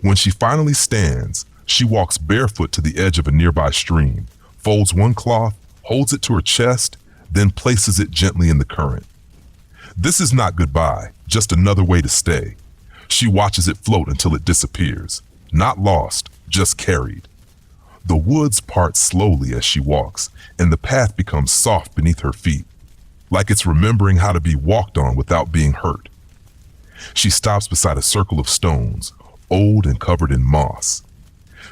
When she finally stands, she walks barefoot to the edge of a nearby stream, folds one cloth, holds it to her chest, then places it gently in the current. This is not goodbye, just another way to stay. She watches it float until it disappears. Not lost, just carried. The woods part slowly as she walks, and the path becomes soft beneath her feet, like it's remembering how to be walked on without being hurt. She stops beside a circle of stones, old and covered in moss.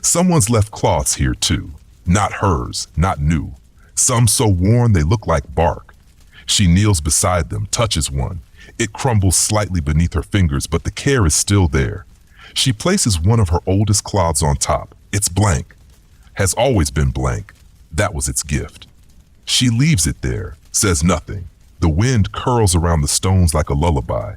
Someone's left cloths here too, not hers, not new. Some so worn they look like bark. She kneels beside them, touches one. It crumbles slightly beneath her fingers, but the care is still there. She places one of her oldest cloths on top. It's blank. Has always been blank. That was its gift. She leaves it there, says nothing. The wind curls around the stones like a lullaby.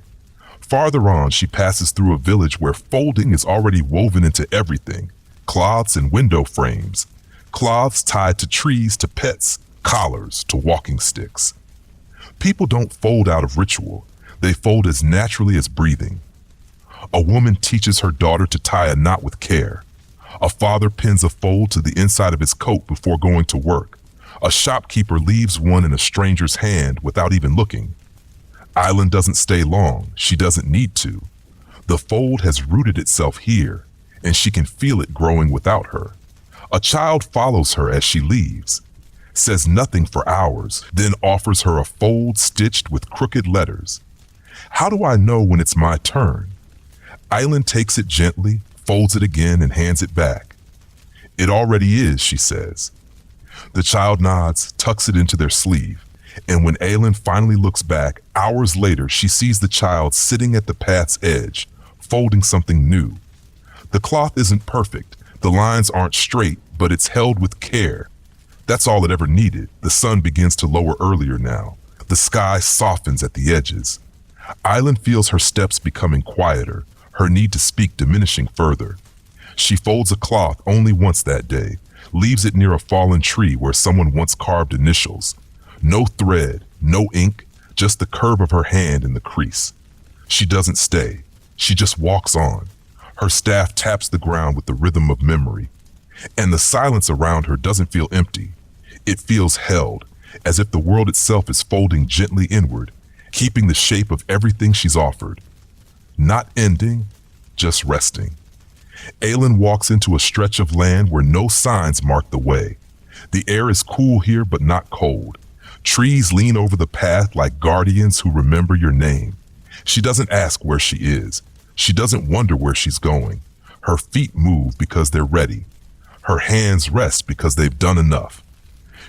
Farther on, she passes through a village where folding is already woven into everything. Cloths and window frames. Cloths tied to trees, to pets, collars, to walking sticks. People don't fold out of ritual. They fold as naturally as breathing. A woman teaches her daughter to tie a knot with care. A father pins a fold to the inside of his coat before going to work. A shopkeeper leaves one in a stranger's hand without even looking. Island doesn't stay long. She doesn't need to. The fold has rooted itself here, and she can feel it growing without her. A child follows her as she leaves, says nothing for hours, then offers her a fold stitched with crooked letters. How do I know when it's my turn? Island takes it gently, folds it again, and hands it back. It already is, she says. The child nods, tucks it into their sleeve, and when Aylin finally looks back, hours later, she sees the child sitting at the path's edge, folding something new. The cloth isn't perfect, the lines aren't straight, but it's held with care. That's all it ever needed. The sun begins to lower earlier now. The sky softens at the edges. Island feels her steps becoming quieter, her need to speak diminishing further. She folds a cloth only once that day, leaves it near a fallen tree where someone once carved initials. No thread, no ink, just the curve of her hand in the crease. She doesn't stay. She just walks on. Her staff taps the ground with the rhythm of memory. And the silence around her doesn't feel empty. It feels held, as if the world itself is folding gently inward, keeping the shape of everything she's offered. Not ending, just resting. Aylin walks into a stretch of land where no signs mark the way. The air is cool here, but not cold. Trees lean over the path like guardians who remember your name. She doesn't ask where she is. She doesn't wonder where she's going. Her feet move because they're ready. Her hands rest because they've done enough.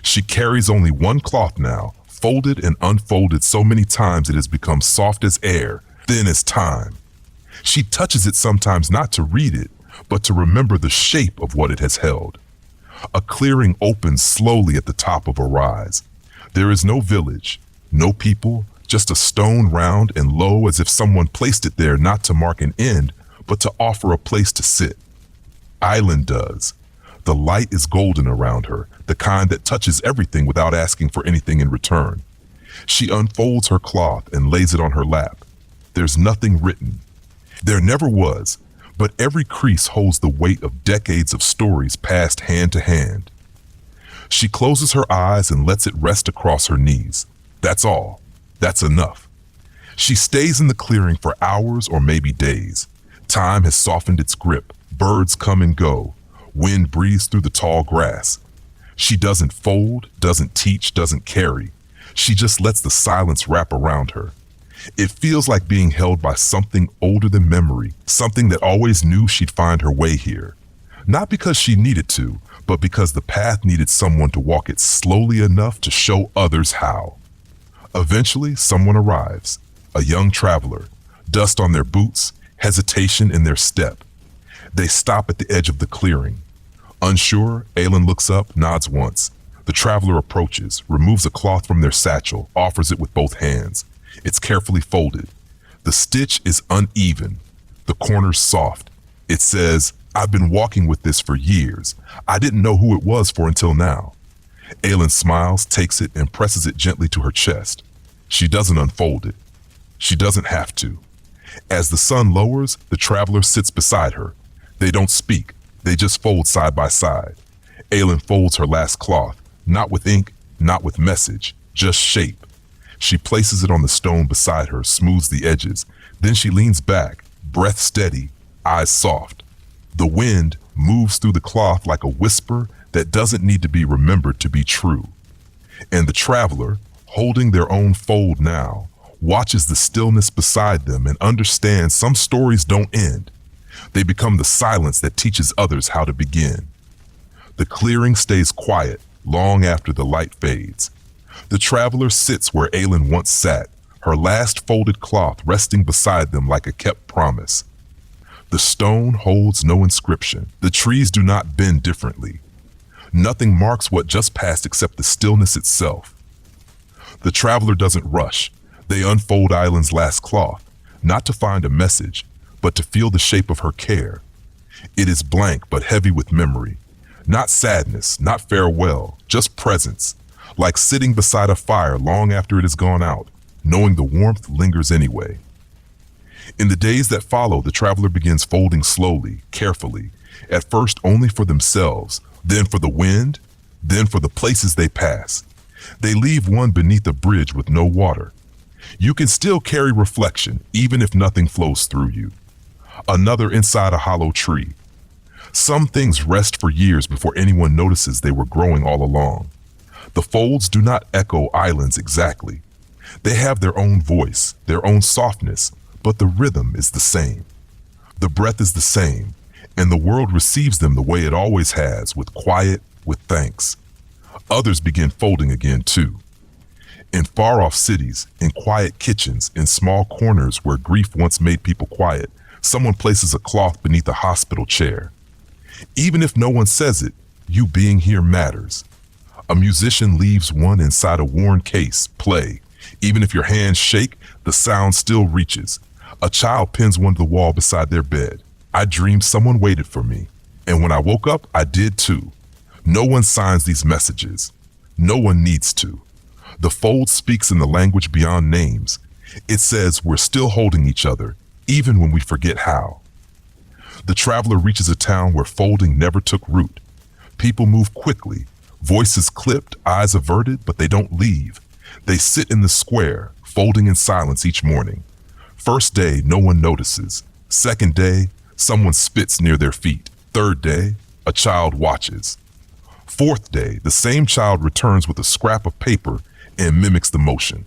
She carries only one cloth now, folded and unfolded so many times it has become soft as air, thin as time. She touches it sometimes not to read it, but to remember the shape of what it has held. A clearing opens slowly at the top of a rise. There is no village, no people, just a stone round and low as if someone placed it there not to mark an end, but to offer a place to sit. Island does. The light is golden around her, the kind that touches everything without asking for anything in return. She unfolds her cloth and lays it on her lap. There's nothing written. There never was, but every crease holds the weight of decades of stories passed hand to hand. She closes her eyes and lets it rest across her knees. That's all. That's enough. She stays in the clearing for hours or maybe days. Time has softened its grip. Birds come and go. Wind breathes through the tall grass. She doesn't fold, doesn't teach, doesn't carry. She just lets the silence wrap around her. It feels like being held by something older than memory, something that always knew she'd find her way here. Not because she needed to, but because the path needed someone to walk it slowly enough to show others how. Eventually, someone arrives, a young traveler, dust on their boots, hesitation in their step. They stop at the edge of the clearing. Unsure, Aelin looks up, nods once. The traveler approaches, removes a cloth from their satchel, offers it with both hands. It's carefully folded. The stitch is uneven, the corners soft. It says, "I've been walking with this for years. I didn't know who it was for until now." Aelin smiles, takes it, and presses it gently to her chest. She doesn't unfold it. She doesn't have to. As the sun lowers, the traveler sits beside her. They don't speak. They just fold side by side. Aelin folds her last cloth, not with ink, not with message, just shape. She places it on the stone beside her, smooths the edges. Then she leans back, breath steady, eyes soft. The wind moves through the cloth like a whisper that doesn't need to be remembered to be true. And the traveler, holding their own fold now, watches the stillness beside them and understands some stories don't end. They become the silence that teaches others how to begin. The clearing stays quiet long after the light fades. The traveler sits where Aelin once sat, her last folded cloth resting beside them like a kept promise. The stone holds no inscription. The trees do not bend differently. Nothing marks what just passed except the stillness itself. The traveler doesn't rush. They unfold Aelin's last cloth, not to find a message, but to feel the shape of her care. It is blank but heavy with memory. Not sadness, not farewell, just presence, like sitting beside a fire long after it has gone out, knowing the warmth lingers anyway. In the days that follow, the traveler begins folding slowly, carefully, at first only for themselves, then for the wind, then for the places they pass. They leave one beneath a bridge with no water. You can still carry reflection, even if nothing flows through you. Another inside a hollow tree. Some things rest for years before anyone notices they were growing all along. The folds do not echo Aelin's exactly. They have their own voice, their own softness, but the rhythm is the same. The breath is the same, and the world receives them the way it always has, with quiet, with thanks. Others begin folding again too. In far-off cities, in quiet kitchens, in small corners where grief once made people quiet, someone places a cloth beneath a hospital chair. Even if no one says it, you being here matters. A musician leaves one inside a worn case, play. Even if your hands shake, the sound still reaches. A child pins one to the wall beside their bed. I dreamed someone waited for me, and when I woke up, I did too. No one signs these messages. No one needs to. The fold speaks in the language beyond names. It says we're still holding each other, even when we forget how. The traveler reaches a town where folding never took root. People move quickly, voices clipped, eyes averted, but they don't leave. They sit in the square, folding in silence each morning. First day, no one notices. Second day, someone spits near their feet. Third day, a child watches. Fourth day, the same child returns with a scrap of paper and mimics the motion.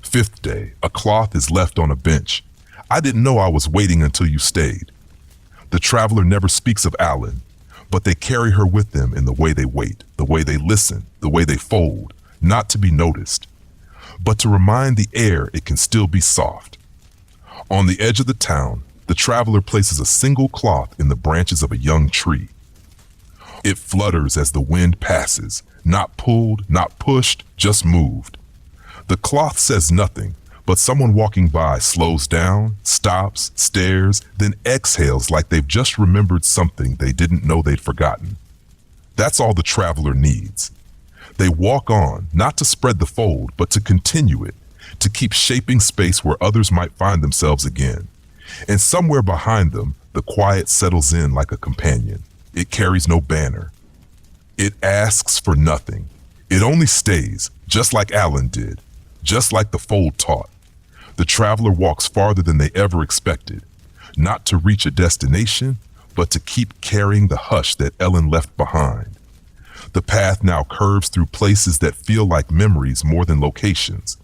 Fifth day, a cloth is left on a bench. I didn't know I was waiting until you stayed. The traveler never speaks of Aelin, but they carry her with them in the way they wait, the way they listen, the way they fold, not to be noticed, but to remind the air it can still be soft. On the edge of the town, the traveler places a single cloth in the branches of a young tree. It flutters as the wind passes, not pulled, not pushed, just moved. The cloth says nothing, but someone walking by slows down, stops, stares, then exhales like they've just remembered something they didn't know they'd forgotten. That's all the traveler needs. They walk on, not to spread the fold, but to continue it, to keep shaping space where others might find themselves again. And somewhere behind them, the quiet settles in like a companion. It carries no banner. It asks for nothing. It only stays, just like Aelin did, just like the fold taught. The traveler walks farther than they ever expected, not to reach a destination, but to keep carrying the hush that Aelin left behind. The path now curves through places that feel like memories more than locations.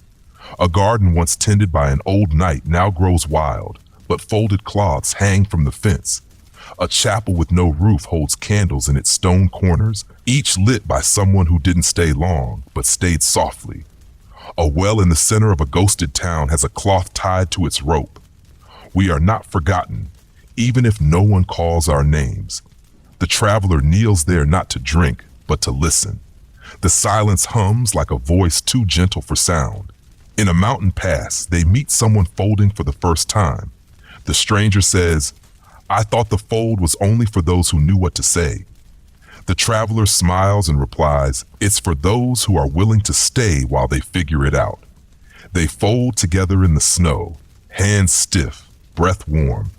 A garden once tended by an old knight now grows wild, but folded cloths hang from the fence. A chapel with no roof holds candles in its stone corners, each lit by someone who didn't stay long, but stayed softly. A well in the center of a ghosted town has a cloth tied to its rope. We are not forgotten, even if no one calls our names. The traveler kneels there not to drink, but to listen. The silence hums like a voice too gentle for sound. In a mountain pass, they meet someone folding for the first time. The stranger says, "I thought the fold was only for those who knew what to say." The traveler smiles and replies, "It's for those who are willing to stay while they figure it out." They fold together in the snow, hands stiff, breath warm.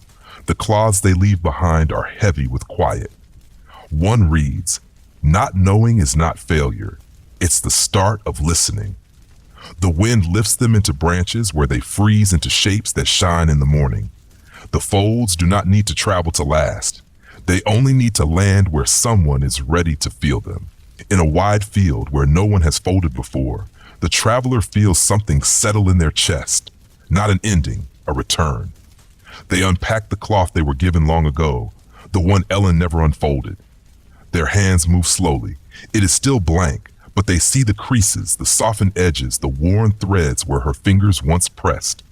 The cloths they leave behind are heavy with quiet. One reads, "Not knowing is not failure. It's the start of listening." The wind lifts them into branches where they freeze into shapes that shine in the morning. The folds do not need to travel to last. They only need to land where someone is ready to feel them. In a wide field where no one has folded before, the traveler feels something settle in their chest. Not an ending, a return. They unpack the cloth they were given long ago, the one Ellen never unfolded. Their hands move slowly. It is still blank, but they see the creases, the softened edges, the worn threads where her fingers once pressed.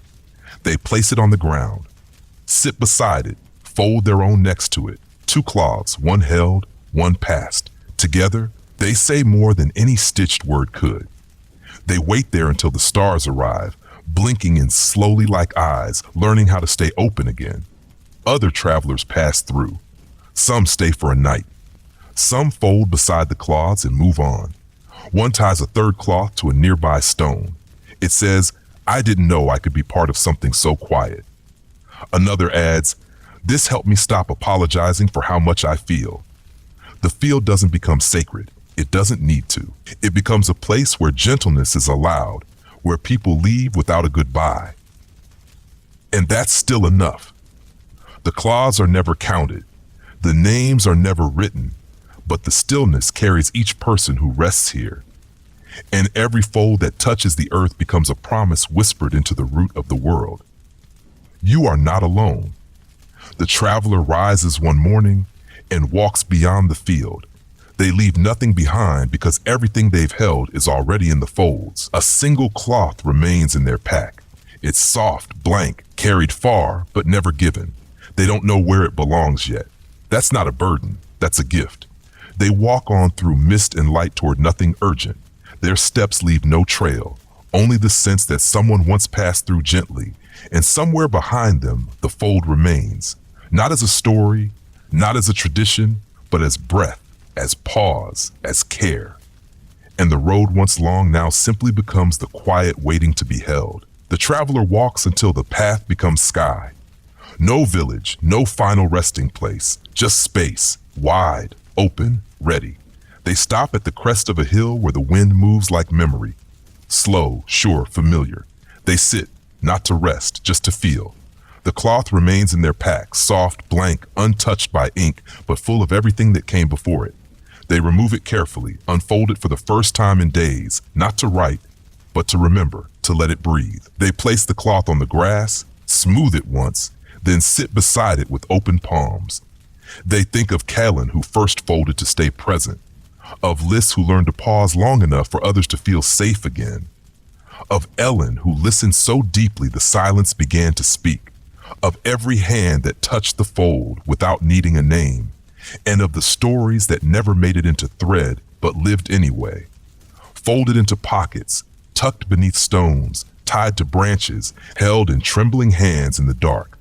They place it on the ground, sit beside it, fold their own next to it. Two cloths, one held, one passed. Together, they say more than any stitched word could. They wait there until the stars arrive, blinking in slowly like eyes, learning how to stay open again. Other travelers pass through. Some stay for a night. Some fold beside the cloths and move on. One ties a third cloth to a nearby stone. It says, "I didn't know I could be part of something so quiet." Another adds, "This helped me stop apologizing for how much I feel." The field doesn't become sacred. It doesn't need to. It becomes a place where gentleness is allowed, where people leave without a goodbye. And that's still enough. The cloths are never counted. The names are never written, but the stillness carries each person who rests here. And every fold that touches the earth becomes a promise whispered into the root of the world. You are not alone. The traveler rises one morning and walks beyond the field. They leave nothing behind because everything they've held is already in the folds. A single cloth remains in their pack. It's soft, blank, carried far, but never given. They don't know where it belongs yet. That's not a burden, that's a gift. They walk on through mist and light toward nothing urgent. Their steps leave no trail, only the sense that someone once passed through gently, and somewhere behind them, the fold remains. Not as a story, not as a tradition, but as breath, as pause, as care. And the road once long now simply becomes the quiet waiting to be held. The traveler walks until the path becomes sky. No village, no final resting place, just space, wide, open, ready. They stop at the crest of a hill where the wind moves like memory. Slow, sure, familiar. They sit, not to rest, just to feel. The cloth remains in their pack, soft, blank, untouched by ink, but full of everything that came before it. They remove it carefully, unfold it for the first time in days, not to write, but to remember, to let it breathe. They place the cloth on the grass, smooth it once, then sit beside it with open palms. They think of Callan, who first folded to stay present, of Liz, who learned to pause long enough for others to feel safe again, of Ellen, who listened so deeply the silence began to speak, of every hand that touched the fold without needing a name, and of the stories that never made it into thread but lived anyway, folded into pockets, tucked beneath stones, tied to branches, held in trembling hands in the dark.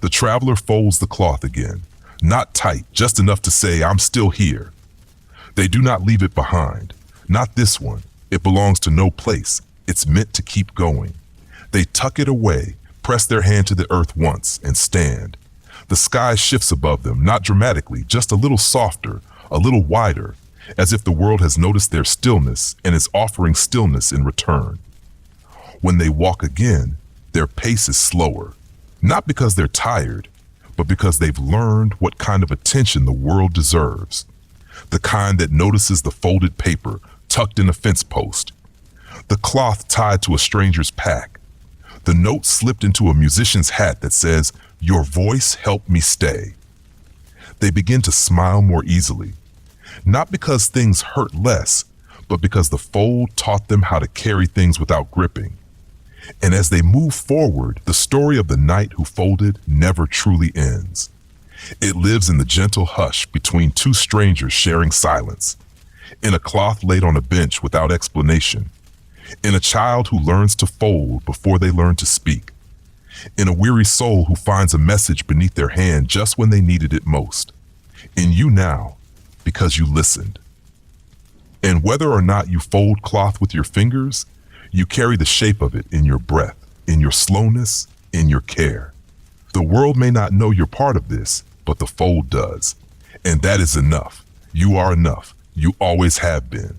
The traveler folds the cloth again, not tight, just enough to say, "I'm still here." They do not leave it behind. Not this one. It belongs to no place. It's meant to keep going. They tuck it away, press their hand to the earth once, and stand. The sky shifts above them, not dramatically, just a little softer, a little wider, as if the world has noticed their stillness and is offering stillness in return. When they walk again, their pace is slower, not because they're tired, but because they've learned what kind of attention the world deserves. The kind that notices the folded paper tucked in a fence post, the cloth tied to a stranger's pack, the note slipped into a musician's hat that says, "Your voice helped me stay." They begin to smile more easily, not because things hurt less, but because the fold taught them how to carry things without gripping. And as they move forward, the story of the knight who folded never truly ends. It lives in the gentle hush between two strangers sharing silence, in a cloth laid on a bench without explanation, in a child who learns to fold before they learn to speak, in a weary soul who finds a message beneath their hand just when they needed it most, in you now, because you listened. And whether or not you fold cloth with your fingers, you carry the shape of it in your breath, in your slowness, in your care. The world may not know you're part of this, but the fold does. And that is enough. You are enough. You always have been.